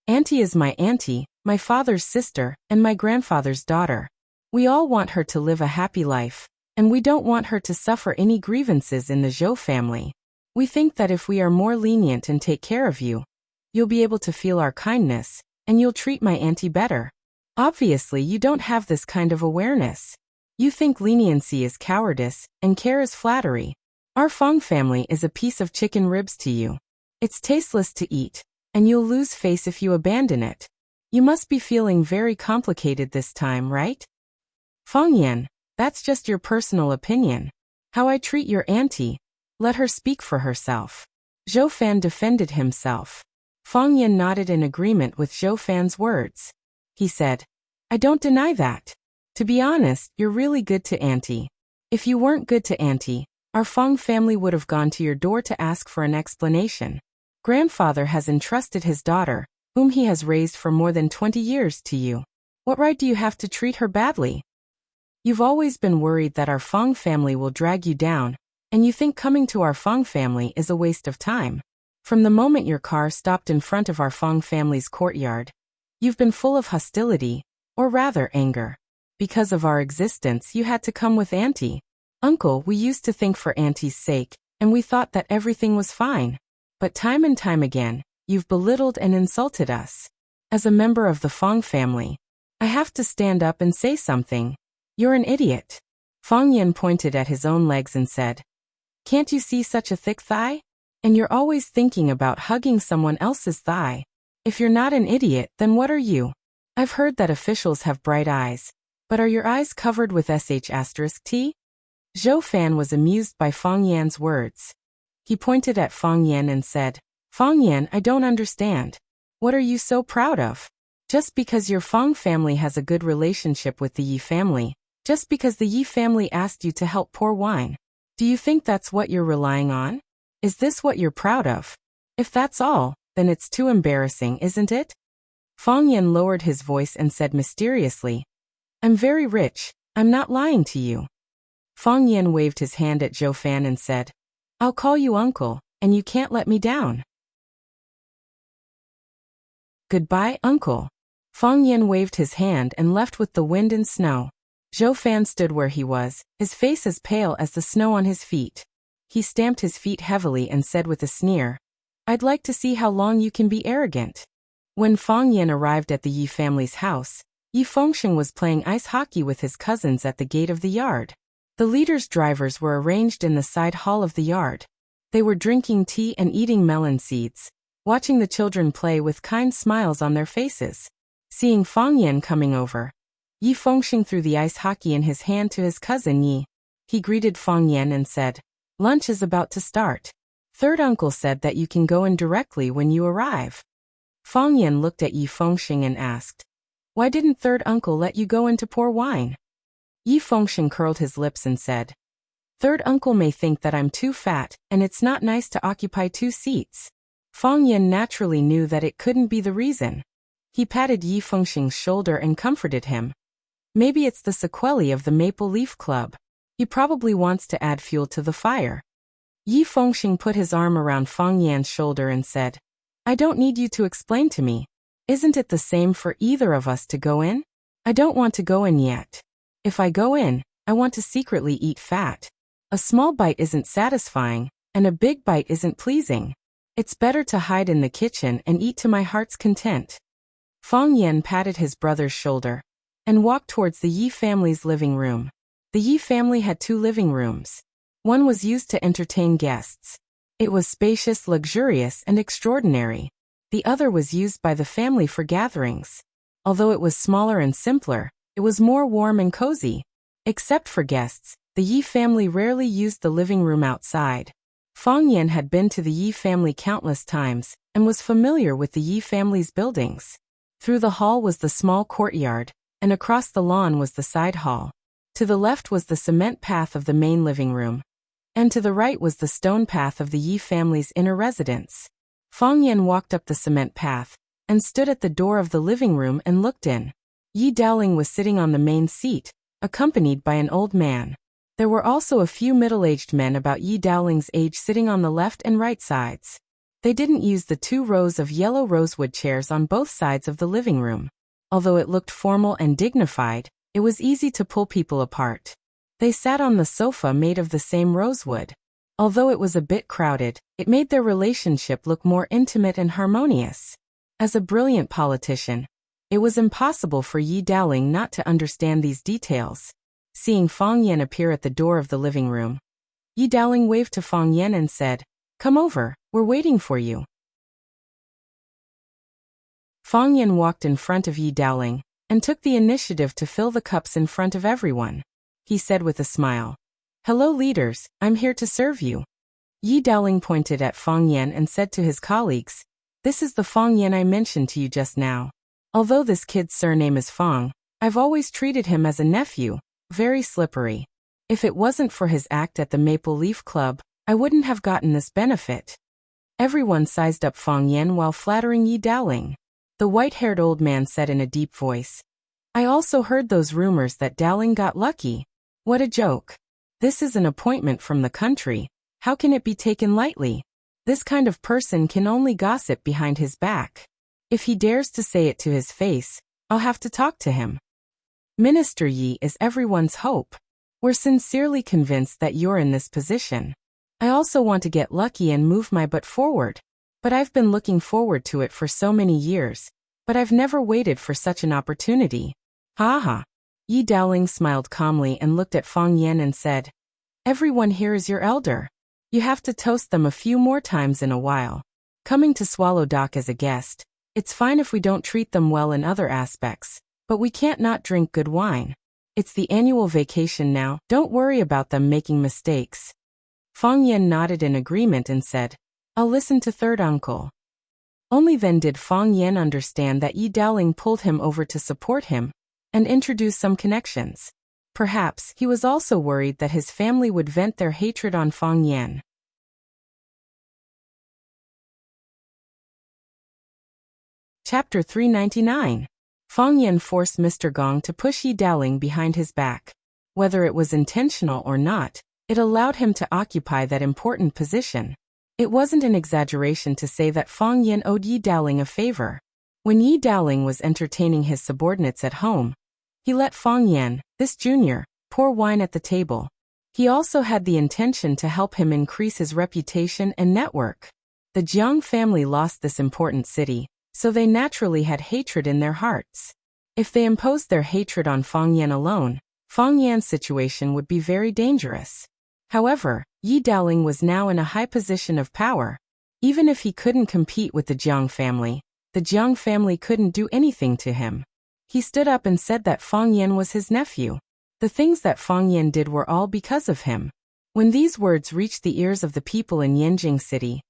Auntie is my auntie, my father's sister, and my grandfather's daughter. We all want her to live a happy life, and we don't want her to suffer any grievances in the Zhou family. We think that if we are more lenient and take care of you, you'll be able to feel our kindness, and you'll treat my auntie better. Obviously, you don't have this kind of awareness. You think leniency is cowardice, and care is flattery. Our Feng family is a piece of chicken ribs to you. It's tasteless to eat, and you'll lose face if you abandon it. You must be feeling very complicated this time, right? Feng Yan, that's just your personal opinion. How I treat your auntie, let her speak for herself. Zhou Fan defended himself. Feng Yan nodded in agreement with Zhou Fan's words. He said, I don't deny that. To be honest, you're really good to auntie. If you weren't good to auntie, our Feng family would have gone to your door to ask for an explanation. Grandfather has entrusted his daughter, whom he has raised for more than 20 years, to you. What right do you have to treat her badly? You've always been worried that our Feng family will drag you down, and you think coming to our Feng family is a waste of time. From the moment your car stopped in front of our Feng family's courtyard, you've been full of hostility, or rather anger. Because of our existence, you had to come with auntie. Uncle, we used to think for auntie's sake, and we thought that everything was fine. But time and time again, you've belittled and insulted us. As a member of the Feng family, I have to stand up and say something. You're an idiot. Feng Yan pointed at his own legs and said, Can't you see such a thick thigh? And you're always thinking about hugging someone else's thigh. If you're not an idiot, then what are you? I've heard that officials have bright eyes, but are your eyes covered with sh*t? Zhou Fan was amused by Feng Yan's words. He pointed at Feng Yan and said, Feng Yan, I don't understand. What are you so proud of? Just because your Feng family has a good relationship with the Yi family, just because the Yi family asked you to help pour wine, do you think that's what you're relying on? Is this what you're proud of? If that's all, then it's too embarrassing, isn't it? Feng Yan lowered his voice and said mysteriously, I'm very rich, I'm not lying to you. Feng Yan waved his hand at Zhou Fan and said, I'll call you uncle, and you can't let me down. Goodbye, uncle. Feng Yan waved his hand and left with the wind and snow. Zhou Fan stood where he was, his face as pale as the snow on his feet. He stamped his feet heavily and said with a sneer, I'd like to see how long you can be arrogant. When Feng Yan arrived at the Yi family's house, Yi Fengsheng was playing ice hockey with his cousins at the gate of the yard. The leaders' drivers were arranged in the side hall of the yard. They were drinking tea and eating melon seeds, watching the children play with kind smiles on their faces. Seeing Feng Yan coming over, Yi Fengsheng threw the ice hockey in his hand to his cousin Yi. He greeted Feng Yan and said, Lunch is about to start. Third uncle said that you can go in directly when you arrive. Feng Yan looked at Yi Fengsheng and asked, Why didn't third uncle let you go in to pour wine? Yi Fengsheng curled his lips and said, Third uncle may think that I'm too fat, and it's not nice to occupy 2 seats. Feng Yan naturally knew that it couldn't be the reason. He patted Yi Fengsheng's shoulder and comforted him. Maybe it's the sequelae of the Maple Leaf Club. He probably wants to add fuel to the fire. Yi Fengsheng put his arm around Feng Yan's shoulder and said, I don't need you to explain to me. Isn't it the same for either of us to go in? I don't want to go in yet. If I go in, I want to secretly eat fat. A small bite isn't satisfying, and a big bite isn't pleasing. It's better to hide in the kitchen and eat to my heart's content. Feng Yan patted his brother's shoulder and walked towards the Yi family's living room. The Yi family had 2 living rooms. One was used to entertain guests. It was spacious, luxurious, and extraordinary. The other was used by the family for gatherings. Although it was smaller and simpler, it was more warm and cozy. Except for guests, the Yi family rarely used the living room outside. Feng Yan had been to the Yi family countless times and was familiar with the Yi family's buildings. Through the hall was the small courtyard, and across the lawn was the side hall. To the left was the cement path of the main living room, and to the right was the stone path of the Yi family's inner residence. Feng Yan walked up the cement path and stood at the door of the living room and looked in. Yi Dowling was sitting on the main seat, accompanied by an old man. There were also a few middle-aged men about Yi Daoling's age sitting on the left and right sides. They didn't use the 2 rows of yellow rosewood chairs on both sides of the living room. Although it looked formal and dignified, it was easy to pull people apart. They sat on the sofa made of the same rosewood. Although it was a bit crowded, it made their relationship look more intimate and harmonious. As a brilliant politician, it was impossible for Yi Daoling not to understand these details. Seeing Fang Yan appear at the door of the living room, Yi Daoling waved to Fang Yan and said, "Come over, we're waiting for you." Fang Yan walked in front of Yi Daoling and took the initiative to fill the cups in front of everyone. He said with a smile, "Hello leaders, I'm here to serve you." Yi Daoling pointed at Fang Yan and said to his colleagues, "This is the Fang Yan I mentioned to you just now. Although this kid's surname is Fang, I've always treated him as a nephew, very slippery. If it wasn't for his act at the Maple Leaf Club, I wouldn't have gotten this benefit." Everyone sized up Fang Yan while flattering Yi Daoling. The white-haired old man said in a deep voice, "I also heard those rumors that Daoling got lucky. What a joke. This is an appointment from the country. How can it be taken lightly? This kind of person can only gossip behind his back. If he dares to say it to his face, I'll have to talk to him. Minister Yi is everyone's hope. We're sincerely convinced that you're in this position. I also want to get lucky and move my butt forward. But I've been looking forward to it for so many years, but I've never waited for such an opportunity. Ha ha." Yi Daoling smiled calmly and looked at Fang Yan and said, "Everyone here is your elder. You have to toast them a few more times in a while. Coming to Swallow Dock as a guest, it's fine if we don't treat them well in other aspects, but we can't not drink good wine. It's the annual vacation now, don't worry about them making mistakes." Fang Yan nodded in agreement and said, "I'll listen to third uncle." Only then did Fang Yan understand that Yi Daoling pulled him over to support him and introduce some connections. Perhaps he was also worried that his family would vent their hatred on Fang Yan. Chapter 399. Fang Yan forced Mr. Gong to push Yi Daoling behind his back. Whether it was intentional or not, it allowed him to occupy that important position. It wasn't an exaggeration to say that Fang Yan owed Yi Daoling a favor. When Yi Daoling was entertaining his subordinates at home, he let Fang Yan, this junior, pour wine at the table. He also had the intention to help him increase his reputation and network. The Jiang family lost this important city, so they naturally had hatred in their hearts. If they imposed their hatred on Fang Yan alone, Fang Yan's situation would be very dangerous. However, Yi Daoling was now in a high position of power. Even if he couldn't compete with the Jiang family couldn't do anything to him. He stood up and said that Fang Yan was his nephew. The things that Fang Yan did were all because of him. When these words reached the ears of the people in Yanjing City,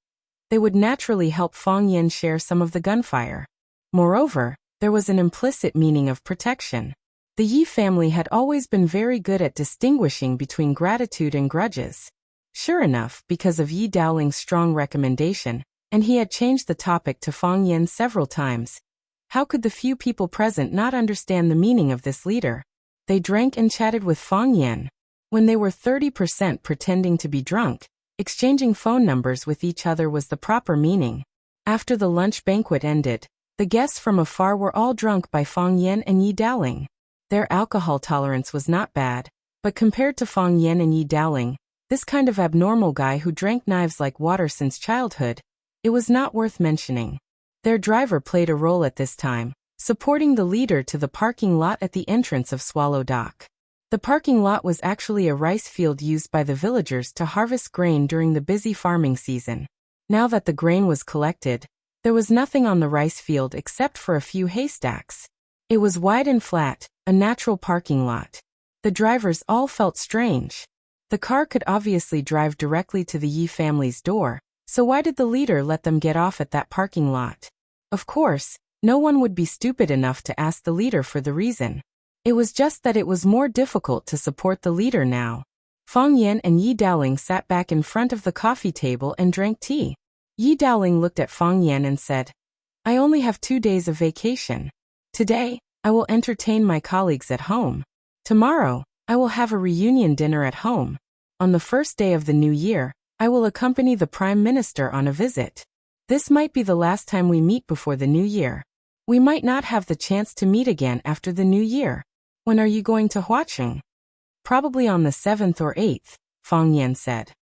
they would naturally help Fang Yan share some of the gunfire. Moreover, there was an implicit meaning of protection. The Yi family had always been very good at distinguishing between gratitude and grudges. Sure enough, because of Yi Daoling's strong recommendation, and he had changed the topic to Fang Yan several times, how could the few people present not understand the meaning of this leader? They drank and chatted with Fang Yan. When they were 30% pretending to be drunk, exchanging phone numbers with each other was the proper meaning. After the lunch banquet ended, the guests from afar were all drunk by Fang Yan and Yi Daoling. Their alcohol tolerance was not bad, but compared to Fang Yan and Yi Daoling, this kind of abnormal guy who drank knives like water since childhood, it was not worth mentioning. Their driver played a role at this time, supporting the leader to the parking lot at the entrance of Swallow Dock. The parking lot was actually a rice field used by the villagers to harvest grain during the busy farming season. Now that the grain was collected, there was nothing on the rice field except for a few haystacks. It was wide and flat, a natural parking lot. The drivers all felt strange. The car could obviously drive directly to the Yi family's door, so why did the leader let them get off at that parking lot? Of course, no one would be stupid enough to ask the leader for the reason. It was just that it was more difficult to support the leader now. Fang Yan and Yi Daoling sat back in front of the coffee table and drank tea. Yi Daoling looked at Fang Yan and said, "I only have 2 days of vacation. Today, I will entertain my colleagues at home. Tomorrow, I will have a reunion dinner at home. On the first day of the new year, I will accompany the Prime Minister on a visit. This might be the last time we meet before the new year. We might not have the chance to meet again after the new year. When are you going to Huacheng? Probably on the 7th or 8th, Fang Yan said.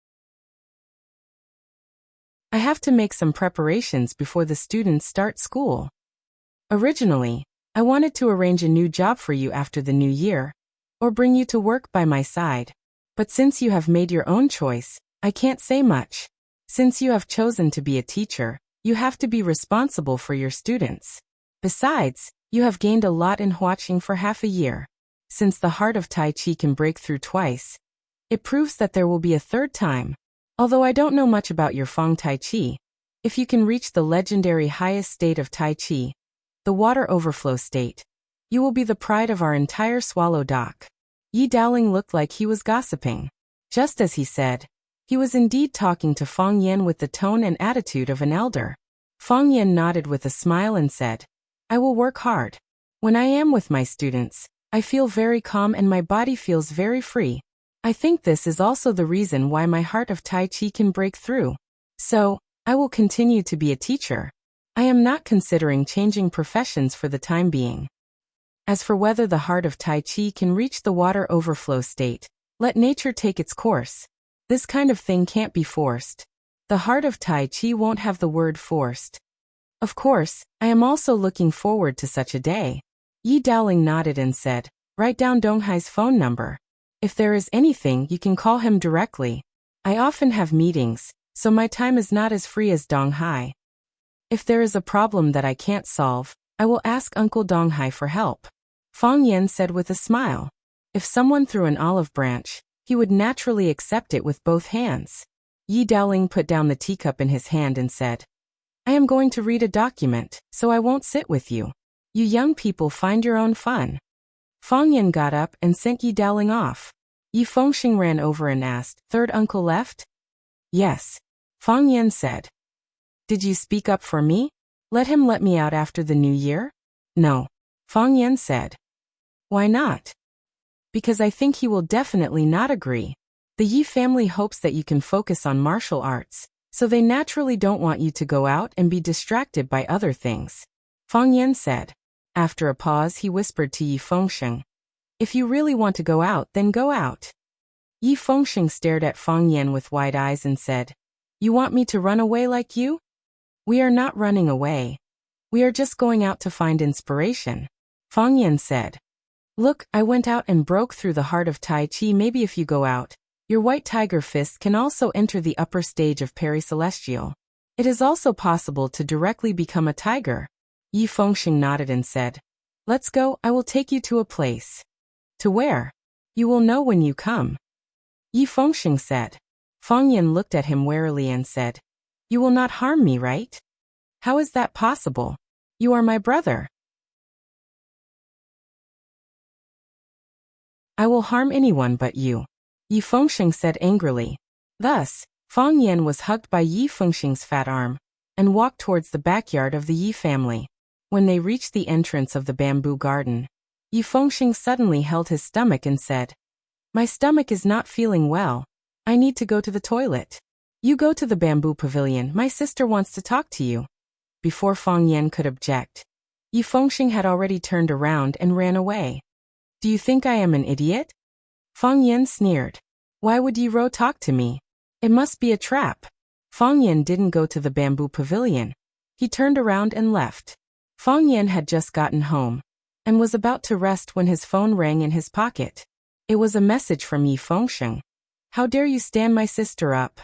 I have to make some preparations before the students start school. Originally, I wanted to arrange a new job for you after the new year, or bring you to work by my side. But since you have made your own choice, I can't say much. Since you have chosen to be a teacher, you have to be responsible for your students. Besides, you have gained a lot in Huacheng for half a year. Since the heart of Tai Chi can break through twice, it proves that there will be a third time. Although I don't know much about your Feng Tai Chi, if you can reach the legendary highest state of Tai Chi, the water overflow state, you will be the pride of our entire Swallow Dock. Yi Daoling looked like he was gossiping. Just as he said, he was indeed talking to Fang Yan with the tone and attitude of an elder. Fang Yan nodded with a smile and said, I will work hard. When I am with my students, I feel very calm and my body feels very free. I think this is also the reason why my heart of Tai Chi can break through. So, I will continue to be a teacher. I am not considering changing professions for the time being. As for whether the heart of Tai Chi can reach the water overflow state, let nature take its course. This kind of thing can't be forced. The heart of Tai Chi won't have the word forced. Of course, I am also looking forward to such a day. Yi Daoling nodded and said, write down Donghai's phone number. If there is anything, you can call him directly. I often have meetings, so my time is not as free as Donghai. If there is a problem that I can't solve, I will ask Uncle Donghai for help. Fang Yan said with a smile. If someone threw an olive branch, he would naturally accept it with both hands. Yi Daoling put down the teacup in his hand and said, I am going to read a document, so I won't sit with you. You young people find your own fun. Fang Yan got up and sent Yi Daoling off. Yi Fengxing ran over and asked, third uncle left? Yes. Fang Yan said. Did you speak up for me? Let him let me out after the new year? No. Fang Yan said. Why not? Because I think he will definitely not agree. The Yi family hopes that you can focus on martial arts, so they naturally don't want you to go out and be distracted by other things. Fang Yan said. After a pause, he whispered to Yi Fengxing. If you really want to go out, then go out. Yi Fengxing stared at Fang Yan with wide eyes and said, You want me to run away like you? We are not running away. We are just going out to find inspiration. Fang Yan said. Look, I went out and broke through the heart of Tai Chi. Maybe if you go out, your white tiger fist can also enter the upper stage of Peri-Celestial. It is also possible to directly become a tiger. Yi Fengxing nodded and said, Let's go, I will take you to a place. To where? You will know when you come. Yi Fengxing said. Fang Yan looked at him warily and said, You will not harm me, right? How is that possible? You are my brother. I will harm anyone but you, Yi Fengxing said angrily. Thus, Fang Yan was hugged by Yi Fengxing's fat arm, and walked towards the backyard of the Yi family. When they reached the entrance of the bamboo garden, Yi Fengxing suddenly held his stomach and said, My stomach is not feeling well. I need to go to the toilet. You go to the bamboo pavilion, my sister wants to talk to you. Before Fang Yan could object, Yi Fengxing had already turned around and ran away. Do you think I am an idiot? Fang Yan sneered. Why would Yi Ro talk to me? It must be a trap. Fang Yan didn't go to the bamboo pavilion. He turned around and left. Fang Yan had just gotten home, and was about to rest when his phone rang in his pocket. It was a message from Yi Fengxing. How dare you stand my sister up?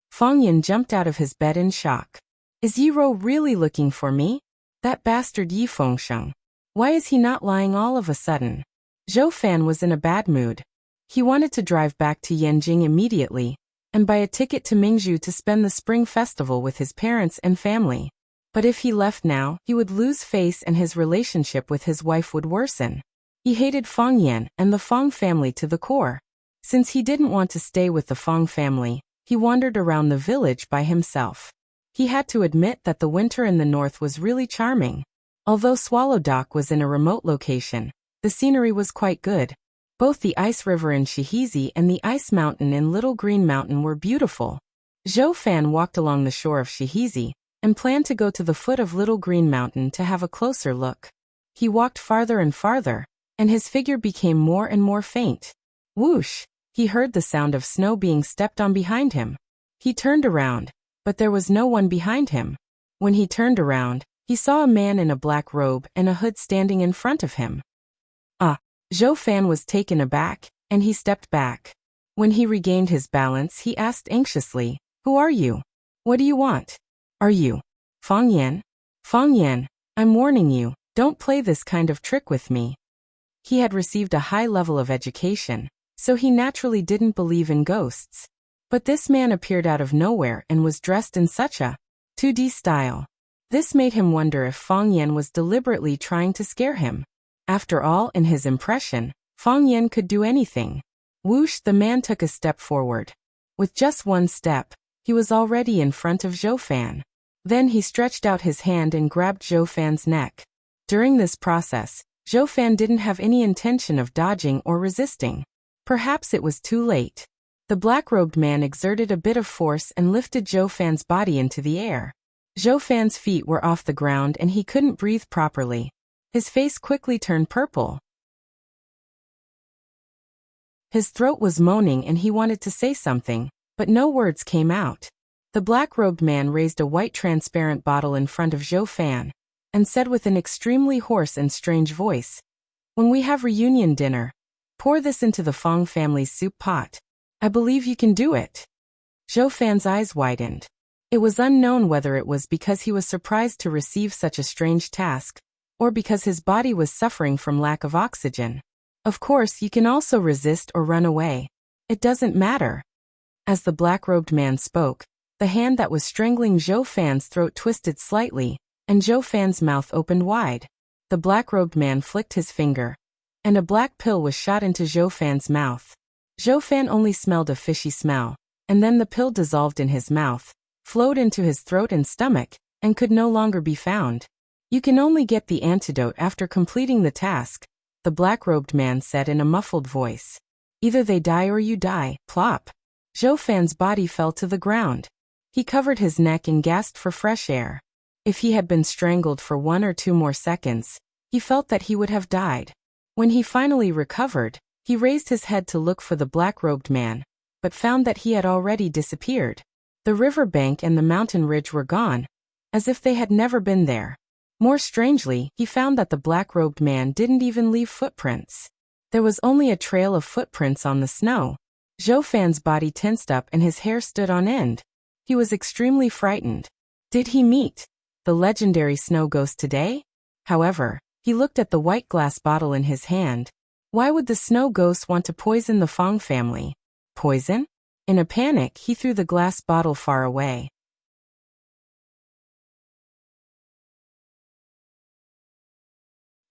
Fang Yan jumped out of his bed in shock. Is Yi Ro really looking for me? That bastard Yi Fengxing. Why is he not lying all of a sudden? Zhou Fan was in a bad mood. He wanted to drive back to Yanjing immediately, and buy a ticket to Mingzhu to spend the Spring Festival with his parents and family. But if he left now, he would lose face and his relationship with his wife would worsen. He hated Fang Yan and the Fang family to the core. Since he didn't want to stay with the Fang family, he wandered around the village by himself. He had to admit that the winter in the north was really charming. Although Swallow Dock was in a remote location, the scenery was quite good. Both the ice river in Shihizi and the ice mountain in Little Green Mountain were beautiful. Zhou Fan walked along the shore of Shihizi and planned to go to the foot of Little Green Mountain to have a closer look. He walked farther and farther, and his figure became more and more faint. Whoosh! He heard the sound of snow being stepped on behind him. He turned around, but there was no one behind him. When he turned around, he saw a man in a black robe and a hood standing in front of him. Zhou Fan was taken aback, and he stepped back. When he regained his balance, he asked anxiously, "Who are you? What do you want? Are you Fang Yan? Fang Yan, I'm warning you, don't play this kind of trick with me." He had received a high level of education, so he naturally didn't believe in ghosts. But this man appeared out of nowhere and was dressed in such a 2D style. This made him wonder if Fang Yan was deliberately trying to scare him. After all, in his impression, Fang Yan could do anything. Whoosh! The man took a step forward. With just one step, he was already in front of Zhou Fan. Then he stretched out his hand and grabbed Zhou Fan's neck. During this process, Zhou Fan didn't have any intention of dodging or resisting. Perhaps it was too late. The black-robed man exerted a bit of force and lifted Zhou Fan's body into the air. Zhou Fan's feet were off the ground and he couldn't breathe properly. His face quickly turned purple. His throat was moaning and he wanted to say something, but no words came out. The black-robed man raised a white transparent bottle in front of Zhou Fan and said with an extremely hoarse and strange voice, "When we have reunion dinner, pour this into the Fang family's soup pot. I believe you can do it." Zhou Fan's eyes widened. It was unknown whether it was because he was surprised to receive such a strange task, or because his body was suffering from lack of oxygen. Of course, you can also resist or run away. It doesn't matter. As the black-robed man spoke, the hand that was strangling Zhou Fan's throat twisted slightly, and Zhou Fan's mouth opened wide. The black-robed man flicked his finger, and a black pill was shot into Zhou Fan's mouth. Zhou Fan only smelled a fishy smell, and then the pill dissolved in his mouth, flowed into his throat and stomach, and could no longer be found. "You can only get the antidote after completing the task," the black-robed man said in a muffled voice. "Either they die or you die." Plop! Zhou Fan's body fell to the ground. He covered his neck and gasped for fresh air. If he had been strangled for 1 or 2 more seconds, he felt that he would have died. When he finally recovered, he raised his head to look for the black-robed man, but found that he had already disappeared. The river bank and the mountain ridge were gone, as if they had never been there. More strangely, he found that the black-robed man didn't even leave footprints. There was only a trail of footprints on the snow. Zhou Fan's body tensed up and his hair stood on end. He was extremely frightened. Did he meet the legendary snow ghost today? However, he looked at the white glass bottle in his hand. Why would the snow ghost want to poison the Fang family? Poison? In a panic, he threw the glass bottle far away.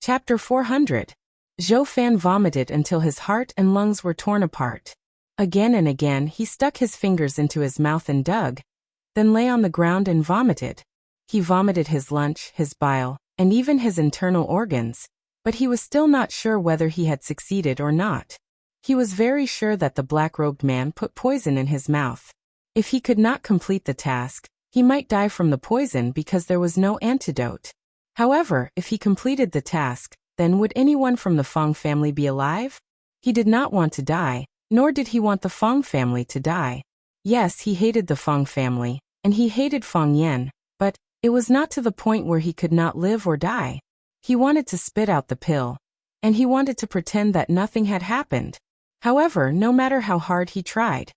Chapter 400. Zhou Fan vomited until his heart and lungs were torn apart. Again and again he stuck his fingers into his mouth and dug, then lay on the ground and vomited. He vomited his lunch, his bile, and even his internal organs, but he was still not sure whether he had succeeded or not. He was very sure that the black-robed man put poison in his mouth. If he could not complete the task, he might die from the poison because there was no antidote. However, if he completed the task, then would anyone from the Fang family be alive? He did not want to die, nor did he want the Fang family to die. Yes, he hated the Fang family, and he hated Fang Yan, but it was not to the point where he could not live or die. He wanted to spit out the pill, and he wanted to pretend that nothing had happened. However, no matter how hard he tried,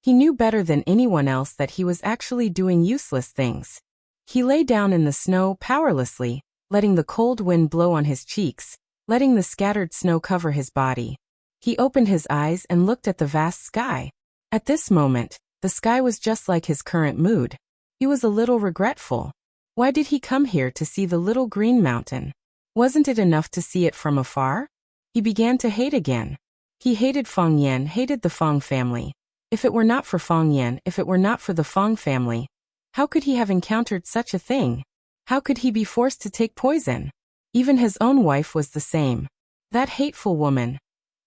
he knew better than anyone else that he was actually doing useless things. He lay down in the snow powerlessly, letting the cold wind blow on his cheeks, letting the scattered snow cover his body. He opened his eyes and looked at the vast sky. At this moment, the sky was just like his current mood. He was a little regretful. Why did he come here to see the Little Green Mountain? Wasn't it enough to see it from afar? He began to hate again. He hated Fang Yan, hated the Fang family. If it were not for Fang Yan, if it were not for the Fang family, how could he have encountered such a thing? How could he be forced to take poison? Even his own wife was the same. That hateful woman.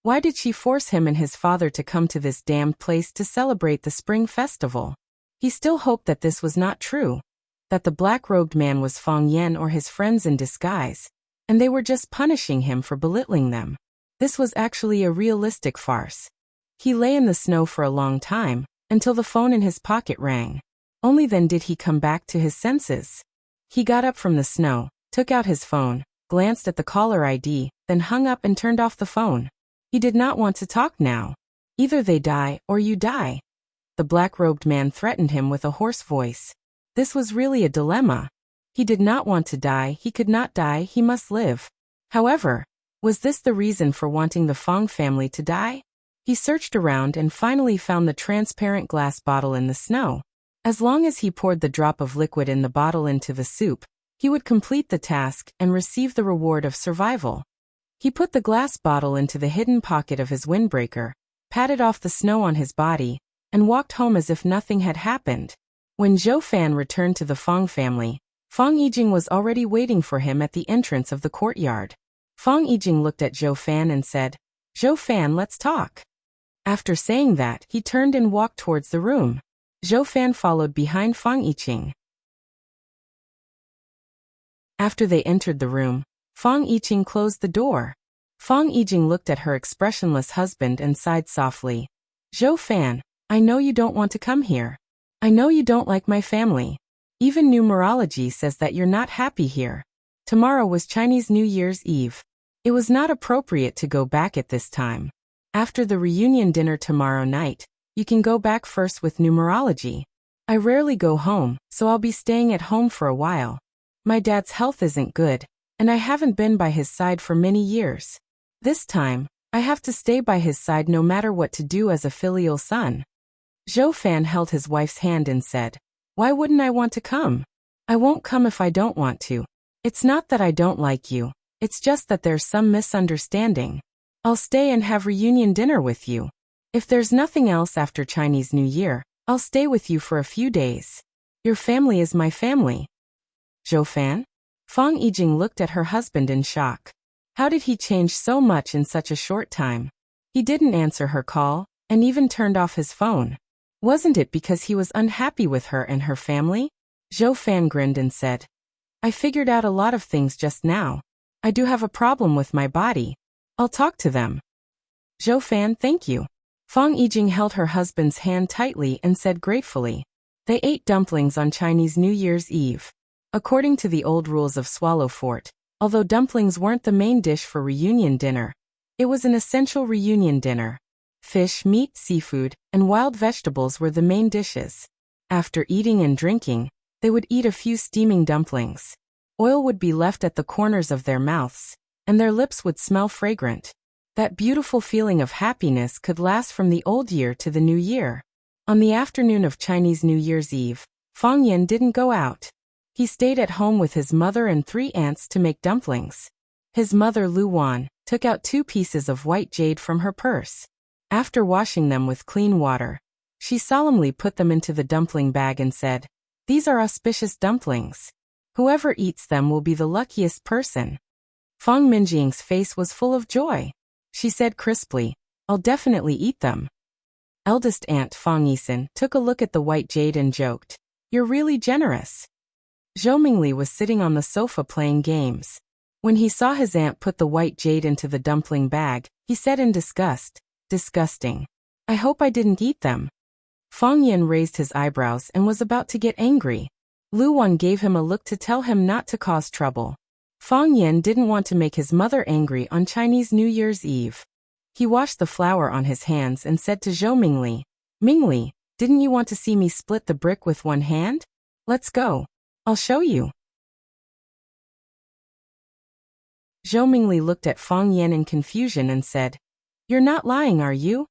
Why did she force him and his father to come to this damned place to celebrate the spring festival? He still hoped that this was not true, that the black-robed man was Fang Yan or his friends in disguise, and they were just punishing him for belittling them. This was actually a realistic farce. He lay in the snow for a long time, until the phone in his pocket rang. Only then did he come back to his senses. He got up from the snow, took out his phone, glanced at the caller ID, then hung up and turned off the phone. He did not want to talk now. Either they die or you die. The black-robed man threatened him with a hoarse voice. This was really a dilemma. He did not want to die, he could not die, he must live. However, was this the reason for wanting the Fang family to die? He searched around and finally found the transparent glass bottle in the snow. As long as he poured the drop of liquid in the bottle into the soup, he would complete the task and receive the reward of survival. He put the glass bottle into the hidden pocket of his windbreaker, patted off the snow on his body, and walked home as if nothing had happened. When Zhou Fan returned to the Fang family, Fang Yijing was already waiting for him at the entrance of the courtyard. Fang Yijing looked at Zhou Fan and said, "Zhou Fan, let's talk." After saying that, he turned and walked towards the room. Zhou Fan followed behind Fang Yijing. After they entered the room, Fang Yijing closed the door. Fang Yijing looked at her expressionless husband and sighed softly. "Zhou Fan, I know you don't want to come here. I know you don't like my family. Even numerology says that you're not happy here. Tomorrow was Chinese New Year's Eve. It was not appropriate to go back at this time. After the reunion dinner tomorrow night, you can go back first with numerology. I rarely go home, so I'll be staying at home for a while. My dad's health isn't good, and I haven't been by his side for many years. This time, I have to stay by his side no matter what to do as a filial son." Zhou Fan held his wife's hand and said, "Why wouldn't I want to come? I won't come if I don't want to. It's not that I don't like you, it's just that there's some misunderstanding. I'll stay and have reunion dinner with you. If there's nothing else after Chinese New Year, I'll stay with you for a few days. Your family is my family." "Zhou Fan?" Fang Yijing looked at her husband in shock. How did he change so much in such a short time? He didn't answer her call, and even turned off his phone. Wasn't it because he was unhappy with her and her family? Zhou Fan grinned and said, "I figured out a lot of things just now. I do have a problem with my body. I'll talk to them." "Zhou Fan, thank you." Fang Yijing held her husband's hand tightly and said gratefully. They ate dumplings on Chinese New Year's Eve. According to the old rules of Swallow Fort, although dumplings weren't the main dish for reunion dinner, it was an essential reunion dinner. Fish, meat, seafood, and wild vegetables were the main dishes. After eating and drinking, they would eat a few steaming dumplings. Oil would be left at the corners of their mouths, and their lips would smell fragrant. That beautiful feeling of happiness could last from the old year to the new year. On the afternoon of Chinese New Year's Eve, Fang Yan didn't go out. He stayed at home with his mother and 3 aunts to make dumplings. His mother, Lu Wan, took out 2 pieces of white jade from her purse. After washing them with clean water, she solemnly put them into the dumpling bag and said, "These are auspicious dumplings. Whoever eats them will be the luckiest person." Fang Minjing's face was full of joy. She said crisply, "I'll definitely eat them." Eldest aunt Fang Yisan took a look at the white jade and joked, "You're really generous." Zhou Mingli was sitting on the sofa playing games. When he saw his aunt put the white jade into the dumpling bag, he said in disgust, "Disgusting. I hope I didn't eat them." Fang Yan raised his eyebrows and was about to get angry. Lu Wan gave him a look to tell him not to cause trouble. Fang Yan didn't want to make his mother angry on Chinese New Year's Eve. He washed the flour on his hands and said to Zhou Mingli, "Mingli, didn't you want to see me split the brick with one hand? Let's go. I'll show you." Zhou Mingli looked at Fang Yan in confusion and said, "You're not lying, are you?"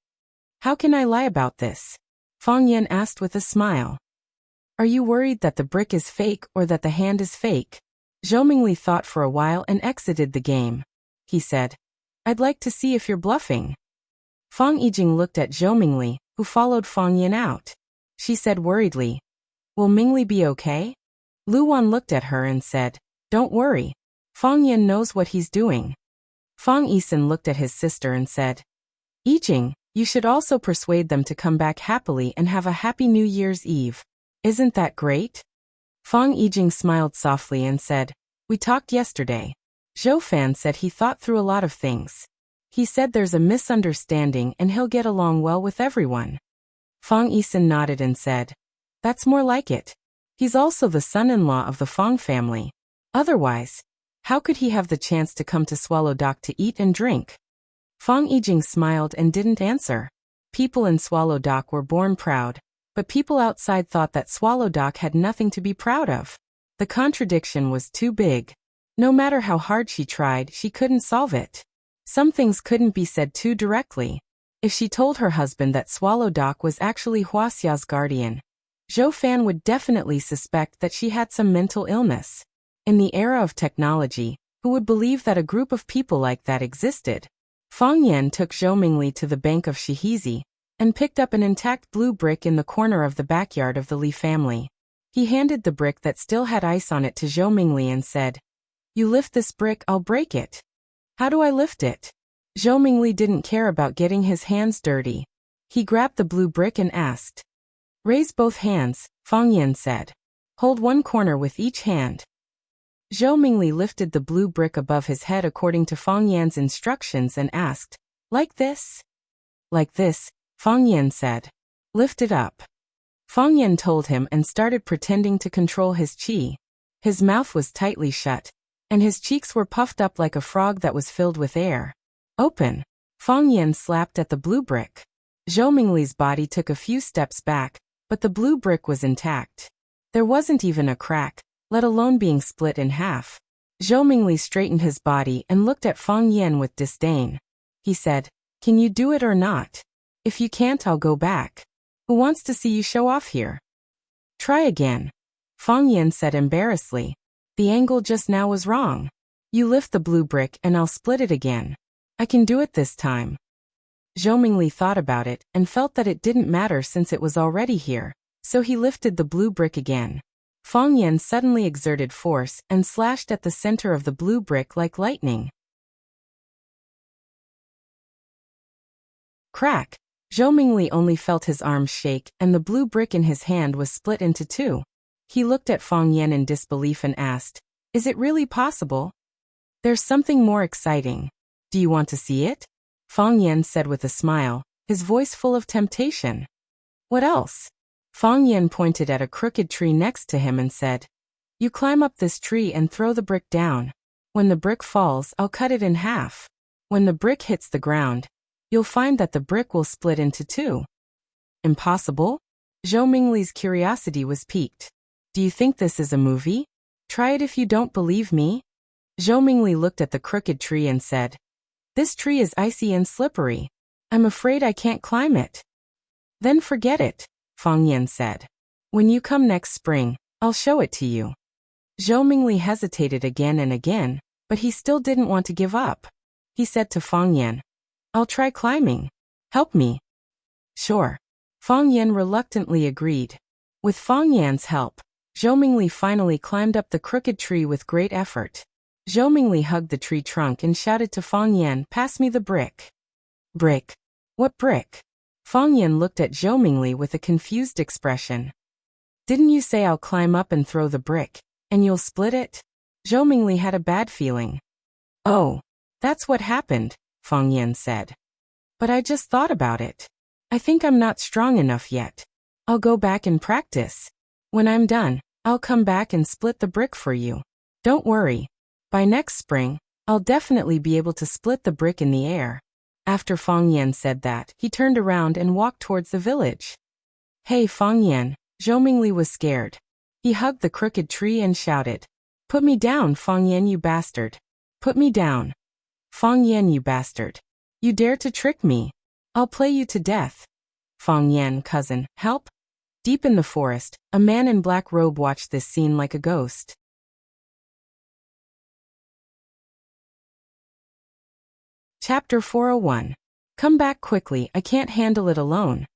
"How can I lie about this?" Fang Yan asked with a smile. "Are you worried that the brick is fake or that the hand is fake?" Zhou Mingli thought for a while and exited the game. He said, "I'd like to see if you're bluffing." Fang Yijing looked at Zhou Mingli, who followed Fang Yan out. She said worriedly, "Will Mingli be okay?" Lu Wan looked at her and said, "Don't worry. Fang Yan knows what he's doing." Fang Yisan looked at his sister and said, Yijing, you should also persuade them to come back happily and have a happy New Year's Eve. Isn't that great? Fang Yijing smiled softly and said, we talked yesterday. Zhou Fan said he thought through a lot of things. He said there's a misunderstanding and he'll get along well with everyone. Fang Yisan nodded and said, that's more like it. He's also the son-in-law of the Fang family. Otherwise, how could he have the chance to come to Swallow Dock to eat and drink? Fang Yijing smiled and didn't answer. People in Swallow Dock were born proud, but people outside thought that Swallow Dock had nothing to be proud of. The contradiction was too big. No matter how hard she tried, she couldn't solve it. Some things couldn't be said too directly. If she told her husband that Swallow Dock was actually Wuxia's guardian, Zhou Fan would definitely suspect that she had some mental illness. In the era of technology, who would believe that a group of people like that existed? Fang Yan took Zhou Mingli to the bank of Shihizi and picked up an intact blue brick in the corner of the backyard of the Li family. He handed the brick that still had ice on it to Zhou Mingli and said, you lift this brick, I'll break it. How do I lift it? Zhou Mingli didn't care about getting his hands dirty. He grabbed the blue brick and asked. Raise both hands, Fang Yan said. Hold one corner with each hand. Zhou Mingli lifted the blue brick above his head according to Fang Yan's instructions and asked, like this? Like this, Fang Yan said. Lift it up. Fang Yan told him and started pretending to control his qi. His mouth was tightly shut, and his cheeks were puffed up like a frog that was filled with air. Open. Fang Yan slapped at the blue brick. Zhou Mingli's body took a few steps back, but the blue brick was intact. There wasn't even a crack, let alone being split in half. Zhou Mingli straightened his body and looked at Fang Yan with disdain. He said, can you do it or not? If you can't, I'll go back. Who wants to see you show off here? Try again. Fang Yan said embarrassedly. The angle just now was wrong. You lift the blue brick and I'll split it again. I can do it this time. Zhou Mingli thought about it and felt that it didn't matter since it was already here, so he lifted the blue brick again. Fang Yan suddenly exerted force and slashed at the center of the blue brick like lightning. Crack! Zhou Mingli only felt his arms shake and the blue brick in his hand was split into two. He looked at Fang Yan in disbelief and asked, is it really possible? There's something more exciting. Do you want to see it? Fang Yan said with a smile, his voice full of temptation. What else? Fang Yan pointed at a crooked tree next to him and said, you climb up this tree and throw the brick down. When the brick falls, I'll cut it in half. When the brick hits the ground, you'll find that the brick will split into two. Impossible? Zhou Mingli's curiosity was piqued. Do you think this is a movie? Try it if you don't believe me. Zhou Mingli looked at the crooked tree and said, this tree is icy and slippery. I'm afraid I can't climb it. Then forget it, Fang Yan said. When you come next spring, I'll show it to you. Zhou Mingli hesitated again and again, but he still didn't want to give up. He said to Fang Yan, I'll try climbing. Help me. Sure. Fang Yan reluctantly agreed. With Fang Yan's help, Zhou Mingli finally climbed up the crooked tree with great effort. Zhou Mingli hugged the tree trunk and shouted to Fang Yan, pass me the brick. Brick? What brick? Fang Yan looked at Zhou Mingli with a confused expression. Didn't you say I'll climb up and throw the brick, and you'll split it? Zhou Mingli had a bad feeling. Oh, that's what happened, Fang Yan said. But I just thought about it. I think I'm not strong enough yet. I'll go back and practice. When I'm done, I'll come back and split the brick for you. Don't worry. By next spring, I'll definitely be able to split the brick in the air. After Fang Yan said that, he turned around and walked towards the village. Hey Fang Yan, Zhou Mingli was scared. He hugged the crooked tree and shouted, put me down, Fang Yan, you bastard. Put me down. Fang Yan, you bastard. You dare to trick me. I'll play you to death. Fang Yan, cousin, help. Deep in the forest, a man in black robe watched this scene like a ghost. Chapter 401. Come back quickly, I can't handle it alone.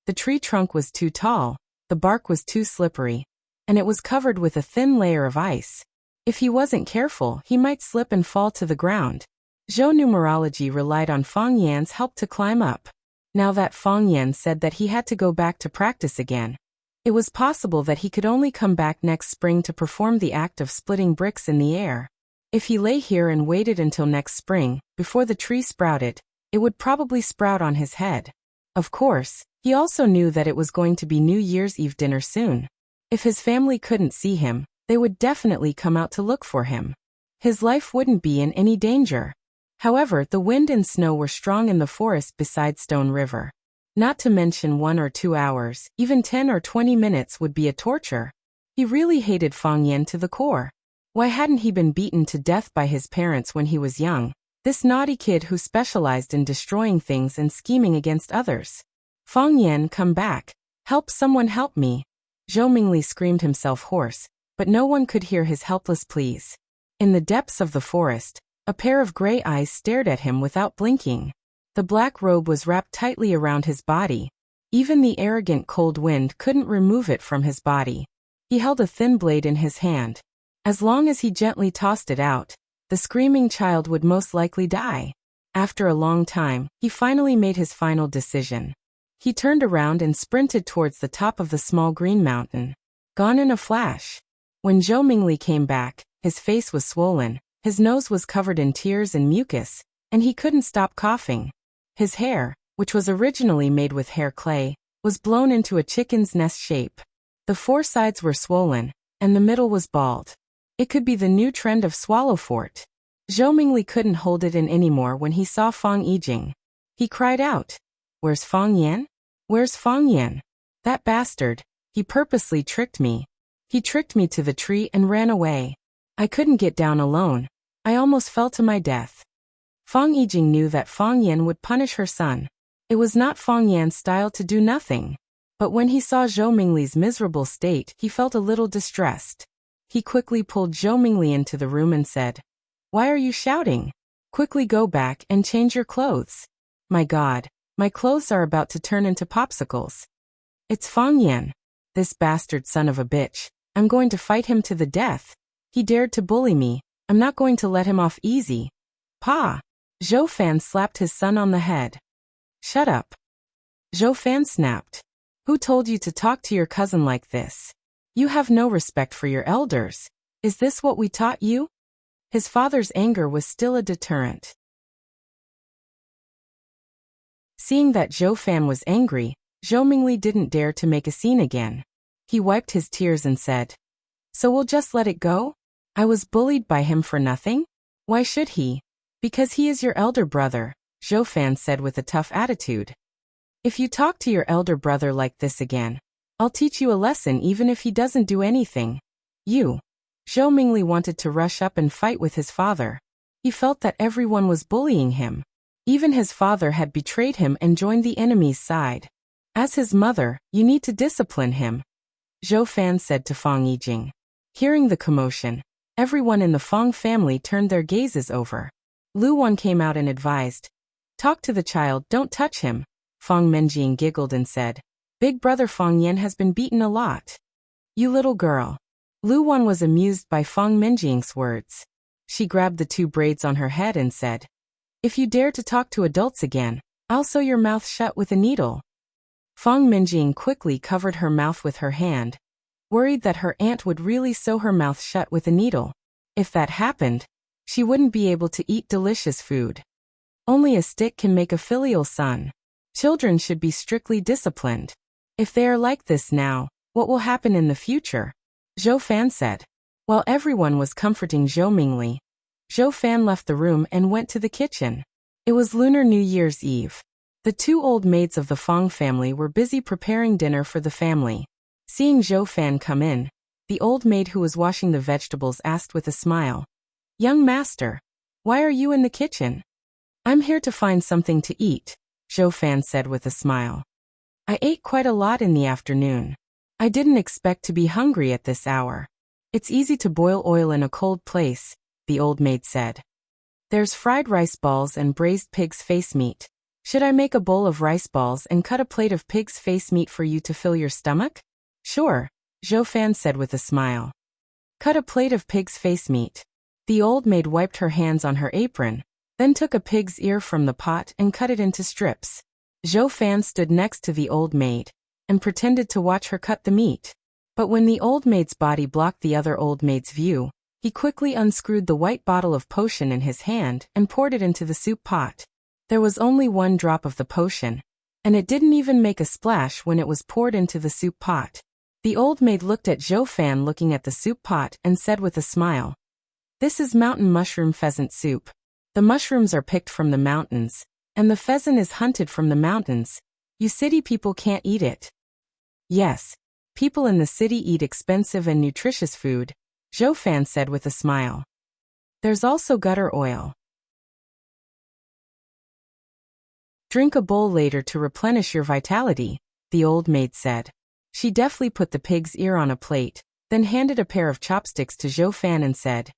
The tree trunk was too tall, the bark was too slippery, and it was covered with a thin layer of ice. If he wasn't careful, he might slip and fall to the ground. Zhou numerology relied on Fang Yan's help to climb up. Now that Fang Yan said that he had to go back to practice again, it was possible that he could only come back next spring to perform the act of splitting bricks in the air. If he lay here and waited until next spring, before the tree sprouted, it would probably sprout on his head. Of course, he also knew that it was going to be New Year's Eve dinner soon. If his family couldn't see him, they would definitely come out to look for him. His life wouldn't be in any danger. However, the wind and snow were strong in the forest beside Stone River. Not to mention 1 or 2 hours, even 10 or 20 minutes would be a torture. He really hated Fang Yan to the core. Why hadn't he been beaten to death by his parents when he was young? This naughty kid who specialized in destroying things and scheming against others. Fang Yan, come back. Help someone help me. Zhou Mingli screamed himself hoarse, but no one could hear his helpless pleas. In the depths of the forest, a pair of gray eyes stared at him without blinking. The black robe was wrapped tightly around his body. Even the arrogant cold wind couldn't remove it from his body. He held a thin blade in his hand. As long as he gently tossed it out, the screaming child would most likely die. After a long time, he finally made his final decision. He turned around and sprinted towards the top of the small green mountain. Gone in a flash. When Zhou Mingli came back, his face was swollen, his nose was covered in tears and mucus, and he couldn't stop coughing. His hair, which was originally made with hair clay, was blown into a chicken's nest shape. The 4 sides were swollen, and the middle was bald. It could be the new trend of swallow fort. Zhou Mingli couldn't hold it in anymore when he saw Fang Yijing. He cried out, "Where's Fang Yan? Where's Fang Yan? That bastard, he purposely tricked me. He tricked me to the tree and ran away. I couldn't get down alone. I almost fell to my death." Fang Yijing knew that Fang Yan would punish her son. It was not Fang Yan's style to do nothing. But when he saw Zhou Mingli's miserable state, he felt a little distressed. He quickly pulled Zhou Mingli into the room and said, "Why are you shouting? Quickly go back and change your clothes. My God, my clothes are about to turn into popsicles. It's Fang Yan. This bastard son of a bitch. I'm going to fight him to the death. He dared to bully me. I'm not going to let him off easy." "Pa!" Zhou Fan slapped his son on the head. "Shut up." Zhou Fan snapped. "Who told you to talk to your cousin like this? You have no respect for your elders. Is this what we taught you?" His father's anger was still a deterrent. Seeing that Zhou Fan was angry, Zhou Mingli didn't dare to make a scene again. He wiped his tears and said, "So we'll just let it go? I was bullied by him for nothing? Why should he? Because he is your elder brother," Zhou Fan said with a tough attitude. "If you talk to your elder brother like this again, I'll teach you a lesson even if he doesn't do anything. You." Zhou Mingli wanted to rush up and fight with his father. He felt that everyone was bullying him. Even his father had betrayed him and joined the enemy's side. As his mother, you need to discipline him, Zhou Fan said to Fang Yijing. Hearing the commotion, everyone in the Fang family turned their gazes over. Lu Wan came out and advised, "Talk to the child, don't touch him." Fang Menjing giggled and said, "Big brother Fang Yan has been beaten a lot." "You little girl." Lu Wan was amused by Fang Menjing's words. She grabbed the 2 braids on her head and said, "If you dare to talk to adults again, I'll sew your mouth shut with a needle." Fang Menjing quickly covered her mouth with her hand, worried that her aunt would really sew her mouth shut with a needle. If that happened, she wouldn't be able to eat delicious food. Only a stick can make a filial son. Children should be strictly disciplined. If they are like this now, what will happen in the future? Zhou Fan said. While everyone was comforting Zhou Mingli, Zhou Fan left the room and went to the kitchen. It was Lunar New Year's Eve. The 2 old maids of the Fang family were busy preparing dinner for the family. Seeing Zhou Fan come in, the old maid who was washing the vegetables asked with a smile, "Young master, why are you in the kitchen?" "I'm here to find something to eat," Zhou Fan said with a smile. "I ate quite a lot in the afternoon. I didn't expect to be hungry at this hour." "It's easy to boil oil in a cold place," the old maid said. "There's fried rice balls and braised pig's face meat. Should I make a bowl of rice balls and cut a plate of pig's face meat for you to fill your stomach?" "Sure," Zhou Fan said with a smile. "Cut a plate of pig's face meat." The old maid wiped her hands on her apron, then took a pig's ear from the pot and cut it into strips. Zhou Fan stood next to the old maid and pretended to watch her cut the meat. But when the old maid's body blocked the other old maid's view, he quickly unscrewed the white bottle of potion in his hand and poured it into the soup pot. There was only one drop of the potion, and it didn't even make a splash when it was poured into the soup pot. The old maid looked at Zhou Fan looking at the soup pot and said with a smile, "This is mountain mushroom pheasant soup. The mushrooms are picked from the mountains, and the pheasant is hunted from the mountains. You city people can't eat it." "Yes, people in the city eat expensive and nutritious food," Zhou Fan said with a smile. "There's also gutter oil. Drink a bowl later to replenish your vitality," the old maid said. She deftly put the pig's ear on a plate, then handed a pair of chopsticks to Zhou Fan and said,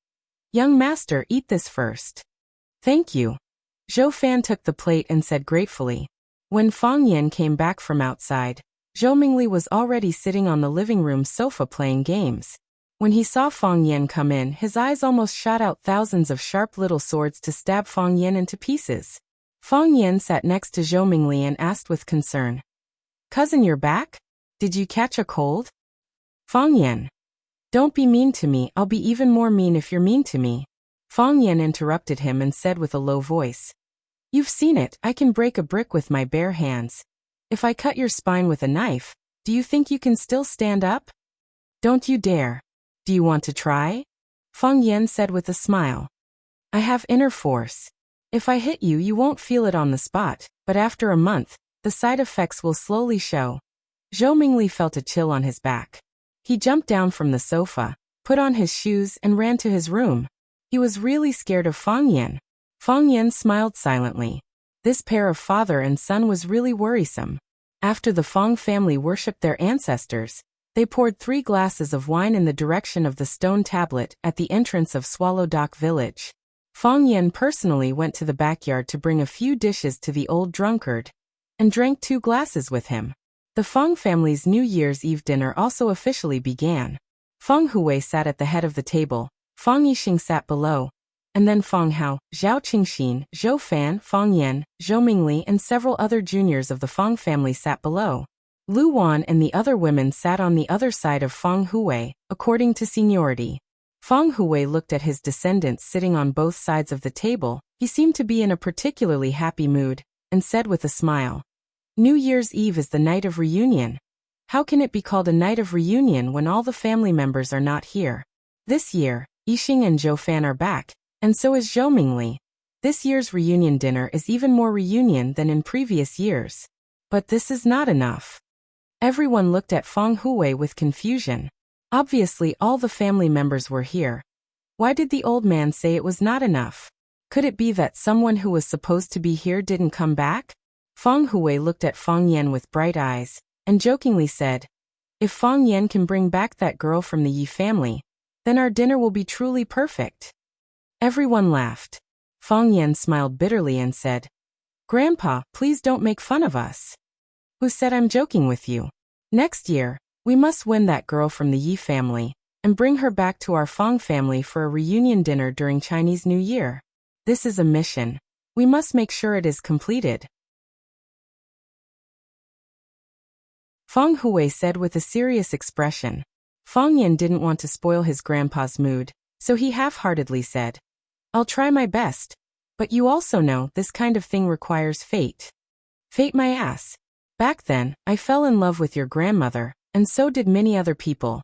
"Young master, eat this first." "Thank you." Zhou Fan took the plate and said gratefully. When Fang Yan came back from outside, Zhou Mingli was already sitting on the living room sofa playing games. When he saw Fang Yan come in, his eyes almost shot out thousands of sharp little swords to stab Fang Yan into pieces. Fang Yan sat next to Zhou Mingli and asked with concern, "Cousin, you're back? Did you catch a cold?" "Fang Yan, don't be mean to me, I'll be even more mean if you're mean to me." Fang Yan interrupted him and said with a low voice, "You've seen it, I can break a brick with my bare hands. If I cut your spine with a knife, do you think you can still stand up? Don't you dare. Do you want to try?" Fang Yan said with a smile. "I have inner force. If I hit you, you won't feel it on the spot, but after a month, the side effects will slowly show." Zhou Mingli felt a chill on his back. He jumped down from the sofa, put on his shoes and ran to his room. He was really scared of Fang Yan. Fang Yan smiled silently. This pair of father and son was really worrisome. After the Fang family worshipped their ancestors, they poured 3 glasses of wine in the direction of the stone tablet at the entrance of Swallow Dock village. Fang Yan personally went to the backyard to bring a few dishes to the old drunkard, and drank 2 glasses with him. The Fang family's New Year's Eve dinner also officially began. Feng Hui sat at the head of the table, Fang Yixing sat below, and then Fang Hao, Zhao Qingxin, Zhou Fan, Fang Yan, Zhou Mingli and several other juniors of the Fang family sat below. Lu Wan and the other women sat on the other side of Feng Hui, according to seniority. Feng Hui looked at his descendants sitting on both sides of the table. He seemed to be in a particularly happy mood, and said with a smile, "New Year's Eve is the night of reunion. How can it be called a night of reunion when all the family members are not here? This year, Yixing and Zhou Fan are back, and so is Zhou Mingli. This year's reunion dinner is even more reunion than in previous years. But this is not enough." Everyone looked at Feng Hui with confusion. Obviously all the family members were here. Why did the old man say it was not enough? Could it be that someone who was supposed to be here didn't come back? Feng Hui looked at Fang Yan with bright eyes, and jokingly said, "If Fang Yan can bring back that girl from the Yi family, then our dinner will be truly perfect." Everyone laughed. Fang Yan smiled bitterly and said, "Grandpa, please don't make fun of us." "Who said I'm joking with you? Next year, we must win that girl from the Yi family, and bring her back to our Fang family for a reunion dinner during Chinese New Year. This is a mission. We must make sure it is completed." Feng Hui said with a serious expression. Fang Yan didn't want to spoil his grandpa's mood, so he half-heartedly said, "I'll try my best, but you also know this kind of thing requires fate." "Fate my ass. Back then, I fell in love with your grandmother, and so did many other people.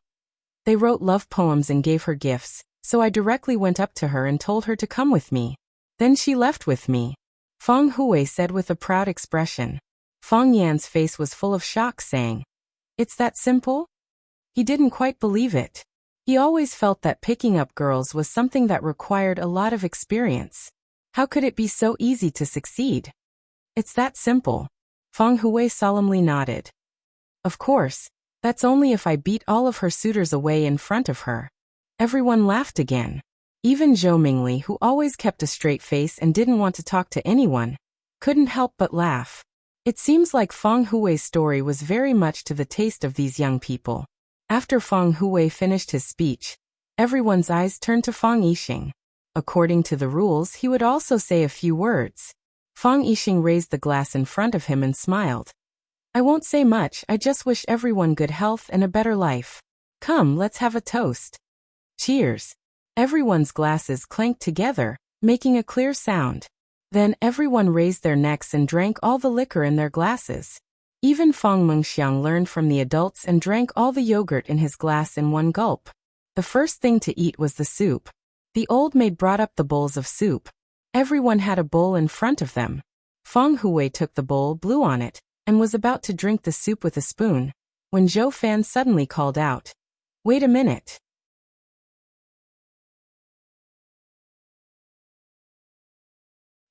They wrote love poems and gave her gifts, so I directly went up to her and told her to come with me. Then she left with me," Feng Hui said with a proud expression. Fang Yan's face was full of shock, saying, "It's that simple?" He didn't quite believe it. He always felt that picking up girls was something that required a lot of experience. How could it be so easy to succeed? "It's that simple." Feng Hui solemnly nodded. "Of course, that's only if I beat all of her suitors away in front of her." Everyone laughed again. Even Zhou Mingli, who always kept a straight face and didn't want to talk to anyone, couldn't help but laugh. It seems like Feng Hui's story was very much to the taste of these young people. After Feng Hui finished his speech, everyone's eyes turned to Fang Yixing. According to the rules, he would also say a few words. Fang Yixing raised the glass in front of him and smiled. I won't say much, I just wish everyone good health and a better life. Come, let's have a toast. Cheers. Everyone's glasses clanked together, making a clear sound. Then everyone raised their necks and drank all the liquor in their glasses. Even Fang Mengxiang learned from the adults and drank all the yogurt in his glass in one gulp. The first thing to eat was the soup. The old maid brought up the bowls of soup. Everyone had a bowl in front of them. Fang Hui took the bowl, blew on it, and was about to drink the soup with a spoon, when Zhou Fan suddenly called out, "Wait a minute."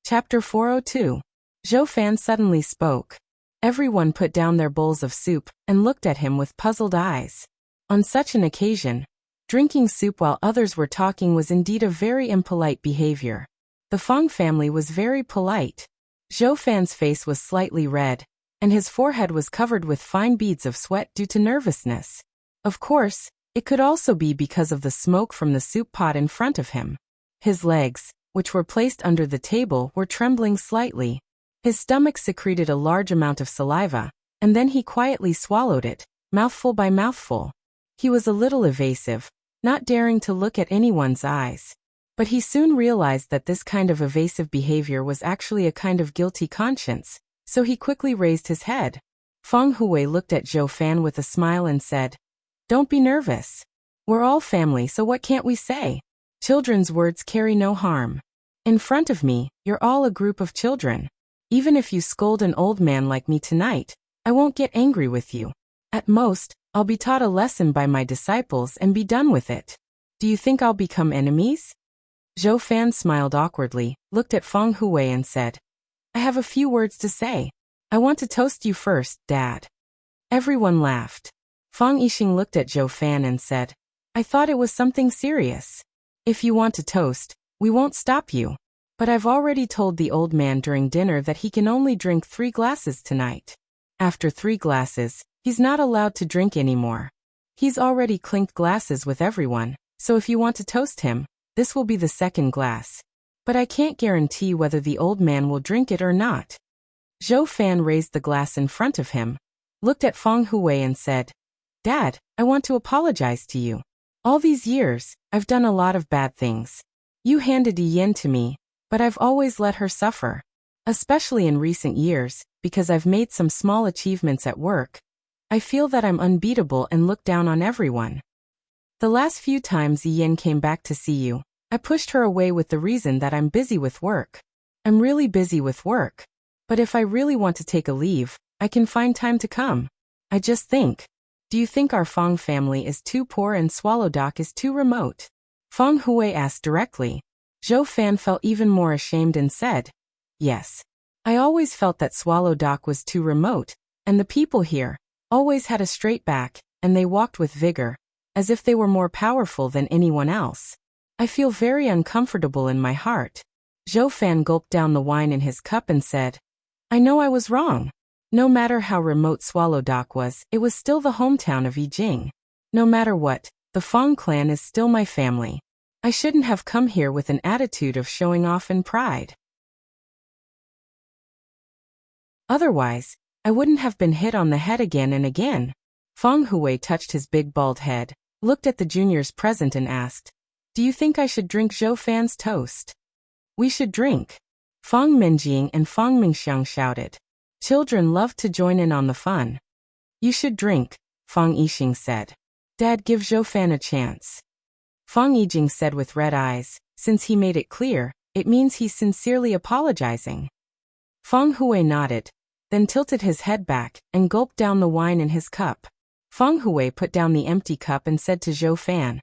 Chapter 402. Zhou Fan suddenly spoke. Everyone put down their bowls of soup and looked at him with puzzled eyes. On such an occasion, drinking soup while others were talking was indeed a very impolite behavior. The Fang family was very polite. Zhou Fan's face was slightly red, and his forehead was covered with fine beads of sweat due to nervousness. Of course, it could also be because of the smoke from the soup pot in front of him. His legs, which were placed under the table, were trembling slightly. His stomach secreted a large amount of saliva, and then he quietly swallowed it, mouthful by mouthful. He was a little evasive, not daring to look at anyone's eyes. But he soon realized that this kind of evasive behavior was actually a kind of guilty conscience, so he quickly raised his head. Fang Hui looked at Zhou Fan with a smile and said, "Don't be nervous. We're all family, so what can't we say? Children's words carry no harm. In front of me, you're all a group of children. Even if you scold an old man like me tonight, I won't get angry with you. At most, I'll be taught a lesson by my disciples and be done with it. Do you think I'll become enemies?" Zhou Fan smiled awkwardly, looked at Fang Hui and said, "I have a few words to say. I want to toast you first, Dad." Everyone laughed. Fang Yixing looked at Zhou Fan and said, "I thought it was something serious. If you want to toast, we won't stop you. But I've already told the old man during dinner that he can only drink 3 glasses tonight. After 3 glasses, he's not allowed to drink anymore. He's already clinked glasses with everyone, so if you want to toast him, this will be the 2nd glass. But I can't guarantee whether the old man will drink it or not." Zhou Fan raised the glass in front of him, looked at Fang Hui and said, "Dad, I want to apologize to you. All these years, I've done a lot of bad things. You handed Yin to me, but I've always let her suffer. Especially in recent years, because I've made some small achievements at work. I feel that I'm unbeatable and look down on everyone. The last few times Yin came back to see you, I pushed her away with the reason that I'm busy with work. I'm really busy with work. But if I really want to take a leave, I can find time to come. I just think. Do you think our Fang family is too poor and Swallow Dock is too remote?" Fang Hui asked directly. Zhou Fan felt even more ashamed and said, "Yes. I always felt that Swallow Dock was too remote, and the people here always had a straight back, and they walked with vigor, as if they were more powerful than anyone else. I feel very uncomfortable in my heart." Zhou Fan gulped down the wine in his cup and said, "I know I was wrong. No matter how remote Swallow Dock was, it was still the hometown of Yijing. No matter what, the Fang clan is still my family. I shouldn't have come here with an attitude of showing off and pride. Otherwise, I wouldn't have been hit on the head again and again." Fang Hui touched his big bald head, looked at the juniors present and asked, "Do you think I should drink Zhou Fan's toast?" "We should drink." Fang Minjing and Fang Mingxiang shouted. Children loved to join in on the fun. "You should drink," Fang Yixing said. "Dad, give Zhou Fan a chance." Fang Yijing said with red eyes, "Since he made it clear, it means he's sincerely apologizing." Fang Hui nodded, then tilted his head back and gulped down the wine in his cup. Fang Hui put down the empty cup and said to Zhou Fan,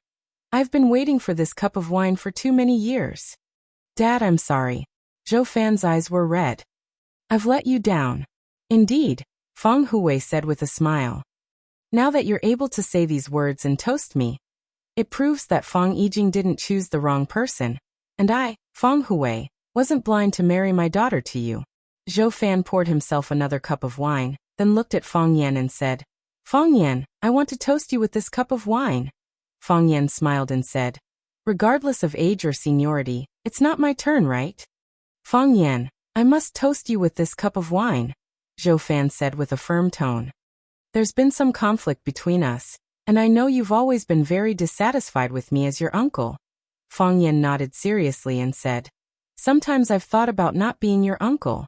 "I've been waiting for this cup of wine for too many years." "Dad, I'm sorry." Zhou Fan's eyes were red. "I've let you down." "Indeed," Fang Hui said with a smile. "Now that you're able to say these words and toast me, it proves that Fang Yijing didn't choose the wrong person, and I, Fang Hui, wasn't blind to marry my daughter to you." Zhou Fan poured himself another cup of wine, then looked at Fang Yan and said, "Fang Yan, I want to toast you with this cup of wine." Fang Yan smiled and said, Regardless of age or seniority, it's not my turn, right? Fang Yan, I must toast you with this cup of wine, Zhou Fan said with a firm tone. There's been some conflict between us, and I know you've always been very dissatisfied with me as your uncle. Fang Yan nodded seriously and said, Sometimes I've thought about not being your uncle.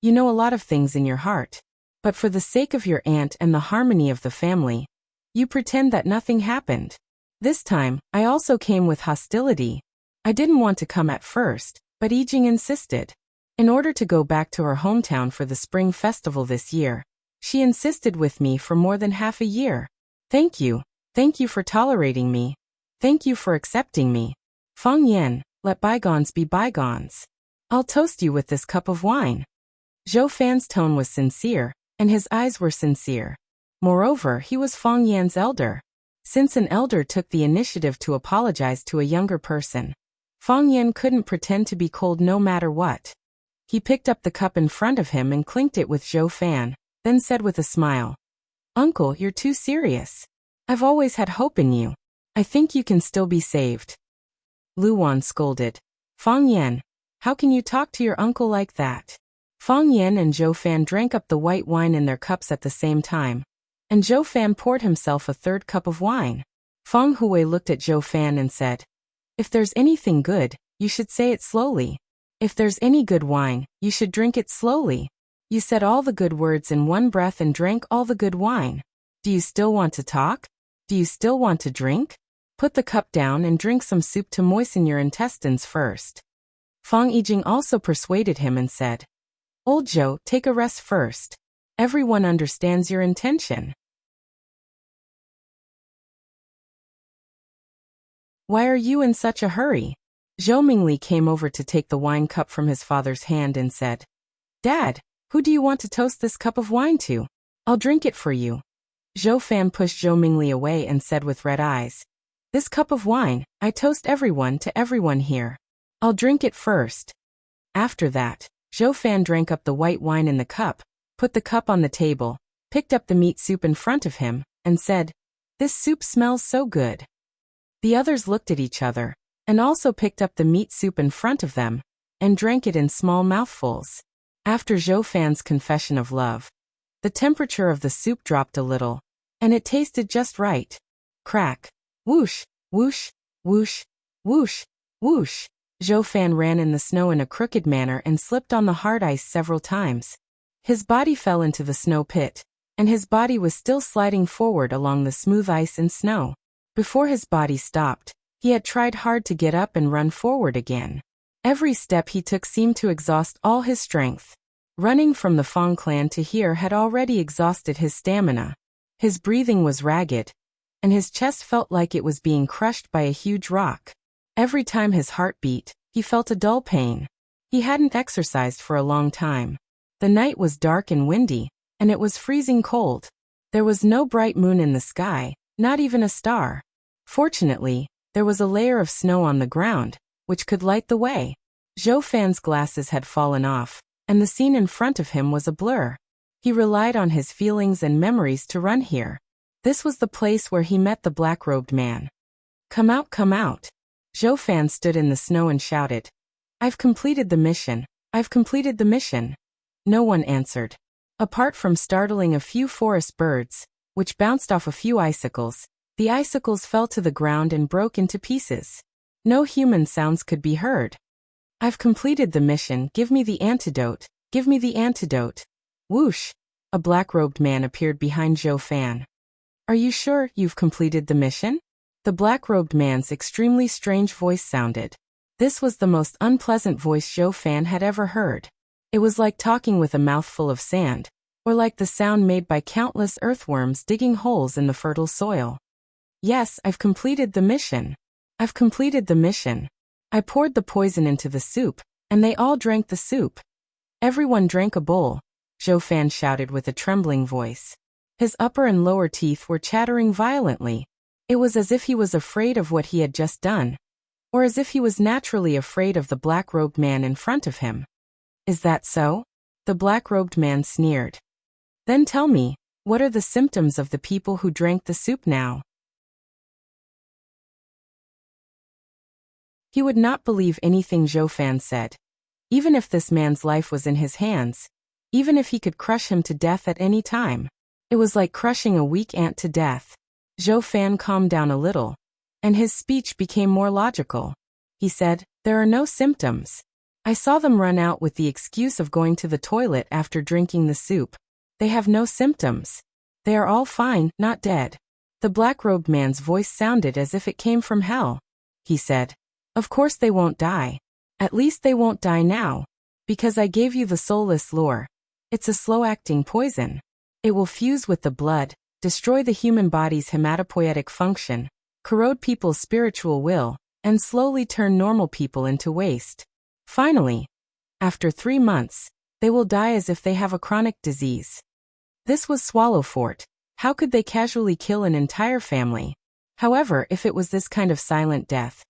You know a lot of things in your heart. But for the sake of your aunt and the harmony of the family, you pretend that nothing happened. This time, I also came with hostility. I didn't want to come at first, but Yijing insisted. In order to go back to her hometown for the spring festival this year, she insisted with me for more than half a year. Thank you for tolerating me. Thank you for accepting me. Fang Yan, let bygones be bygones. I'll toast you with this cup of wine. Zhou Fan's tone was sincere, and his eyes were sincere. Moreover, he was Fang Yan's elder. Since an elder took the initiative to apologize to a younger person, Fang Yan couldn't pretend to be cold no matter what. He picked up the cup in front of him and clinked it with Zhou Fan, then said with a smile, Uncle, you're too serious. I've always had hope in you. I think you can still be saved. Lu Wan scolded. Fang Yan, how can you talk to your uncle like that? Fang Yan and Zhou Fan drank up the white wine in their cups at the same time, and Zhou Fan poured himself a third cup of wine. Fang Hui looked at Zhou Fan and said, If there's anything good, you should say it slowly. If there's any good wine, you should drink it slowly. You said all the good words in one breath and drank all the good wine. Do you still want to talk? Do you still want to drink? Put the cup down and drink some soup to moisten your intestines first. Fang Yijing also persuaded him and said, Old Zhou, take a rest first. Everyone understands your intention. Why are you in such a hurry? Zhou Mingli came over to take the wine cup from his father's hand and said, Dad, who do you want to toast this cup of wine to? I'll drink it for you. Zhou Fan pushed Zhou Mingli away and said with red eyes, This cup of wine, I toast everyone to everyone here. I'll drink it first. After that, Zhou Fan drank up the white wine in the cup, put the cup on the table, picked up the meat soup in front of him, and said, This soup smells so good. The others looked at each other, and also picked up the meat soup in front of them, and drank it in small mouthfuls. After Zhou Fan's confession of love, the temperature of the soup dropped a little, and it tasted just right. Crack. Whoosh, whoosh, whoosh, whoosh, whoosh. Zhou Fan ran in the snow in a crooked manner and slipped on the hard ice several times. His body fell into the snow pit, and his body was still sliding forward along the smooth ice and snow. Before his body stopped, he had tried hard to get up and run forward again. Every step he took seemed to exhaust all his strength. Running from the Fang clan to here had already exhausted his stamina. His breathing was ragged, and his chest felt like it was being crushed by a huge rock. Every time his heart beat, he felt a dull pain. He hadn't exercised for a long time. The night was dark and windy, and it was freezing cold. There was no bright moon in the sky, not even a star. Fortunately, there was a layer of snow on the ground, which could light the way. Zhou Fan's glasses had fallen off, and the scene in front of him was a blur. He relied on his feelings and memories to run here. This was the place where he met the black-robed man. Come out, come out. Zhou Fan stood in the snow and shouted, I've completed the mission. I've completed the mission. No one answered. Apart from startling a few forest birds, which bounced off a few icicles, the icicles fell to the ground and broke into pieces. No human sounds could be heard. I've completed the mission. Give me the antidote. Give me the antidote. Whoosh! A black-robed man appeared behind Zhou Fan. Are you sure you've completed the mission? The black-robed man's extremely strange voice sounded. This was the most unpleasant voice Zhou Fan had ever heard. It was like talking with a mouthful of sand, or like the sound made by countless earthworms digging holes in the fertile soil. Yes, I've completed the mission. I've completed the mission. I poured the poison into the soup, and they all drank the soup. Everyone drank a bowl, Zhou Fan shouted with a trembling voice. His upper and lower teeth were chattering violently. It was as if he was afraid of what he had just done, or as if he was naturally afraid of the black-robed man in front of him. Is that so? The black-robed man sneered. Then tell me, what are the symptoms of the people who drank the soup now? He would not believe anything Zhou Fan said. Even if this man's life was in his hands, even if he could crush him to death at any time, it was like crushing a weak ant to death. Zhou Fan calmed down a little, and his speech became more logical. He said, "There are no symptoms. I saw them run out with the excuse of going to the toilet after drinking the soup. They have no symptoms. They are all fine, not dead." The black-robed man's voice sounded as if it came from hell. He said, "Of course they won't die. At least they won't die now. Because I gave you the soulless lure. It's a slow-acting poison. It will fuse with the blood, destroy the human body's hematopoietic function, corrode people's spiritual will, and slowly turn normal people into waste. Finally, after 3 months, they will die as if they have a chronic disease." This was Swallow Fort. How could they casually kill an entire family? However, if it was this kind of silent death,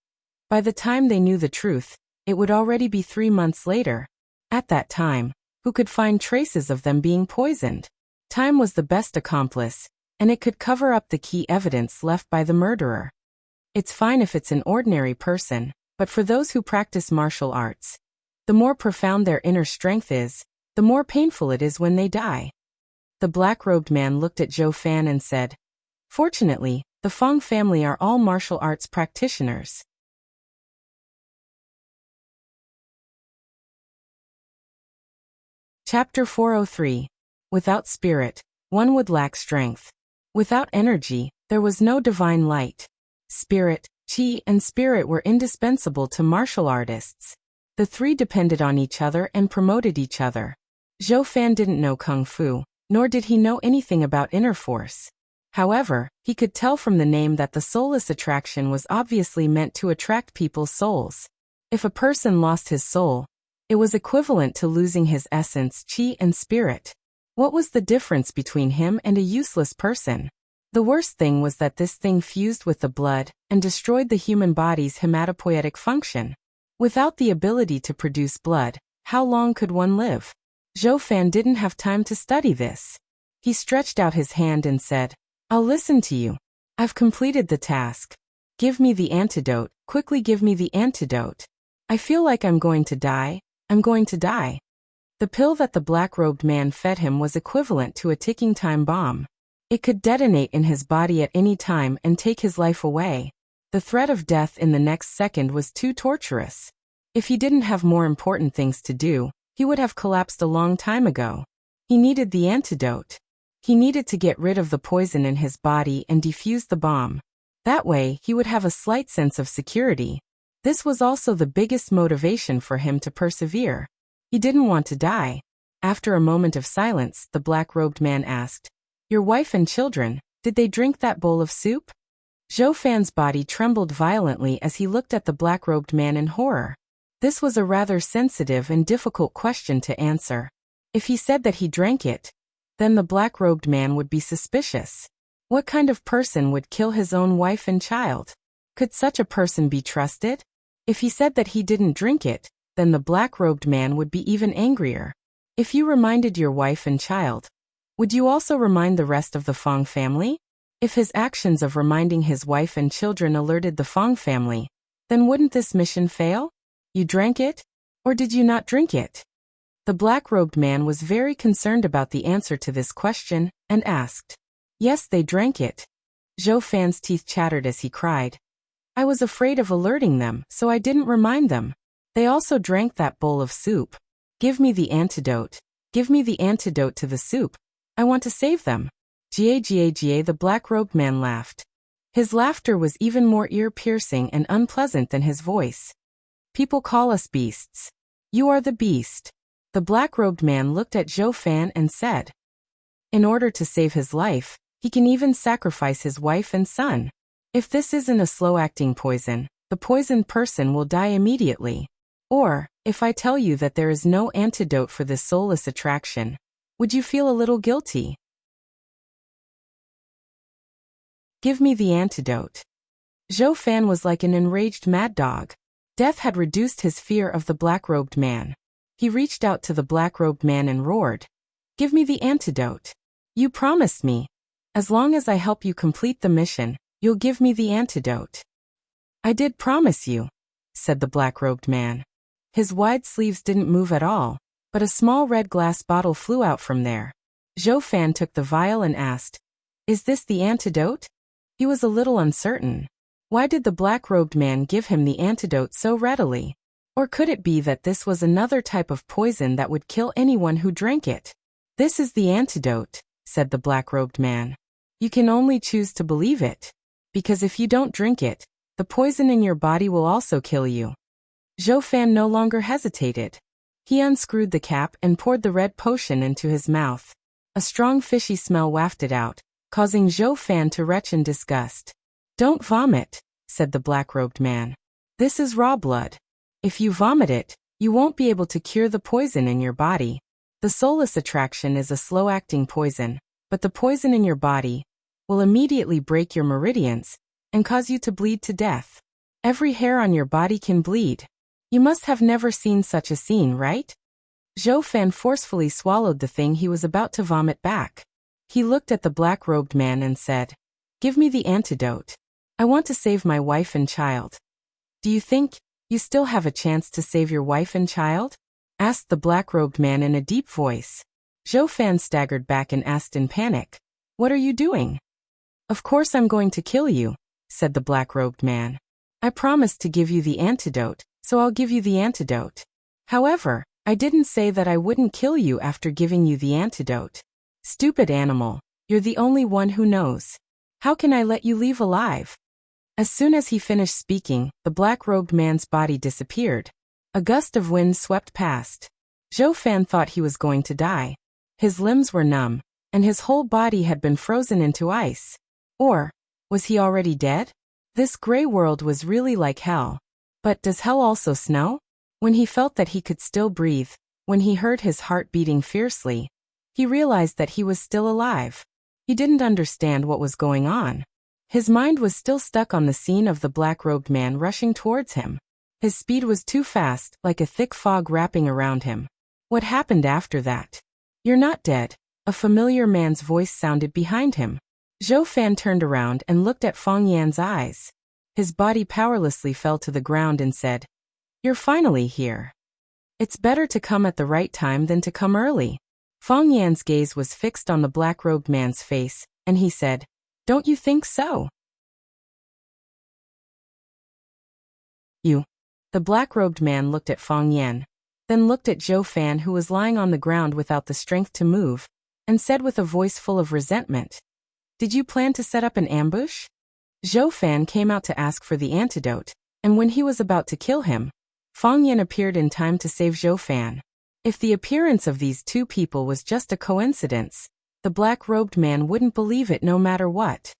by the time they knew the truth, it would already be 3 months later. At that time, who could find traces of them being poisoned? Time was the best accomplice, and it could cover up the key evidence left by the murderer. It's fine if it's an ordinary person, but for those who practice martial arts, the more profound their inner strength is, the more painful it is when they die. The black-robed man looked at Zhou Fan and said, "Fortunately, the Fong family are all martial arts practitioners." Chapter 403. Without spirit, one would lack strength. Without energy, there was no divine light. Spirit, qi, and spirit were indispensable to martial artists. The three depended on each other and promoted each other. Zhou Fan didn't know kung fu, nor did he know anything about inner force. However, he could tell from the name that the soulless attraction was obviously meant to attract people's souls. If a person lost his soul, it was equivalent to losing his essence, qi, and spirit. What was the difference between him and a useless person? The worst thing was that this thing fused with the blood and destroyed the human body's hematopoietic function. Without the ability to produce blood, how long could one live? Zhou Fan didn't have time to study this. He stretched out his hand and said, "I'll listen to you. I've completed the task. Give me the antidote, quickly give me the antidote. I feel like I'm going to die. I'm going to die." The pill that the black-robed man fed him was equivalent to a ticking time bomb. It could detonate in his body at any time and take his life away. The threat of death in the next second was too torturous. If he didn't have more important things to do, he would have collapsed a long time ago. He needed the antidote. He needed to get rid of the poison in his body and defuse the bomb. That way, he would have a slight sense of security. This was also the biggest motivation for him to persevere. He didn't want to die. After a moment of silence, the black-robed man asked, "Your wife and children, did they drink that bowl of soup?" Zhou Fan's body trembled violently as he looked at the black-robed man in horror. This was a rather sensitive and difficult question to answer. If he said that he drank it, then the black-robed man would be suspicious. What kind of person would kill his own wife and child? Could such a person be trusted? If he said that he didn't drink it, then the black-robed man would be even angrier. If you reminded your wife and child, would you also remind the rest of the Fong family? If his actions of reminding his wife and children alerted the Fong family, then wouldn't this mission fail? You drank it? Or did you not drink it? The black-robed man was very concerned about the answer to this question, and asked, "Yes, they drank it." Zhou Fan's teeth chattered as he cried, "I was afraid of alerting them, so I didn't remind them. They also drank that bowl of soup. Give me the antidote. Give me the antidote to the soup. I want to save them." Ga, the black-robed man laughed. His laughter was even more ear-piercing and unpleasant than his voice. "People call us beasts. You are the beast." The black-robed man looked at Zhou Fan and said, "In order to save his life, he can even sacrifice his wife and son. If this isn't a slow-acting poison, the poisoned person will die immediately. Or, if I tell you that there is no antidote for this soulless attraction, would you feel a little guilty? Give me the antidote." Zhou Fan was like an enraged mad dog. Death had reduced his fear of the black-robed man. He reached out to the black-robed man and roared, "Give me the antidote. You promised me. As long as I help you complete the mission, you'll give me the antidote." "I did promise you. said the black-robed man. His wide sleeves didn't move at all, but a small red glass bottle flew out from there. Zhou Fan took the vial and asked, "Is this the antidote?" He was a little uncertain. Why did the black-robed man give him the antidote so readily? Or could it be that this was another type of poison that would kill anyone who drank it? "This is the antidote," said the black-robed man. "You can only choose to believe it. Because if you don't drink it, the poison in your body will also kill you." Zhou Fan no longer hesitated. He unscrewed the cap and poured the red potion into his mouth. A strong fishy smell wafted out, causing Zhou Fan to retch in disgust. "Don't vomit," said the black-robed man. "This is raw blood. If you vomit it, you won't be able to cure the poison in your body. The soulless attraction is a slow-acting poison, but the poison in your body will immediately break your meridians and cause you to bleed to death. Every hair on your body can bleed. You must have never seen such a scene, right?" Zhou Fan forcefully swallowed the thing he was about to vomit back. He looked at the black-robed man and said, "Give me the antidote. I want to save my wife and child." "Do you think you still have a chance to save your wife and child?" asked the black-robed man in a deep voice. Zhou Fan staggered back and asked in panic, "What are you doing?" "Of course I'm going to kill you," said the black-robed man. "I promised to give you the antidote, so I'll give you the antidote. However, I didn't say that I wouldn't kill you after giving you the antidote. Stupid animal, you're the only one who knows. How can I let you leave alive?" As soon as he finished speaking, the black-robed man's body disappeared. A gust of wind swept past. Zhou Fan thought he was going to die. His limbs were numb, and his whole body had been frozen into ice. Or, was he already dead? This gray world was really like hell. But does hell also snow? When he felt that he could still breathe, when he heard his heart beating fiercely, he realized that he was still alive. He didn't understand what was going on. His mind was still stuck on the scene of the black-robed man rushing towards him. His speed was too fast, like a thick fog wrapping around him. What happened after that? "You're not dead," a familiar man's voice sounded behind him. Zhou Fan turned around and looked at Fang Yan's eyes. His body powerlessly fell to the ground and said, "You're finally here. It's better to come at the right time than to come early." Fang Yan's gaze was fixed on the black-robed man's face, and he said, "Don't you think so?" "You." The black-robed man looked at Fang Yan, then looked at Zhou Fan, who was lying on the ground without the strength to move, and said with a voice full of resentment, "Did you plan to set up an ambush?" Zhou Fan came out to ask for the antidote, and when he was about to kill him, Fang Yan appeared in time to save Zhou Fan. If the appearance of these two people was just a coincidence, the black-robed man wouldn't believe it no matter what.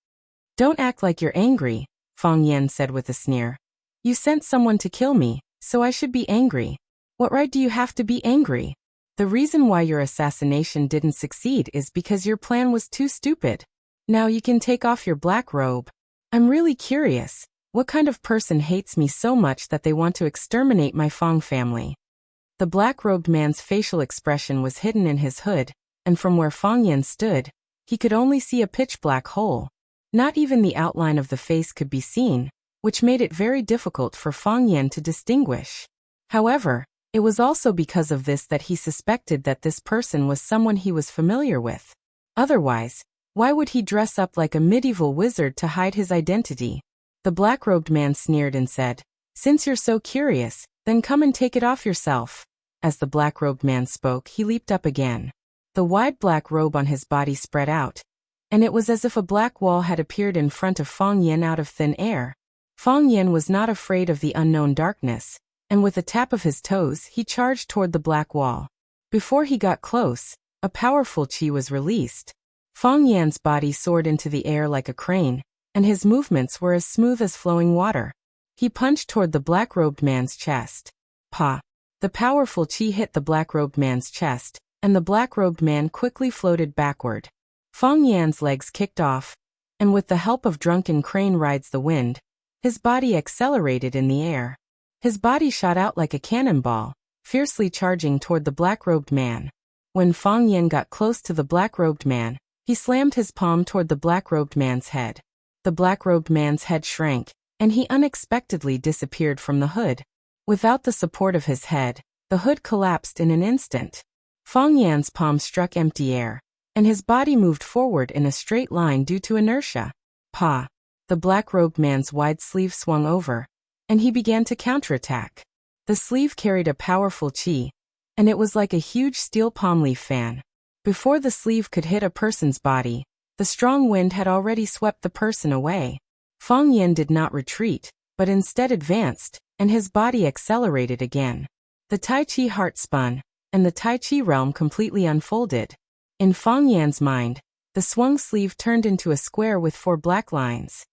"Don't act like you're angry," Fang Yan said with a sneer. "You sent someone to kill me, so I should be angry. What right do you have to be angry? The reason why your assassination didn't succeed is because your plan was too stupid. Now you can take off your black robe. I'm really curious, what kind of person hates me so much that they want to exterminate my Fang family?" The black-robed man's facial expression was hidden in his hood, and from where Fang Yan stood, he could only see a pitch-black hole. Not even the outline of the face could be seen, which made it very difficult for Fang Yan to distinguish. However, it was also because of this that he suspected that this person was someone he was familiar with. Otherwise, why would he dress up like a medieval wizard to hide his identity? The black-robed man sneered and said, "Since you're so curious, then come and take it off yourself." As the black-robed man spoke, he leaped up again. The wide black robe on his body spread out, and it was as if a black wall had appeared in front of Fang Yan out of thin air. Fang Yan was not afraid of the unknown darkness, and with a tap of his toes, he charged toward the black wall. Before he got close, a powerful qi was released. Fang Yan's body soared into the air like a crane, and his movements were as smooth as flowing water. He punched toward the black-robed man's chest. Pa! The powerful qi hit the black-robed man's chest, and the black-robed man quickly floated backward. Fang Yan's legs kicked off, and with the help of drunken crane rides the wind, his body accelerated in the air. His body shot out like a cannonball, fiercely charging toward the black-robed man. When Fang Yan got close to the black-robed man, he slammed his palm toward the black-robed man's head. The black-robed man's head shrank, and he unexpectedly disappeared from the hood. Without the support of his head, the hood collapsed in an instant. Fang Yan's palm struck empty air, and his body moved forward in a straight line due to inertia. Pa! The black-robed man's wide sleeve swung over, and he began to counterattack. The sleeve carried a powerful qi, and it was like a huge steel palm leaf fan. Before the sleeve could hit a person's body, the strong wind had already swept the person away. Fang Yan did not retreat, but instead advanced, and his body accelerated again. The Tai Chi heart spun, and the Tai Chi realm completely unfolded. In Fang Yan's mind, the swung sleeve turned into a square with 4 black lines.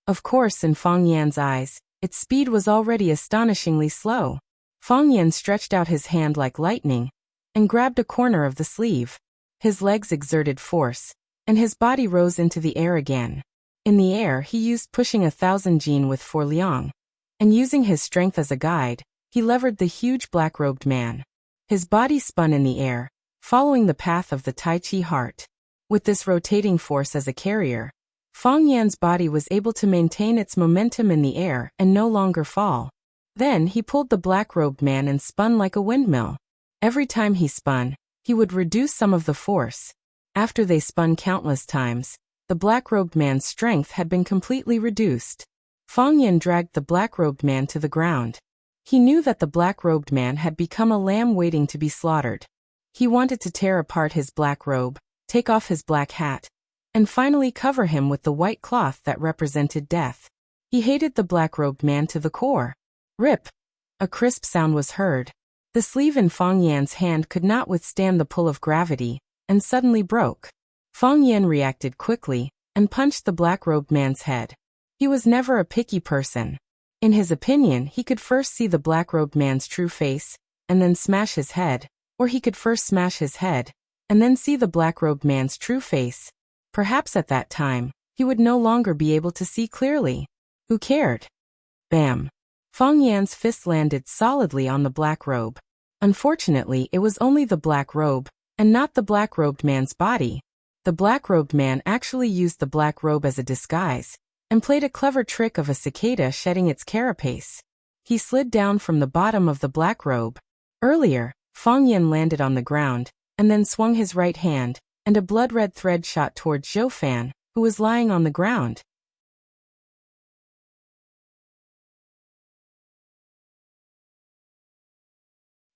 Of course, in Fang Yan's eyes, its speed was already astonishingly slow. Fang Yan stretched out his hand like lightning and grabbed a corner of the sleeve. His legs exerted force, and his body rose into the air again. In the air, he used pushing 1,000 jin with 4 liang, and using his strength as a guide, he levered the huge black-robed man. His body spun in the air, following the path of the Tai Chi heart. With this rotating force as a carrier, Fang Yan's body was able to maintain its momentum in the air and no longer fall. Then he pulled the black-robed man and spun like a windmill. Every time he spun, he would reduce some of the force. After they spun countless times, the black-robed man's strength had been completely reduced. Fang Yan dragged the black-robed man to the ground. He knew that the black-robed man had become a lamb waiting to be slaughtered. He wanted to tear apart his black robe, take off his black hat, and finally cover him with the white cloth that represented death. He hated the black-robed man to the core. Rip! A crisp sound was heard. The sleeve in Fang Yan's hand could not withstand the pull of gravity, and suddenly broke. Fang Yan reacted quickly, and punched the black-robed man's head. He was never a picky person. In his opinion, he could first see the black-robed man's true face, and then smash his head, or he could first smash his head, and then see the black-robed man's true face. Perhaps at that time, he would no longer be able to see clearly. Who cared? Bam! Fang Yan's fist landed solidly on the black robe. Unfortunately, it was only the black robe, and not the black-robed man's body. The black-robed man actually used the black robe as a disguise, and played a clever trick of a cicada shedding its carapace. He slid down from the bottom of the black robe. Earlier, Fang Yan landed on the ground, and then swung his right hand, and a blood-red thread shot toward Zhou Fan, who was lying on the ground.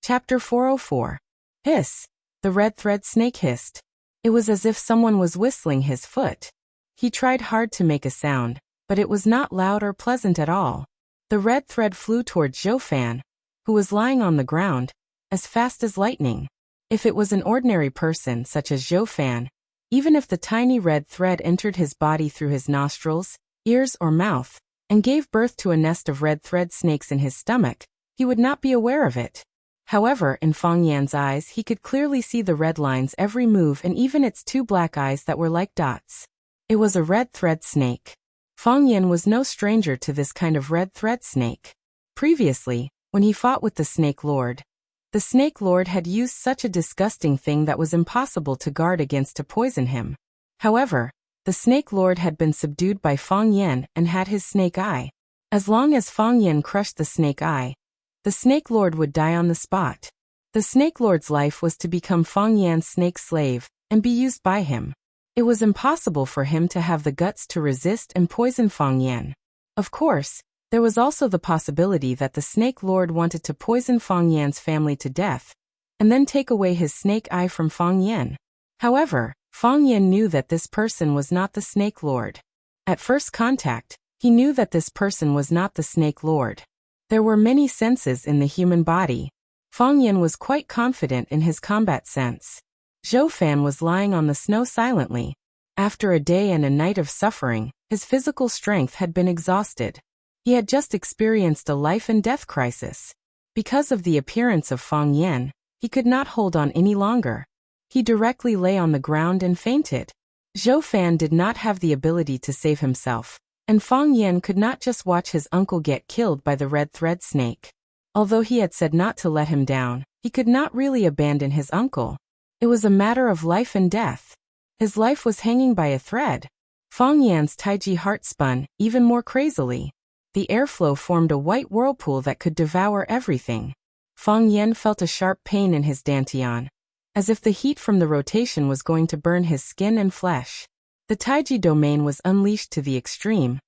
Chapter 404. Hiss! The red thread snake hissed. It was as if someone was whistling his foot. He tried hard to make a sound, but it was not loud or pleasant at all. The red thread flew toward Zhou Fan, who was lying on the ground, as fast as lightning. If it was an ordinary person such as Zhou Fan, even if the tiny red thread entered his body through his nostrils, ears or mouth, and gave birth to a nest of red thread snakes in his stomach, he would not be aware of it. However, in Fang Yan's eyes he could clearly see the red line's every move and even its 2 black eyes that were like dots. It was a red thread snake. Fang Yan was no stranger to this kind of red thread snake. Previously, when he fought with the Snake Lord, the Snake Lord had used such a disgusting thing that was impossible to guard against to poison him. However, the Snake Lord had been subdued by Fang Yan and had his snake eye. As long as Fang Yan crushed the snake eye, the Snake Lord would die on the spot. The Snake Lord's life was to become Fang Yan's snake slave and be used by him. It was impossible for him to have the guts to resist and poison Fang Yan. Of course, there was also the possibility that the Snake Lord wanted to poison Fang Yan's family to death, and then take away his snake eye from Fang Yan. However, Fang Yan knew that this person was not the Snake Lord. At first contact, he knew that this person was not the Snake Lord. There were many senses in the human body. Fang Yan was quite confident in his combat sense. Zhou Fan was lying on the snow silently. After a day and a night of suffering, his physical strength had been exhausted. He had just experienced a life and death crisis. Because of the appearance of Fang Yan, he could not hold on any longer. He directly lay on the ground and fainted. Zhou Fan did not have the ability to save himself, and Fang Yan could not just watch his uncle get killed by the red thread snake. Although he had said not to let him down, he could not really abandon his uncle. It was a matter of life and death. His life was hanging by a thread. Fang Yan's taiji heart spun, even more crazily. The airflow formed a white whirlpool that could devour everything. Fang Yan felt a sharp pain in his dantian, as if the heat from the rotation was going to burn his skin and flesh. The taiji domain was unleashed to the extreme,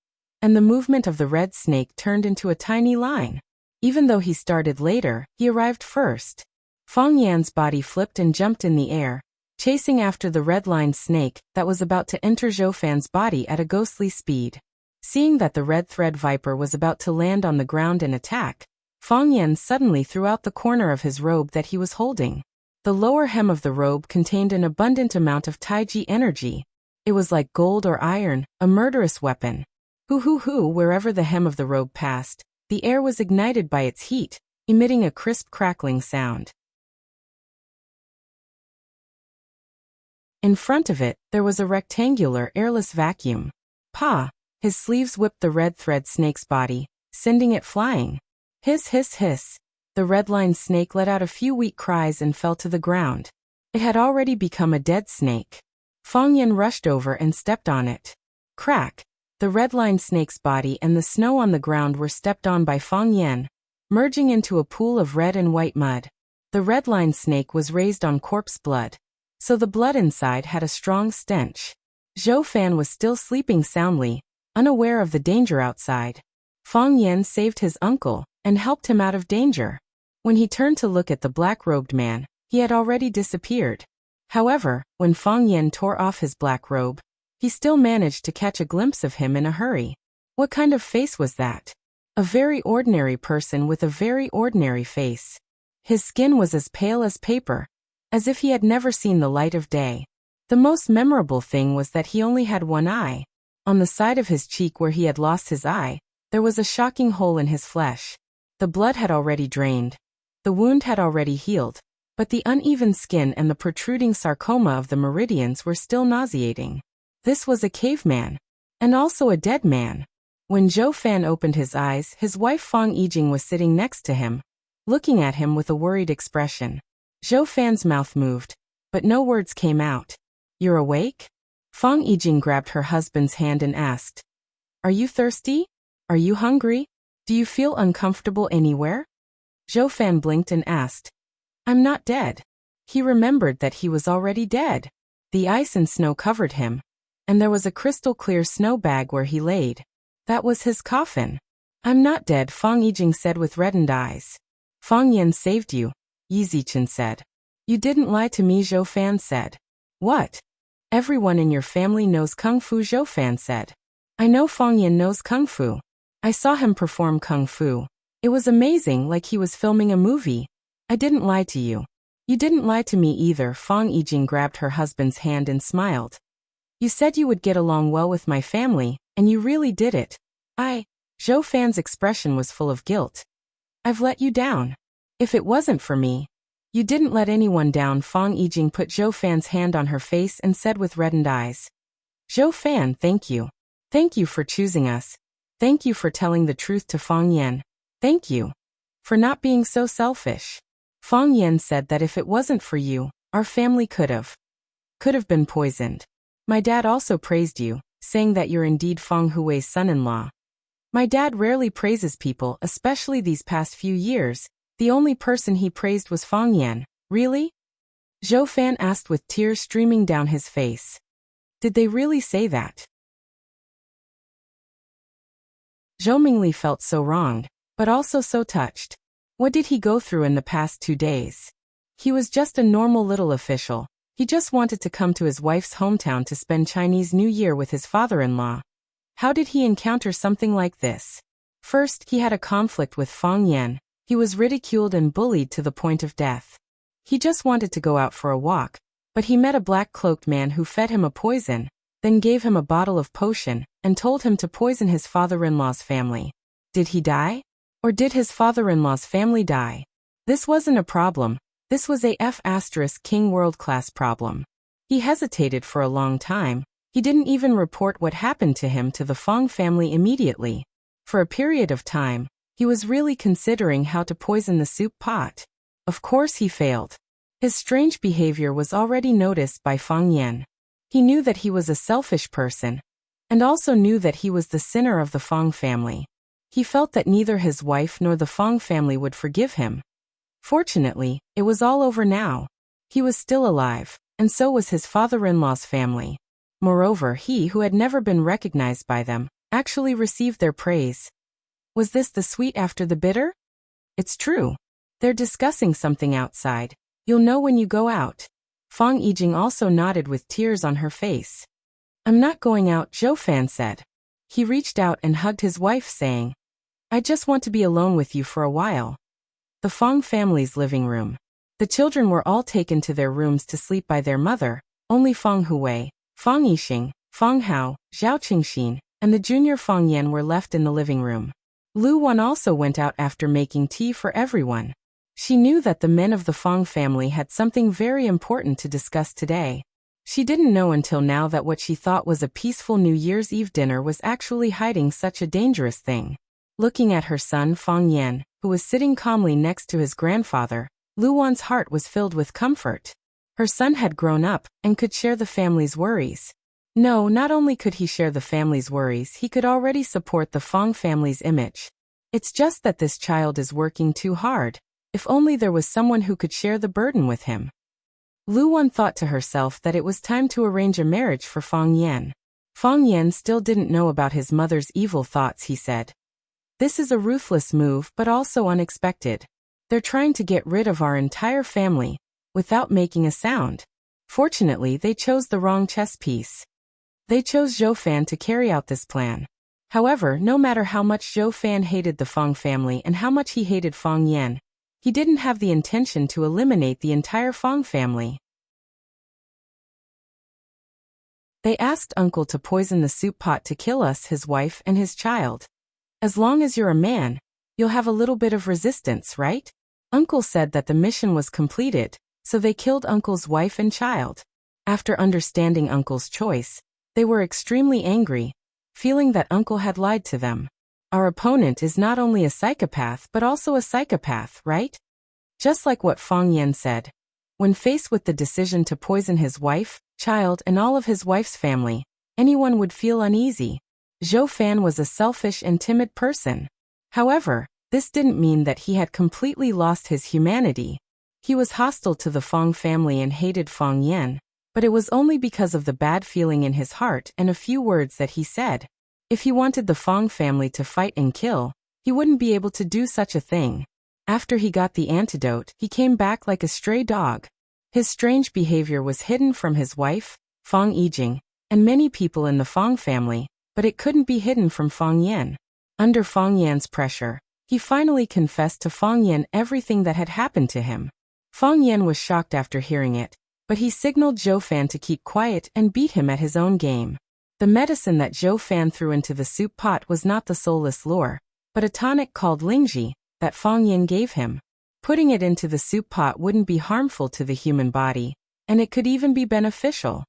and the movement of the red snake turned into a tiny line. Even though he started later, he arrived first. Fang Yan's body flipped and jumped in the air, chasing after the red-lined snake that was about to enter Zhou Fan's body at a ghostly speed. Seeing that the red thread viper was about to land on the ground and attack, Fang Yan suddenly threw out the corner of his robe that he was holding. The lower hem of the robe contained an abundant amount of taiji energy. It was like gold or iron, a murderous weapon. Hoo, wherever the hem of the robe passed, the air was ignited by its heat, emitting a crisp crackling sound. In front of it, there was a rectangular, airless vacuum. Pa! His sleeves whipped the red thread snake's body, sending it flying. Hiss, hiss, hiss. The red-lined snake let out a few weak cries and fell to the ground. It had already become a dead snake. Fang Yan rushed over and stepped on it. Crack! The red-lined snake's body and the snow on the ground were stepped on by Fang Yan, merging into a pool of red and white mud. The red-lined snake was raised on corpse blood, so the blood inside had a strong stench. Zhou Fan was still sleeping soundly, unaware of the danger outside. Fang Yan saved his uncle and helped him out of danger. When he turned to look at the black-robed man, he had already disappeared. However, when Fang Yan tore off his black robe, he still managed to catch a glimpse of him in a hurry. What kind of face was that? A very ordinary person with a very ordinary face. His skin was as pale as paper, as if he had never seen the light of day. The most memorable thing was that he only had one eye. On the side of his cheek where he had lost his eye, there was a shocking hole in his flesh. The blood had already drained. The wound had already healed, but the uneven skin and the protruding sarcoma of the meridians were still nauseating. This was a caveman, and also a dead man. When Zhou Fan opened his eyes, his wife Fang Yijing was sitting next to him, looking at him with a worried expression. Zhou Fan's mouth moved, but no words came out. You're awake? Fang Yijing grabbed her husband's hand and asked, Are you thirsty? Are you hungry? Do you feel uncomfortable anywhere? Zhou Fan blinked and asked, I'm not dead. He remembered that he was already dead. The ice and snow covered him, and there was a crystal-clear snow bag where he laid. That was his coffin. I'm not dead, Fang Yijing said with reddened eyes. Fang Yan saved you, Yi Zichen said. You didn't lie to me, Zhou Fan said. What? Everyone in your family knows Kung Fu, Zhou Fan said. I know Fang Yan knows Kung Fu. I saw him perform Kung Fu. It was amazing, like he was filming a movie. I didn't lie to you. You didn't lie to me either. Fang Yijing grabbed her husband's hand and smiled. You said you would get along well with my family, and you really did it. Zhou Fan's expression was full of guilt. I've let you down. If it wasn't for me. You didn't let anyone down. Fang Yijing put Zhou Fan's hand on her face and said with reddened eyes. Zhou Fan, thank you. Thank you for choosing us. Thank you for telling the truth to Fang Yan. Thank you. For not being so selfish. Fang Yan said that if it wasn't for you, our family could have been poisoned. My dad also praised you, saying that you're indeed Fang Hui's son-in-law. My dad rarely praises people, especially these past few years. The only person he praised was Fang Yan. Really? Zhou Fan asked with tears streaming down his face. Did they really say that? Zhou Mingli felt so wronged, but also so touched. What did he go through in the past 2 days? He was just a normal little official. He just wanted to come to his wife's hometown to spend Chinese New Year with his father-in-law. How did he encounter something like this? First, he had a conflict with Fang Yan. He was ridiculed and bullied to the point of death. He just wanted to go out for a walk, but he met a black-cloaked man who fed him a poison, then gave him a bottle of potion, and told him to poison his father-in-law's family. Did he die? Or did his father-in-law's family die? This wasn't a problem. This was a F***king world-class problem. He hesitated for a long time. He didn't even report what happened to him to the Fang family immediately. For a period of time, he was really considering how to poison the soup pot. Of course he failed. His strange behavior was already noticed by Fang Yan. He knew that he was a selfish person, and also knew that he was the sinner of the Fong family. He felt that neither his wife nor the Fong family would forgive him. Fortunately, it was all over now. He was still alive, and so was his father-in-law's family. Moreover, he who had never been recognized by them, actually received their praise. Was this the sweet after the bitter? It's true. They're discussing something outside. You'll know when you go out. Fong Yijing also nodded with tears on her face. I'm not going out, Zhou Fan said. He reached out and hugged his wife, saying, I just want to be alone with you for a while. The Fong family's living room. The children were all taken to their rooms to sleep by their mother. Only Fong Huwei, Fong Yixing, Fong Hao, Zhao Qingxin, and the junior Fong Yan were left in the living room. Lu Wan also went out after making tea for everyone. She knew that the men of the Fong family had something very important to discuss today. She didn't know until now that what she thought was a peaceful New Year's Eve dinner was actually hiding such a dangerous thing. Looking at her son Fong Yan, who was sitting calmly next to his grandfather, Lu Wan's heart was filled with comfort. Her son had grown up and could share the family's worries. No, not only could he share the family's worries, he could already support the Fong family's image. It's just that this child is working too hard. If only there was someone who could share the burden with him. Lu Wan thought to herself that it was time to arrange a marriage for Fong Yan. Fong Yan still didn't know about his mother's evil thoughts, he said. This is a ruthless move but also unexpected. They're trying to get rid of our entire family, without making a sound. Fortunately, they chose the wrong chess piece. They chose Zhou Fan to carry out this plan. However, no matter how much Zhou Fan hated the Fong family and how much he hated Fong Yan, he didn't have the intention to eliminate the entire Fong family. They asked Uncle to poison the soup pot to kill us, his wife and his child. As long as you're a man, you'll have a little bit of resistance, right? Uncle said that the mission was completed, so they killed Uncle's wife and child. After understanding Uncle's choice, they were extremely angry, feeling that Uncle had lied to them. Our opponent is not only a psychopath but also a psychopath, right? Just like what Fong Yan said. When faced with the decision to poison his wife, child and all of his wife's family, anyone would feel uneasy. Zhou Fan was a selfish and timid person. However, this didn't mean that he had completely lost his humanity. He was hostile to the Fong family and hated Fong Yan, but it was only because of the bad feeling in his heart and a few words that he said. If he wanted the Fong family to fight and kill, he wouldn't be able to do such a thing. After he got the antidote, he came back like a stray dog. His strange behavior was hidden from his wife, Fong Yijing, and many people in the Fong family, but it couldn't be hidden from Fong Yan. Under Fong Yan's pressure, he finally confessed to Fong Yan everything that had happened to him. Fong Yan was shocked after hearing it, but he signaled Zhou Fan to keep quiet and beat him at his own game. The medicine that Zhou Fan threw into the soup pot was not the soulless lure, but a tonic called Lingji that Fong Yan gave him. Putting it into the soup pot wouldn't be harmful to the human body, and it could even be beneficial.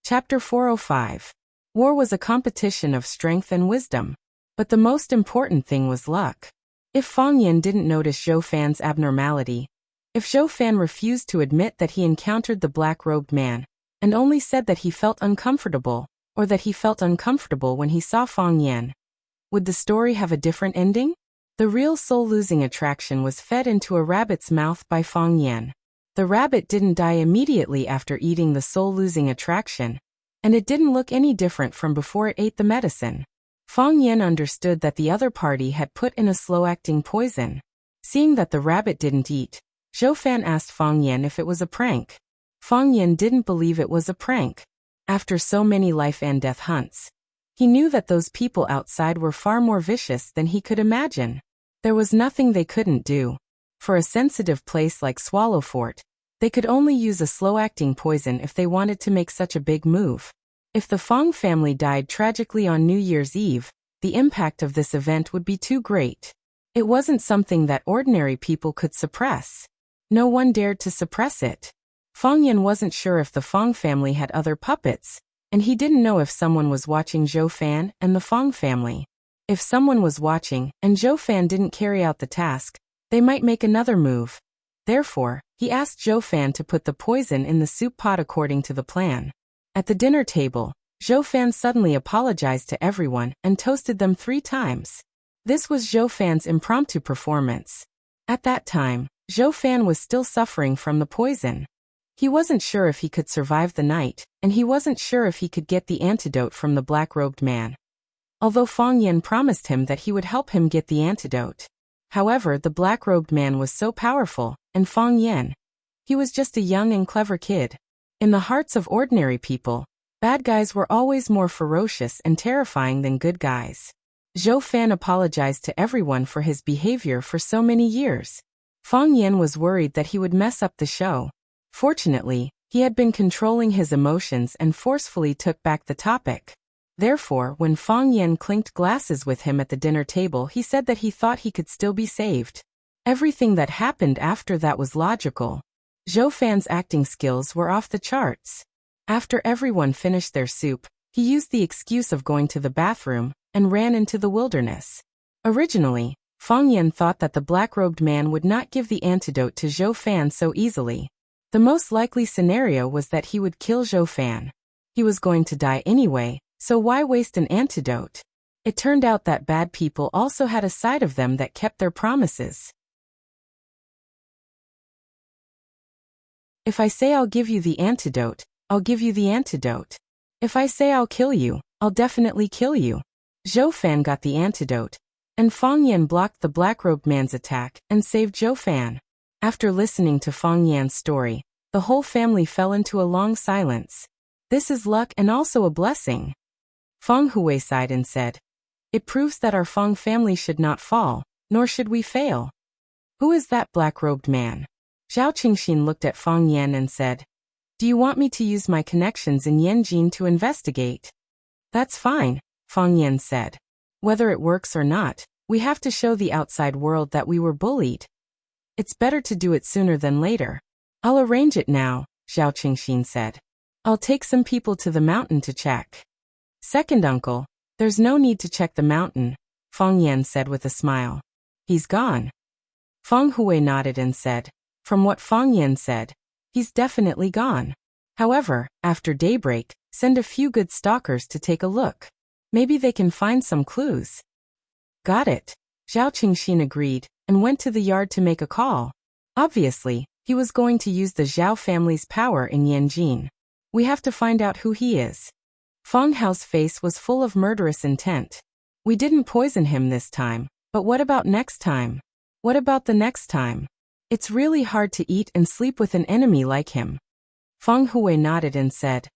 Chapter 405. War was a competition of strength and wisdom, but the most important thing was luck. If Fong Yan didn't notice Zhou Fan's abnormality, if Zhou Fan refused to admit that he encountered the black-robed man, and only said that he felt uncomfortable, or that he felt uncomfortable when he saw Fong Yan, would the story have a different ending? The real soul-losing attraction was fed into a rabbit's mouth by Fong Yan. The rabbit didn't die immediately after eating the soul-losing attraction, and it didn't look any different from before it ate the medicine. Fong Yan understood that the other party had put in a slow-acting poison. Seeing that the rabbit didn't eat, Zhou Fan asked Fong Yan if it was a prank. Fong Yan didn't believe it was a prank. After so many life and death hunts, he knew that those people outside were far more vicious than he could imagine. There was nothing they couldn't do. For a sensitive place like Swallow Fort, they could only use a slow-acting poison if they wanted to make such a big move. If the Fong family died tragically on New Year's Eve, the impact of this event would be too great. It wasn't something that ordinary people could suppress. No one dared to suppress it. Fong Yan wasn't sure if the Fong family had other puppets, and he didn't know if someone was watching Zhou Fan and the Fong family. If someone was watching and Zhou Fan didn't carry out the task, they might make another move. Therefore, He asked Zhou Fan to put the poison in the soup pot according to the plan. At the dinner table, Zhou Fan suddenly apologized to everyone and toasted them 3 times. This was Zhou Fan's impromptu performance. At that time, Zhou Fan was still suffering from the poison. He wasn't sure if he could survive the night, and he wasn't sure if he could get the antidote from the black-robed man. Although Fang Yan promised him that he would help him get the antidote. However, the black-robed man was so powerful, and Fang Yan, he was just a young and clever kid. In the hearts of ordinary people, bad guys were always more ferocious and terrifying than good guys. Zhou Fan apologized to everyone for his behavior for so many years. Fang Yan was worried that he would mess up the show. Fortunately, he had been controlling his emotions and forcefully took back the topic. Therefore, when Fang Yan clinked glasses with him at the dinner table, he said that he thought he could still be saved. Everything that happened after that was logical. Zhou Fan's acting skills were off the charts. After everyone finished their soup, he used the excuse of going to the bathroom and ran into the wilderness. Originally, Fang Yan thought that the black-robed man would not give the antidote to Zhou Fan so easily. The most likely scenario was that he would kill Zhou Fan. He was going to die anyway, so why waste an antidote? It turned out that bad people also had a side of them that kept their promises. If I say I'll give you the antidote, I'll give you the antidote. If I say I'll kill you, I'll definitely kill you. Zhou Fan got the antidote, and Fang Yan blocked the black-robed man's attack and saved Zhou Fan. After listening to Fang Yan's story, the whole family fell into a long silence. This is luck and also a blessing. Feng Hui sighed and said, "It proves that our Feng family should not fall, nor should we fail." "Who is that black-robed man?" Zhao Qingxin looked at Fang Yan and said, "Do you want me to use my connections in Yanjin to investigate?" "That's fine," Fang Yan said. "Whether it works or not, we have to show the outside world that we were bullied. It's better to do it sooner than later." "I'll arrange it now," Zhao Qingxin said. "I'll take some people to the mountain to check." "Second uncle, there's no need to check the mountain," Fang Yan said with a smile. "He's gone." Feng Hui nodded and said, "From what Fang Yan said, he's definitely gone. However, after daybreak, send a few good stalkers to take a look. Maybe they can find some clues." "Got it." Zhao Qingxin agreed, and went to the yard to make a call. Obviously, he was going to use the Zhao family's power in Yanjin. "We have to find out who he is." Feng Hao's face was full of murderous intent. "We didn't poison him this time, but what about next time? What about the next time? It's really hard to eat and sleep with an enemy like him." Feng Hui nodded and said,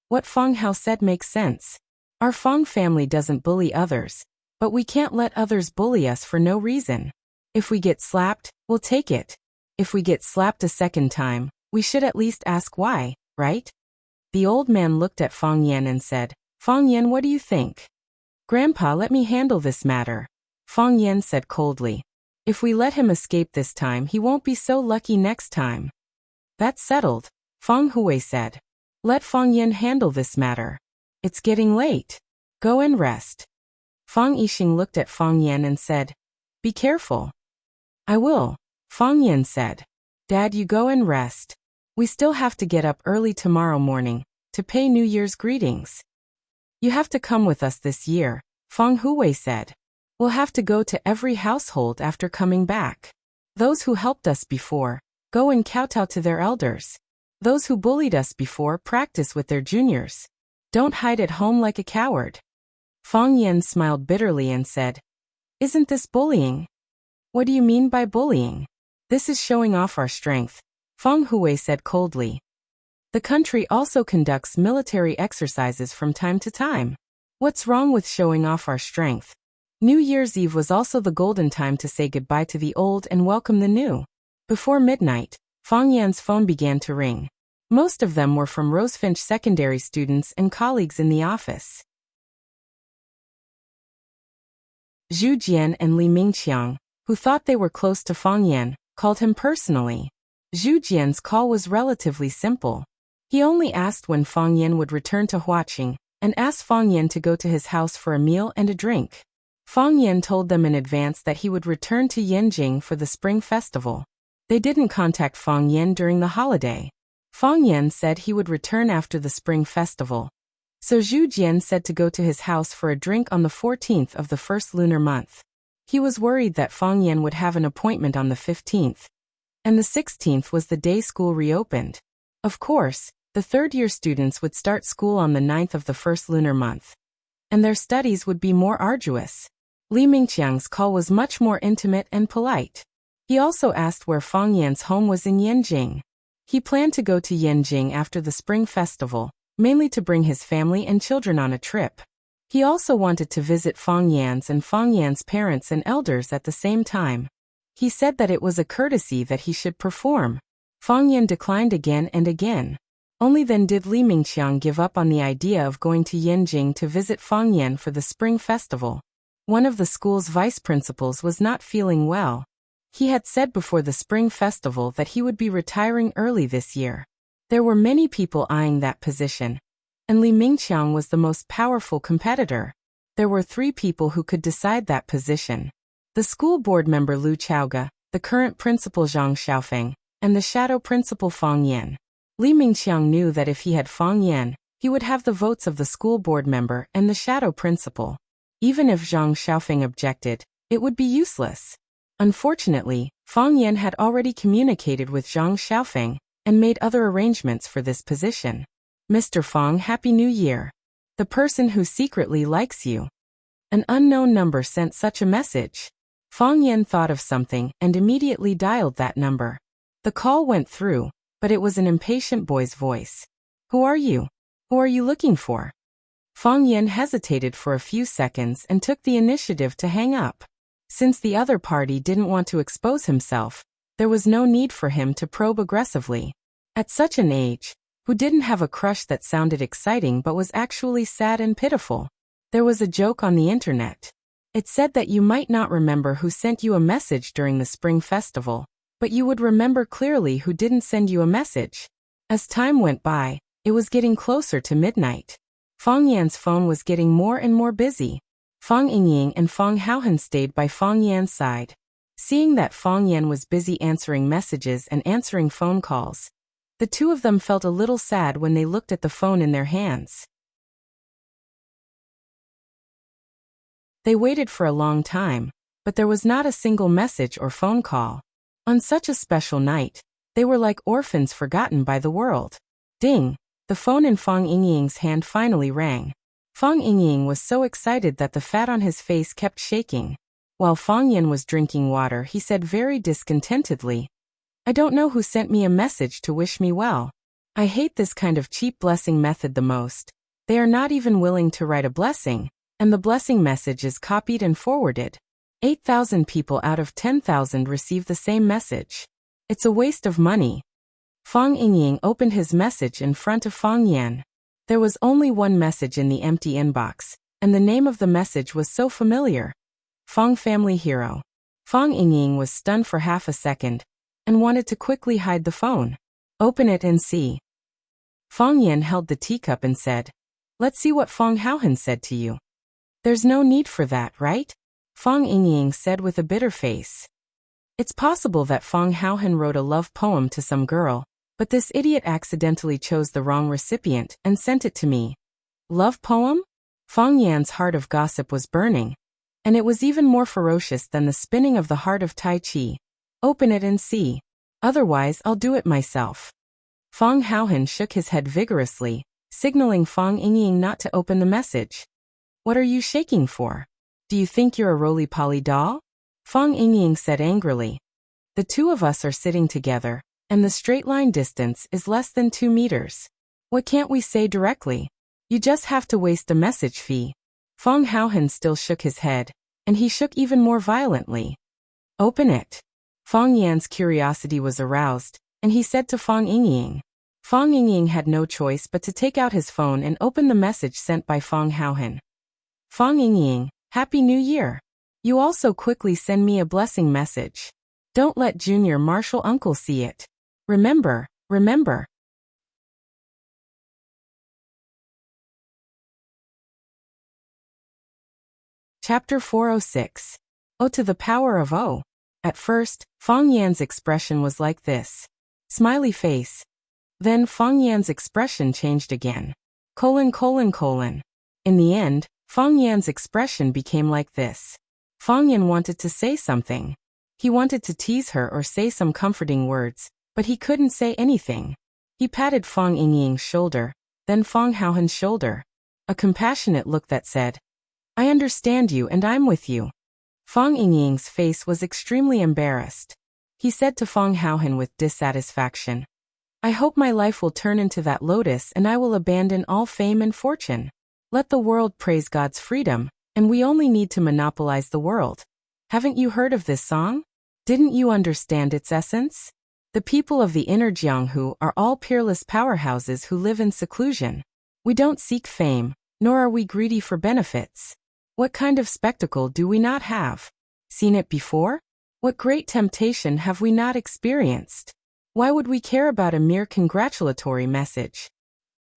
"What Feng Hao said makes sense. Our Feng family doesn't bully others, but we can't let others bully us for no reason. If we get slapped, we'll take it. If we get slapped a second time, we should at least ask why, right?" The old man looked at Fang Yan and said, "Fang Yan, what do you think?" "Grandpa, let me handle this matter," Fang Yan said coldly. "If we let him escape this time, he won't be so lucky next time." "That's settled," Feng Hui said. "Let Fang Yan handle this matter. It's getting late. Go and rest." Fang Yixing looked at Fang Yan and said, "Be careful." "I will," Fang Yan said. "Dad, you go and rest. We still have to get up early tomorrow morning to pay New Year's greetings." "You have to come with us this year," Feng Hui said. "We'll have to go to every household after coming back. Those who helped us before, go and kowtow to their elders. Those who bullied us before, practice with their juniors. Don't hide at home like a coward." Fang Yan smiled bitterly and said, "Isn't this bullying?" "What do you mean by bullying?" "This is showing off our strength," Feng Hui said coldly. "The country also conducts military exercises from time to time. What's wrong with showing off our strength?" New Year's Eve was also the golden time to say goodbye to the old and welcome the new. Before midnight, Fang Yan's phone began to ring. Most of them were from Rosefinch secondary students and colleagues in the office. Zhu Jian and Li Mingqiang, who thought they were close to Fang Yan, called him personally. Zhu Jian's call was relatively simple. He only asked when Fang Yan would return to Huaqing, and asked Fang Yan to go to his house for a meal and a drink. Fang Yan told them in advance that he would return to Yanjing for the Spring Festival. They didn't contact Fang Yan during the holiday. Fang Yan said he would return after the spring festival. So Zhu Jian said to go to his house for a drink on the 14th of the first lunar month. He was worried that Fang Yan would have an appointment on the 15th. And the 16th was the day school reopened. Of course, the third-year students would start school on the 9th of the first lunar month. And their studies would be more arduous. Li Mingqiang's call was much more intimate and polite. He also asked where Fang Yan's home was in Yanjing. He planned to go to Yanjing after the spring festival, mainly to bring his family and children on a trip. He also wanted to visit Fang Yan's parents and elders at the same time. He said that it was a courtesy that he should perform. Fang Yan declined again and again. Only then did Li Mingqiang give up on the idea of going to Yanjing to visit Fang Yan for the spring festival. One of the school's vice principals was not feeling well. He had said before the spring festival that he would be retiring early this year. There were many people eyeing that position, and Li Mingqiang was the most powerful competitor. There were 3 people who could decide that position. The school board member Lu Chaoge, the current principal Zhang Xiaofeng, and the shadow principal Fang Yan. Li Mingqiang knew that if he had Fang Yan, he would have the votes of the school board member and the shadow principal. Even if Zhang Xiaofeng objected, it would be useless. Unfortunately, Fang Yan had already communicated with Zhang Xiaofeng and made other arrangements for this position. Mr. Fang, Happy New Year. The person who secretly likes you. An unknown number sent such a message. Fang Yan thought of something and immediately dialed that number. The call went through, but it was an impatient boy's voice. Who are you? Who are you looking for? Fang Yan hesitated for a few seconds and took the initiative to hang up. Since the other party didn't want to expose himself, there was no need for him to probe aggressively. At such an age, who didn't have a crush that sounded exciting but was actually sad and pitiful? There was a joke on the internet. It said that you might not remember who sent you a message during the spring festival, but you would remember clearly who didn't send you a message. As time went by, it was getting closer to midnight. Fang Yan's phone was getting more and more busy. Fang Yingying and Fang Haohan stayed by Fang Yan's side. Seeing that Fang Yan was busy answering messages and answering phone calls, the two of them felt a little sad when they looked at the phone in their hands. They waited for a long time, but there was not a single message or phone call. On such a special night, they were like orphans forgotten by the world. Ding! The phone in Fang Yingying's hand finally rang. Fang Yingying was so excited that the fat on his face kept shaking. While Fang Yan was drinking water, he said very discontentedly, I don't know who sent me a message to wish me well. I hate this kind of cheap blessing method the most. They are not even willing to write a blessing, and the blessing message is copied and forwarded. 8,000 people out of 10,000 receive the same message. It's a waste of money. Fang Yingying opened his message in front of Fang Yan. There was only one message in the empty inbox, and the name of the message was so familiar. Fang Family Hero. Fang Yingying was stunned for half a second, and wanted to quickly hide the phone. Open it and see. Fang Yan held the teacup and said, Let's see what Fang Haohan said to you. There's no need for that, right? Fang Yingying said with a bitter face. It's possible that Fang Haohan wrote a love poem to some girl, but this idiot accidentally chose the wrong recipient and sent it to me. Love poem? Fang Yan's heart of gossip was burning, and it was even more ferocious than the spinning of the heart of Tai Chi. Open it and see. Otherwise, I'll do it myself. Fang Haohan shook his head vigorously, signaling Fang Yingying not to open the message. What are you shaking for? Do you think you're a roly-poly doll? Fang Yingying said angrily. The two of us are sitting together, and the straight line distance is less than 2 meters. What can't we say directly? You just have to waste a message fee. Fang Haohan still shook his head, and he shook even more violently. Open it. Fang Yan's curiosity was aroused, and he said to Fang Yingying. Fang Yingying had no choice but to take out his phone and open the message sent by Fang Haohan. Fang Yingying, Happy New Year. You also quickly send me a blessing message. Don't let Junior Marshall Uncle see it. Remember, remember. Chapter 406. O to the power of O. At first, Fang Yan's expression was like this. Smiley face. Then Fang Yan's expression changed again. : In the end, Fang Yan's expression became like this. Fang Yan wanted to say something. He wanted to tease her or say some comforting words, but he couldn't say anything. He patted Fang Yingying's shoulder, then Fang Haohen's shoulder. A compassionate look that said, I understand you and I'm with you. Fang Yingying's face was extremely embarrassed. He said to Fang Haohen with dissatisfaction, I hope my life will turn into that lotus and I will abandon all fame and fortune. Let the world praise God's freedom, and we only need to monopolize the world. Haven't you heard of this song? Didn't you understand its essence? The people of the inner Jianghu are all peerless powerhouses who live in seclusion. We don't seek fame, nor are we greedy for benefits. What kind of spectacle do we not have? Seen it before? What great temptation have we not experienced? Why would we care about a mere congratulatory message?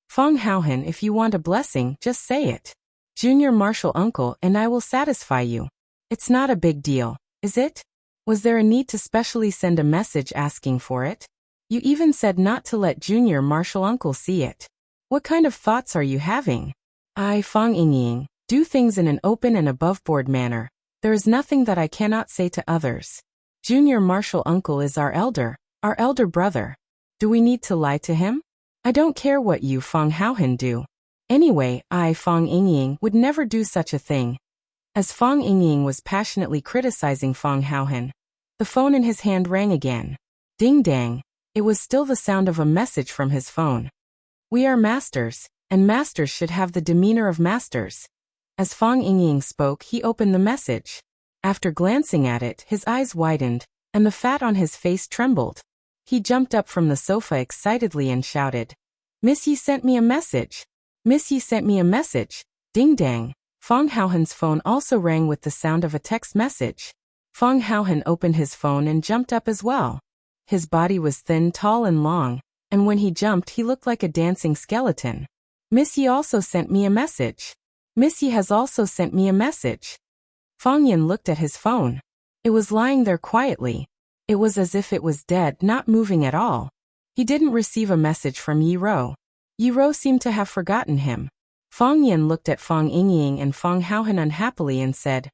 Fang Haohen, if you want a blessing, just say it. Junior Marshal Uncle and I will satisfy you. It's not a big deal, is it? Was there a need to specially send a message asking for it? You even said not to let Junior Marshal Uncle see it. What kind of thoughts are you having? I, Fang Yingying, do things in an open and above-board manner. There is nothing that I cannot say to others. Junior Marshal Uncle is our elder brother. Do we need to lie to him? I don't care what you, Fang Haohen, do. Anyway, I, Fang Yingying, would never do such a thing. As Fang Yingying was passionately criticizing Fang Haohen, the phone in his hand rang again. Ding dang. It was still the sound of a message from his phone. We are masters, and masters should have the demeanor of masters. As Fang Yingying spoke, he opened the message. After glancing at it, his eyes widened, and the fat on his face trembled. He jumped up from the sofa excitedly and shouted, Miss Yi sent me a message. Miss Yi sent me a message. Ding dang. Fang Haohen's phone also rang with the sound of a text message. Fang Haohen opened his phone and jumped up as well. His body was thin, tall and long, and when he jumped he looked like a dancing skeleton. Miss Yi also sent me a message. Miss Yi has also sent me a message. Fang Yan looked at his phone. It was lying there quietly. It was as if it was dead, not moving at all. He didn't receive a message from Yi Ro. Yi Ro seemed to have forgotten him. Fang Yan looked at Fang Yingying and Fang Haohen unhappily and said,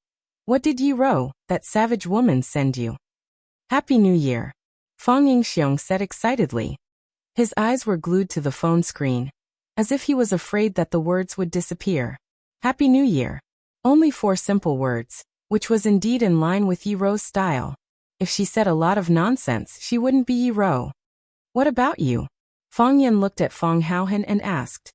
What did Yi Ro, that savage woman, send you? Happy New Year. Fang Yingxiong said excitedly. His eyes were glued to the phone screen, as if he was afraid that the words would disappear. Happy New Year. Only 4 simple words, which was indeed in line with Yi Ro's style. If she said a lot of nonsense, she wouldn't be Yi Ro. What about you? Fang Yan looked at Fang Haohen and asked.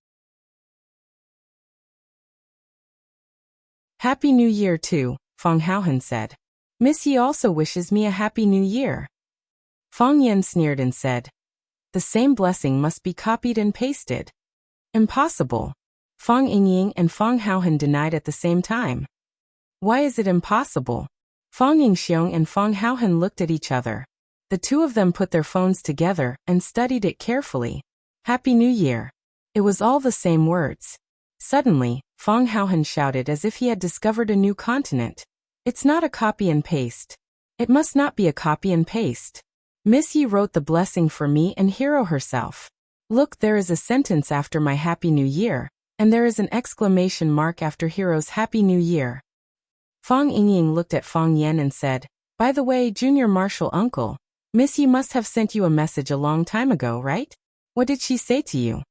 Happy New Year too, Fang Haohen said. Miss Yi also wishes me a Happy New Year. Fang Yan sneered and said, The same blessing must be copied and pasted. Impossible. Fang Yingying and Fang Haohen denied at the same time. Why is it impossible? Fang Yingxiong and Fang Haohen looked at each other. The two of them put their phones together and studied it carefully. Happy New Year. It was all the same words. Suddenly, Fang Haohen shouted as if he had discovered a new continent. It's not a copy and paste. It must not be a copy and paste. Miss Yi wrote the blessing for me and Hero herself. Look, there is a sentence after my Happy New Year, and there is an exclamation mark after Hero's Happy New Year. Fang Yingying looked at Fang Yan and said, By the way, Junior Marshal Uncle, Miss Yi must have sent you a message a long time ago, right? What did she say to you?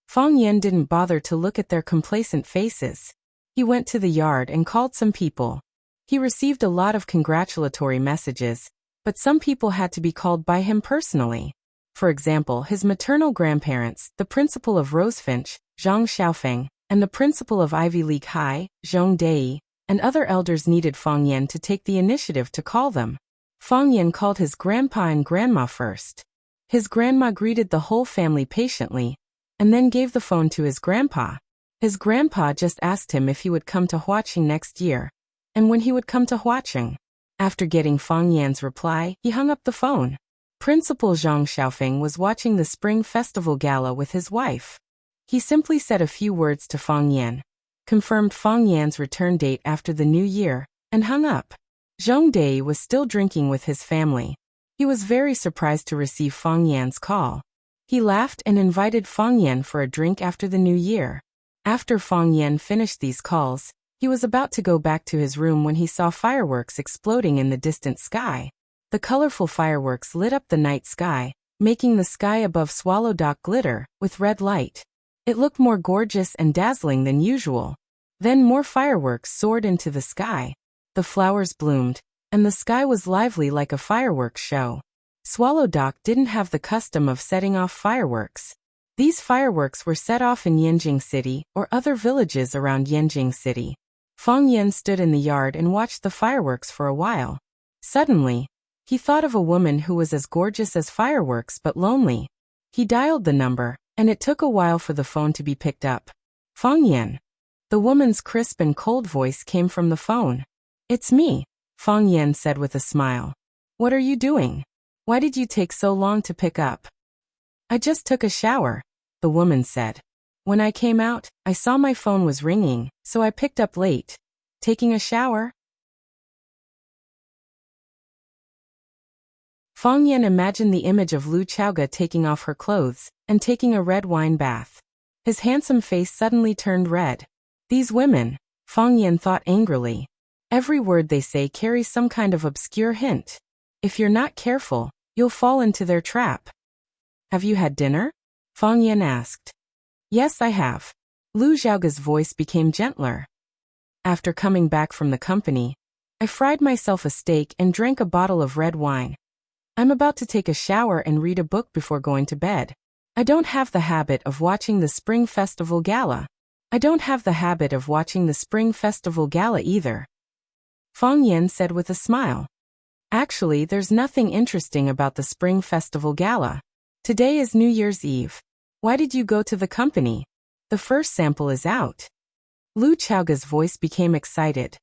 Fang Yan didn't bother to look at their complacent faces. He went to the yard and called some people. He received a lot of congratulatory messages, but some people had to be called by him personally. For example, his maternal grandparents, the principal of Rosefinch, Zhang Xiaofeng, and the principal of Ivy League High, Zhong Dei, and other elders needed Fang Yan to take the initiative to call them. Fang Yan called his grandpa and grandma first. His grandma greeted the whole family patiently, and then gave the phone to his grandpa. His grandpa just asked him if he would come to Huaqing next year, and when he would come to Huaqing. After getting Fang Yan's reply, he hung up the phone. Principal Zhang Xiaofeng was watching the Spring Festival Gala with his wife. He simply said a few words to Fang Yan, confirmed Fang Yan's return date after the New Year, and hung up. Zhongdai was still drinking with his family. He was very surprised to receive Fang Yan's call. He laughed and invited Fang Yan for a drink after the new year. After Fang Yan finished these calls, he was about to go back to his room when he saw fireworks exploding in the distant sky. The colorful fireworks lit up the night sky, making the sky above Swallow Dock glitter with red light. It looked more gorgeous and dazzling than usual. Then more fireworks soared into the sky. The flowers bloomed, and the sky was lively like a fireworks show. Swallow Dock didn't have the custom of setting off fireworks. These fireworks were set off in Yanjing City or other villages around Yanjing City. Fang Yan stood in the yard and watched the fireworks for a while. Suddenly, he thought of a woman who was as gorgeous as fireworks but lonely. He dialed the number, and it took a while for the phone to be picked up. Fang Yan. The woman's crisp and cold voice came from the phone. "It's me," Fang Yan said with a smile. "What are you doing? Why did you take so long to pick up?" "I just took a shower," the woman said. "When I came out, I saw my phone was ringing, so I picked up late." Taking a shower? Fang Yan imagined the image of Lu Chaoga taking off her clothes and taking a red wine bath. His handsome face suddenly turned red. These women, Fang Yan thought angrily. Every word they say carries some kind of obscure hint. If you're not careful, you'll fall into their trap. "Have you had dinner?" Fang Yan asked. "Yes, I have." Lu Zhaoga's voice became gentler. "After coming back from the company, I fried myself a steak and drank a bottle of red wine. I'm about to take a shower and read a book before going to bed. I don't have the habit of watching the Spring Festival Gala. Either," Fang Yan said with a smile. "Actually, there's nothing interesting about the Spring Festival Gala. Today is New Year's Eve. Why did you go to the company? The first sample is out." Lu Chaoga's voice became excited.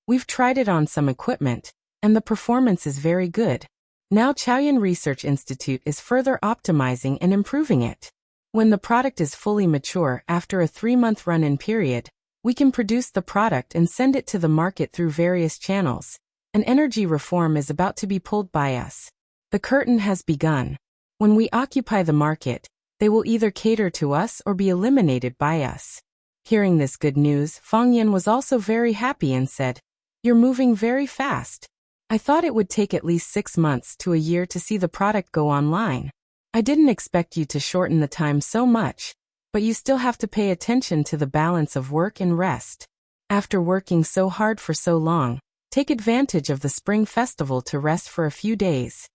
"We've tried it on some equipment, and the performance is very good. Now Chaoyan Research Institute is further optimizing and improving it. When the product is fully mature after a 3-month run-in period, we can produce the product and send it to the market through various channels. An energy reform is about to be pulled by us. The curtain has begun. When we occupy the market, they will either cater to us or be eliminated by us." Hearing this good news, Fang Yan was also very happy and said, "You're moving very fast. I thought it would take at least 6 months to a year to see the product go online. I didn't expect you to shorten the time so much, but you still have to pay attention to the balance of work and rest. After working so hard for so long, take advantage of the Spring Festival to rest for a few days."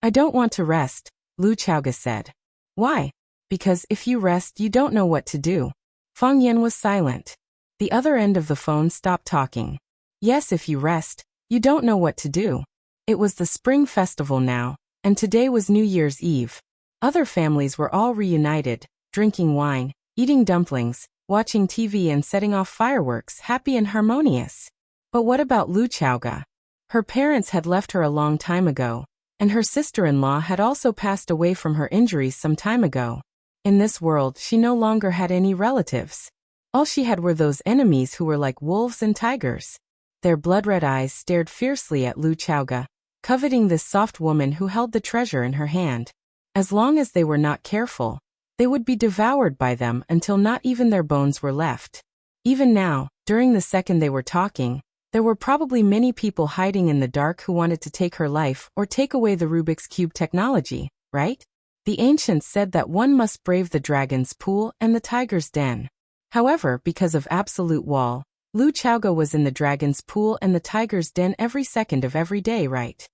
"I don't want to rest," Lu Chaoga said. "Why?" "Because if you rest, you don't know what to do." Fang Yan was silent. The other end of the phone stopped talking. "Yes, if you rest, you don't know what to do." It was the Spring Festival now, and today was New Year's Eve. Other families were all reunited, drinking wine, eating dumplings, watching TV and setting off fireworks, happy and harmonious. But what about Lu Chaoga? Her parents had left her a long time ago, and her sister-in-law had also passed away from her injuries some time ago. In this world, she no longer had any relatives. All she had were those enemies who were like wolves and tigers. Their blood-red eyes stared fiercely at Lu Chaoga, coveting this soft woman who held the treasure in her hand. As long as they were not careful, they would be devoured by them until not even their bones were left. Even now, during the second they were talking, there were probably many people hiding in the dark who wanted to take her life or take away the Rubik's Cube technology, right? The ancients said that one must brave the dragon's pool and the tiger's den. However, because of absolute wall, Lu Chaoga was in the dragon's pool and the tiger's den every second of every day, right?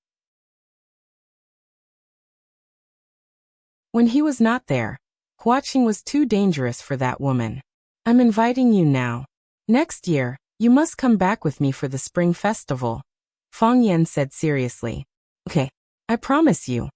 When he was not there, watching was too dangerous for that woman. "I'm inviting you now. Next year, you must come back with me for the Spring Festival," Fang Yan said seriously. "Okay, I promise you."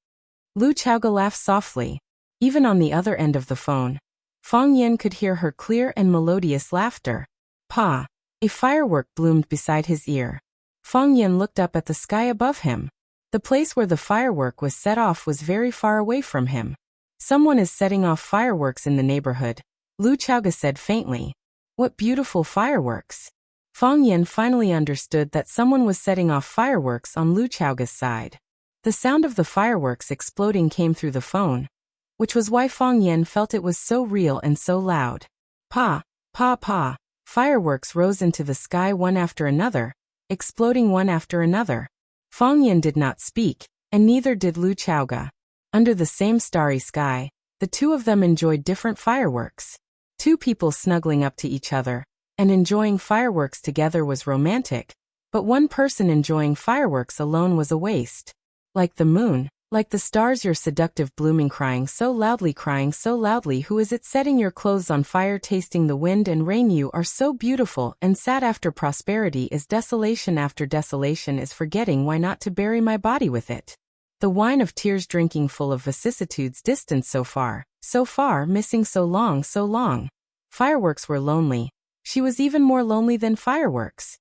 Lu Chaoga laughed softly. Even on the other end of the phone, Fang Yan could hear her clear and melodious laughter. Pa! A firework bloomed beside his ear. Fang Yan looked up at the sky above him. The place where the firework was set off was very far away from him. "Someone is setting off fireworks in the neighborhood," Lu Chaoga said faintly. "What beautiful fireworks." Fang Yan finally understood that someone was setting off fireworks on Lu Chaoga's side. The sound of the fireworks exploding came through the phone, which was why Fang Yan felt it was so real and so loud. Pa, pa, pa. Fireworks rose into the sky one after another, exploding one after another. Fang Yan did not speak, and neither did Lu Chaoga. Under the same starry sky, the two of them enjoyed different fireworks. Two people snuggling up to each other and enjoying fireworks together was romantic, but one person enjoying fireworks alone was a waste. Like the moon, like the stars, you're seductive, blooming, crying so loudly, who is it setting your clothes on fire, tasting the wind and rain? You are so beautiful, and sad after prosperity is desolation after desolation is forgetting, why not to bury my body with it? The wine of tears, drinking full of vicissitudes, distance so far, missing so long. Fireworks were lonely. She was even more lonely than fireworks.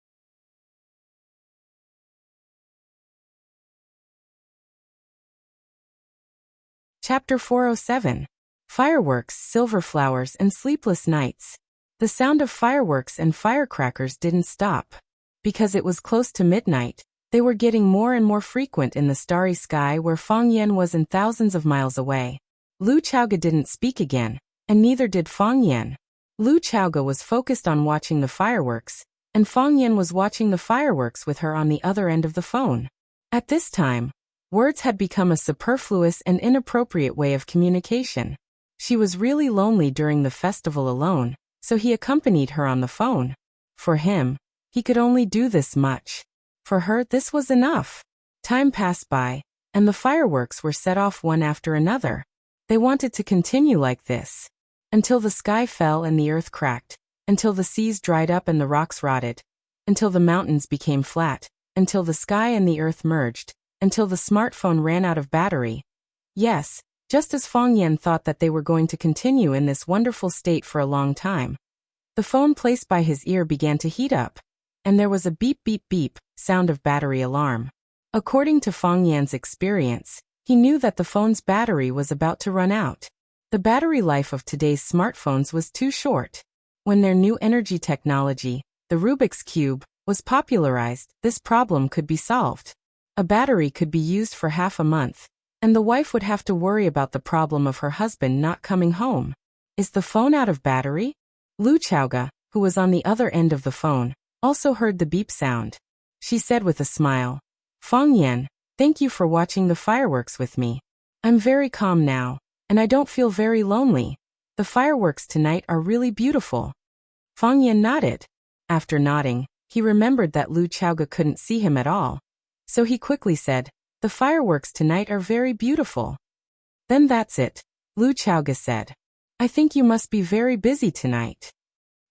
Chapter 407. Fireworks, Silver Flowers and Sleepless Nights. The sound of fireworks and firecrackers didn't stop. Because it was close to midnight, they were getting more and more frequent in the starry sky where Fang Yan was in thousands of miles away. Lu Chaoga didn't speak again, and neither did Fang Yan. Lu Chaoga was focused on watching the fireworks, and Fang Yan was watching the fireworks with her on the other end of the phone. At this time, words had become a superfluous and inappropriate way of communication. She was really lonely during the festival alone, so he accompanied her on the phone. For him, he could only do this much. For her, this was enough. Time passed by, and the fireworks were set off one after another. They wanted to continue like this, until the sky fell and the earth cracked, until the seas dried up and the rocks rotted, until the mountains became flat, until the sky and the earth merged, until the smartphone ran out of battery. Yes, just as Fang Yan thought that they were going to continue in this wonderful state for a long time. The phone placed by his ear began to heat up, and there was a beep beep beep sound of battery alarm. According to Fang Yan's experience, he knew that the phone's battery was about to run out. The battery life of today's smartphones was too short. When their new energy technology, the Rubik's Cube, was popularized, this problem could be solved. A battery could be used for half a month, and the wife would have to worry about the problem of her husband not coming home. Is the phone out of battery? Lu Chaoga, who was on the other end of the phone, also heard the beep sound. She said with a smile, Fang Yan, thank you for watching the fireworks with me. I'm very calm now, and I don't feel very lonely. The fireworks tonight are really beautiful. Fang Yan nodded. After nodding, he remembered that Lu Chaoga couldn't see him at all. So he quickly said, the fireworks tonight are very beautiful. Then that's it, Lu Chaoga said. I think you must be very busy tonight.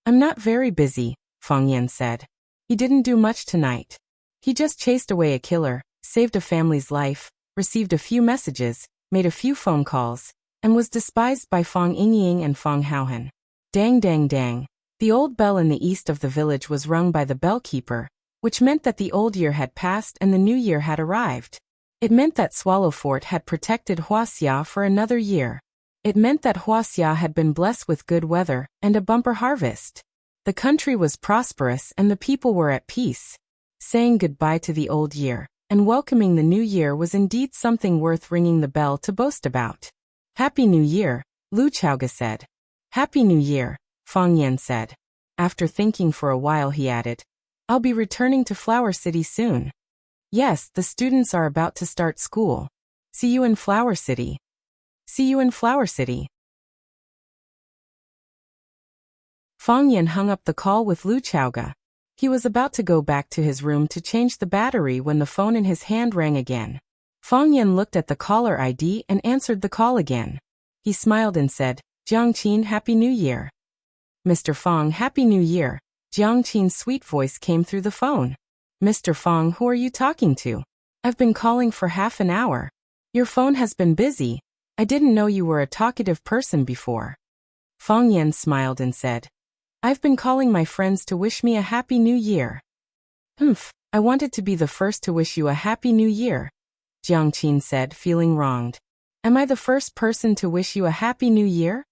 I'm not very busy, Fang Yan said. He didn't do much tonight. He just chased away a killer, saved a family's life, received a few messages, made a few phone calls, and was despised by Fang Yingying and Fang Haohan. Dang dang dang. The old bell in the east of the village was rung by the bellkeeper, which meant that the old year had passed and the new year had arrived. It meant that Swallow Fort had protected Wuxia for another year. It meant that Wuxia had been blessed with good weather and a bumper harvest. The country was prosperous and the people were at peace. Saying goodbye to the old year and welcoming the new year was indeed something worth ringing the bell to boast about. Happy New Year, Lu Chaoga said. Happy New Year, Fang Yan said. After thinking for a while he added, I'll be returning to Flower City soon. Yes, the students are about to start school. See you in Flower City. See you in Flower City. Fang Yan hung up the call with Lu Chaoga. He was about to go back to his room to change the battery when the phone in his hand rang again. Fang Yan looked at the caller ID and answered the call again. He smiled and said, Jiang Qin, Happy New Year. Mr. Fang, Happy New Year. Jiang Qin's sweet voice came through the phone. Mr. Fang, who are you talking to? I've been calling for half an hour. Your phone has been busy. I didn't know you were a talkative person before. Fang Yan smiled and said, I've been calling my friends to wish me a Happy New Year. I wanted to be the first to wish you a Happy New Year, Jiang Qin said, feeling wronged. Am I the first person to wish you a Happy New Year?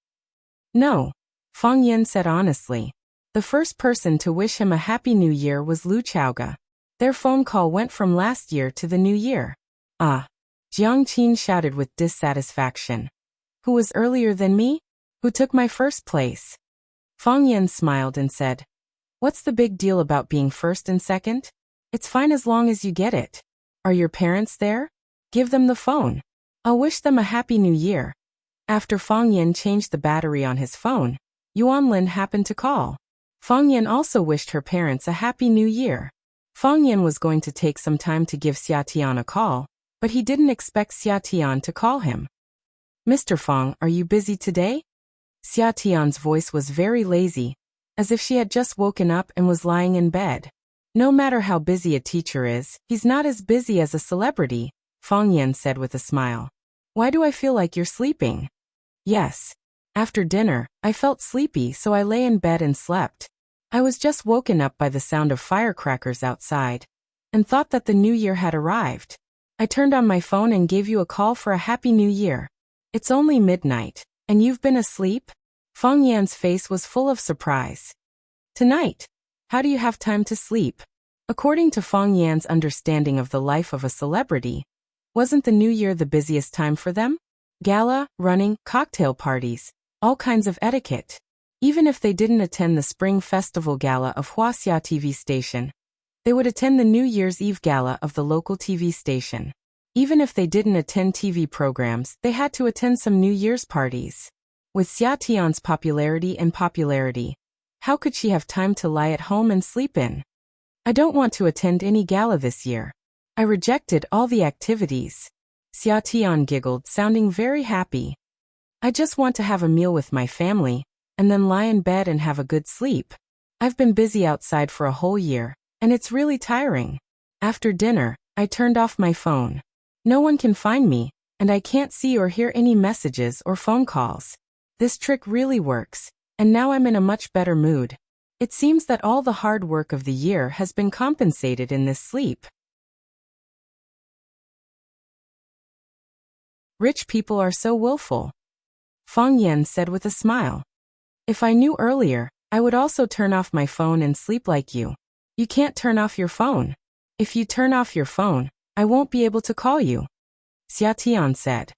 No, Fang Yan said honestly. The first person to wish him a Happy New Year was Lu Chaoga. Their phone call went from last year to the new year. Ah! Jiang Qin shouted with dissatisfaction. Who was earlier than me? Who took my first place? Fang Yan smiled and said, What's the big deal about being first and second? It's fine as long as you get it. Are your parents there? Give them the phone. I'll wish them a Happy New Year. After Fang Yan changed the battery on his phone, Yuan Lin happened to call. Fang Yan also wished her parents a Happy New Year. Fang Yan was going to take some time to give Xia Tian a call, but he didn't expect Xia Tian to call him. Mr. Fang, are you busy today? Xia Tian's voice was very lazy, as if she had just woken up and was lying in bed. No matter how busy a teacher is, he's not as busy as a celebrity, Fang Yan said with a smile. Why do I feel like you're sleeping? Yes. After dinner, I felt sleepy, so I lay in bed and slept. I was just woken up by the sound of firecrackers outside, and thought that the new year had arrived. I turned on my phone and gave you a call for a Happy New Year. It's only midnight, and you've been asleep? Fang Yan's face was full of surprise. Tonight? How do you have time to sleep? According to Fang Yan's understanding of the life of a celebrity, wasn't the new year the busiest time for them? Gala, running, cocktail parties, all kinds of etiquette. Even if they didn't attend the Spring Festival Gala of Wuxia TV station, they would attend the New Year's Eve Gala of the local TV station. Even if they didn't attend TV programs, they had to attend some New Year's parties. With Xia Tian's popularity, how could she have time to lie at home and sleep in? I don't want to attend any gala this year. I rejected all the activities. Xia Tian giggled, sounding very happy. I just want to have a meal with my family, and then lie in bed and have a good sleep. I've been busy outside for a whole year, and it's really tiring. After dinner, I turned off my phone. No one can find me, and I can't see or hear any messages or phone calls. This trick really works, and now I'm in a much better mood. It seems that all the hard work of the year has been compensated in this sleep. Rich people are so willful, Fang Yan said with a smile. If I knew earlier, I would also turn off my phone and sleep like you. You can't turn off your phone. If you turn off your phone, I won't be able to call you. Xia Tian said.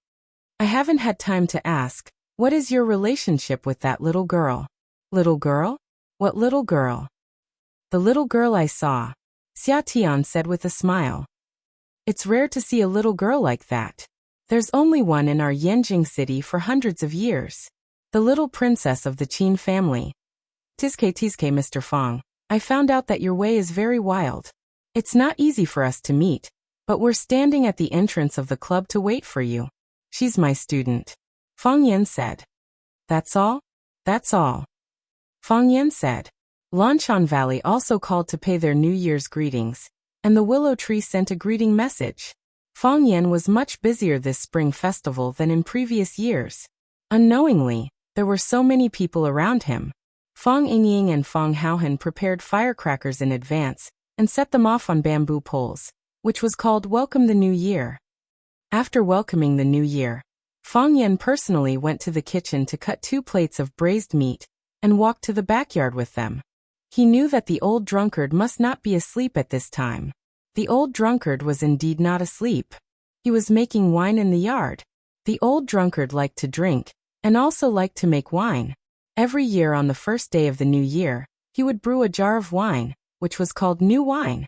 I haven't had time to ask, what is your relationship with that little girl? Little girl? What little girl? The little girl I saw, Xia Tian said with a smile. It's rare to see a little girl like that. There's only one in our Yanjing city for hundreds of years. The little princess of the Qin family. Tizke Mr. Fang, I found out that your way is very wild. It's not easy for us to meet, but we're standing at the entrance of the club to wait for you. She's my student. Fang Yan said. That's all? That's all. Fang Yan said. Lanshan Valley also called to pay their New Year's greetings, and the willow tree sent a greeting message. Fang Yan was much busier this spring festival than in previous years. Unknowingly, there were so many people around him. Fang Yingying and Fang Haohan prepared firecrackers in advance and set them off on bamboo poles, which was called Welcome the New Year. After welcoming the new year, Fang Yan personally went to the kitchen to cut 2 plates of braised meat and walked to the backyard with them. He knew that the old drunkard must not be asleep at this time. The old drunkard was indeed not asleep. He was making wine in the yard. The old drunkard liked to drink, and also liked to make wine. Every year on the first day of the new year, he would brew a jar of wine, which was called new wine.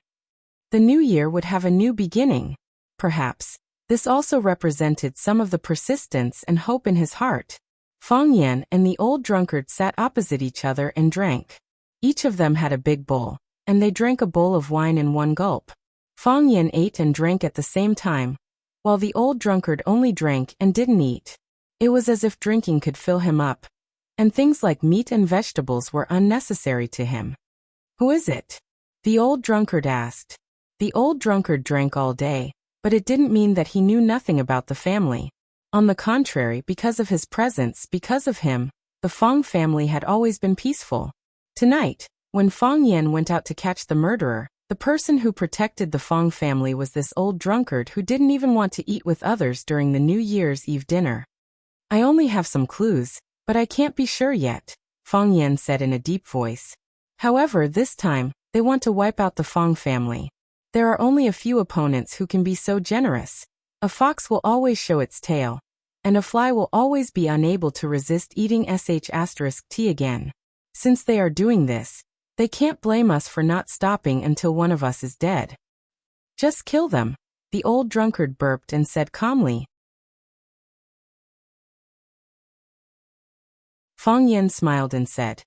The new year would have a new beginning. Perhaps this also represented some of the persistence and hope in his heart. Fang Yan and the old drunkard sat opposite each other and drank. Each of them had a big bowl, and they drank a bowl of wine in one gulp. Fang Yan ate and drank at the same time, while the old drunkard only drank and didn't eat. It was as if drinking could fill him up, and things like meat and vegetables were unnecessary to him. Who is it? The old drunkard asked. The old drunkard drank all day, but it didn't mean that he knew nothing about the family. On the contrary, because of his presence, because of him, the Fang family had always been peaceful. Tonight, when Fang Yan went out to catch the murderer, the person who protected the Fang family was this old drunkard who didn't even want to eat with others during the New Year's Eve dinner. I only have some clues, but I can't be sure yet, Fang Yan said in a deep voice. However, this time, they want to wipe out the Fong family. There are only a few opponents who can be so generous. A fox will always show its tail, and a fly will always be unable to resist eating **T again. Since they are doing this, they can't blame us for not stopping until one of us is dead. Just kill them, the old drunkard burped and said calmly. Fong Yan smiled and said,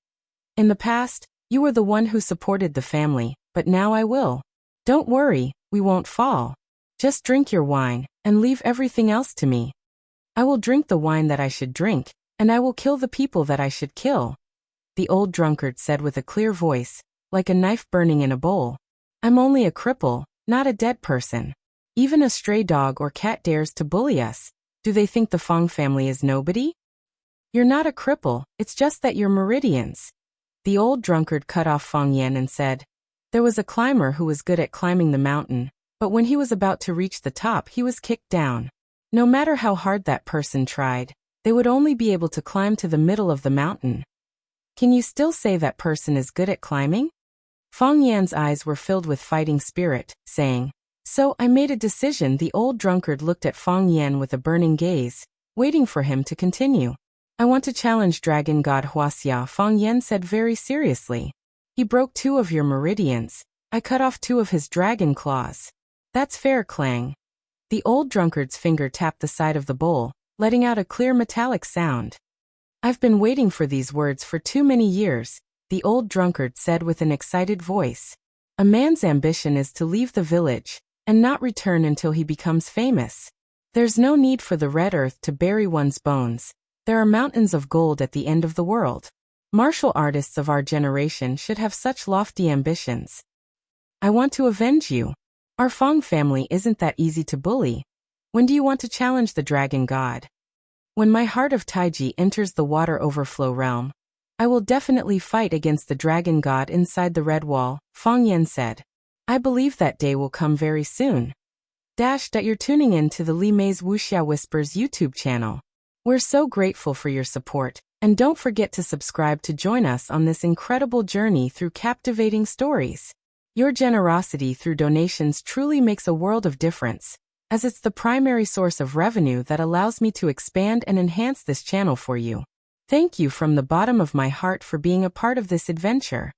"In the past, you were the one who supported the family, but now I will. Don't worry, we won't fall. Just drink your wine, and leave everything else to me. I will drink the wine that I should drink, and I will kill the people that I should kill," the old drunkard said with a clear voice, like a knife burning in a bowl. "I'm only a cripple, not a dead person. Even a stray dog or cat dares to bully us. Do they think the Fong family is nobody? You're not a cripple, it's just that you're meridians." The old drunkard cut off Fong Yan and said, "There was a climber who was good at climbing the mountain, but when he was about to reach the top, he was kicked down. No matter how hard that person tried, they would only be able to climb to the middle of the mountain. Can you still say that person is good at climbing?" Fong Yan's eyes were filled with fighting spirit, saying, "So I made a decision." The old drunkard looked at Fong Yan with a burning gaze, waiting for him to continue. "I want to challenge Dragon God Wuxia," Fong Yan said very seriously. "He broke 2 of your meridians. I cut off 2 of his dragon claws. That's fair, clang." The old drunkard's finger tapped the side of the bowl, letting out a clear metallic sound. "I've been waiting for these words for too many years," the old drunkard said with an excited voice. "A man's ambition is to leave the village, and not return until he becomes famous. There's no need for the red earth to bury one's bones. There are mountains of gold at the end of the world. Martial artists of our generation should have such lofty ambitions. I want to avenge you. Our Fong family isn't that easy to bully. When do you want to challenge the dragon god?" "When my heart of Taiji enters the water overflow realm, I will definitely fight against the dragon god inside the red wall," Fong Yan said. "I believe that day will come very soon." You're tuning in to the Li Mei's Wuxia Whispers YouTube channel. We're so grateful for your support, and don't forget to subscribe to join us on this incredible journey through captivating stories. Your generosity through donations truly makes a world of difference, as it's the primary source of revenue that allows me to expand and enhance this channel for you. Thank you from the bottom of my heart for being a part of this adventure.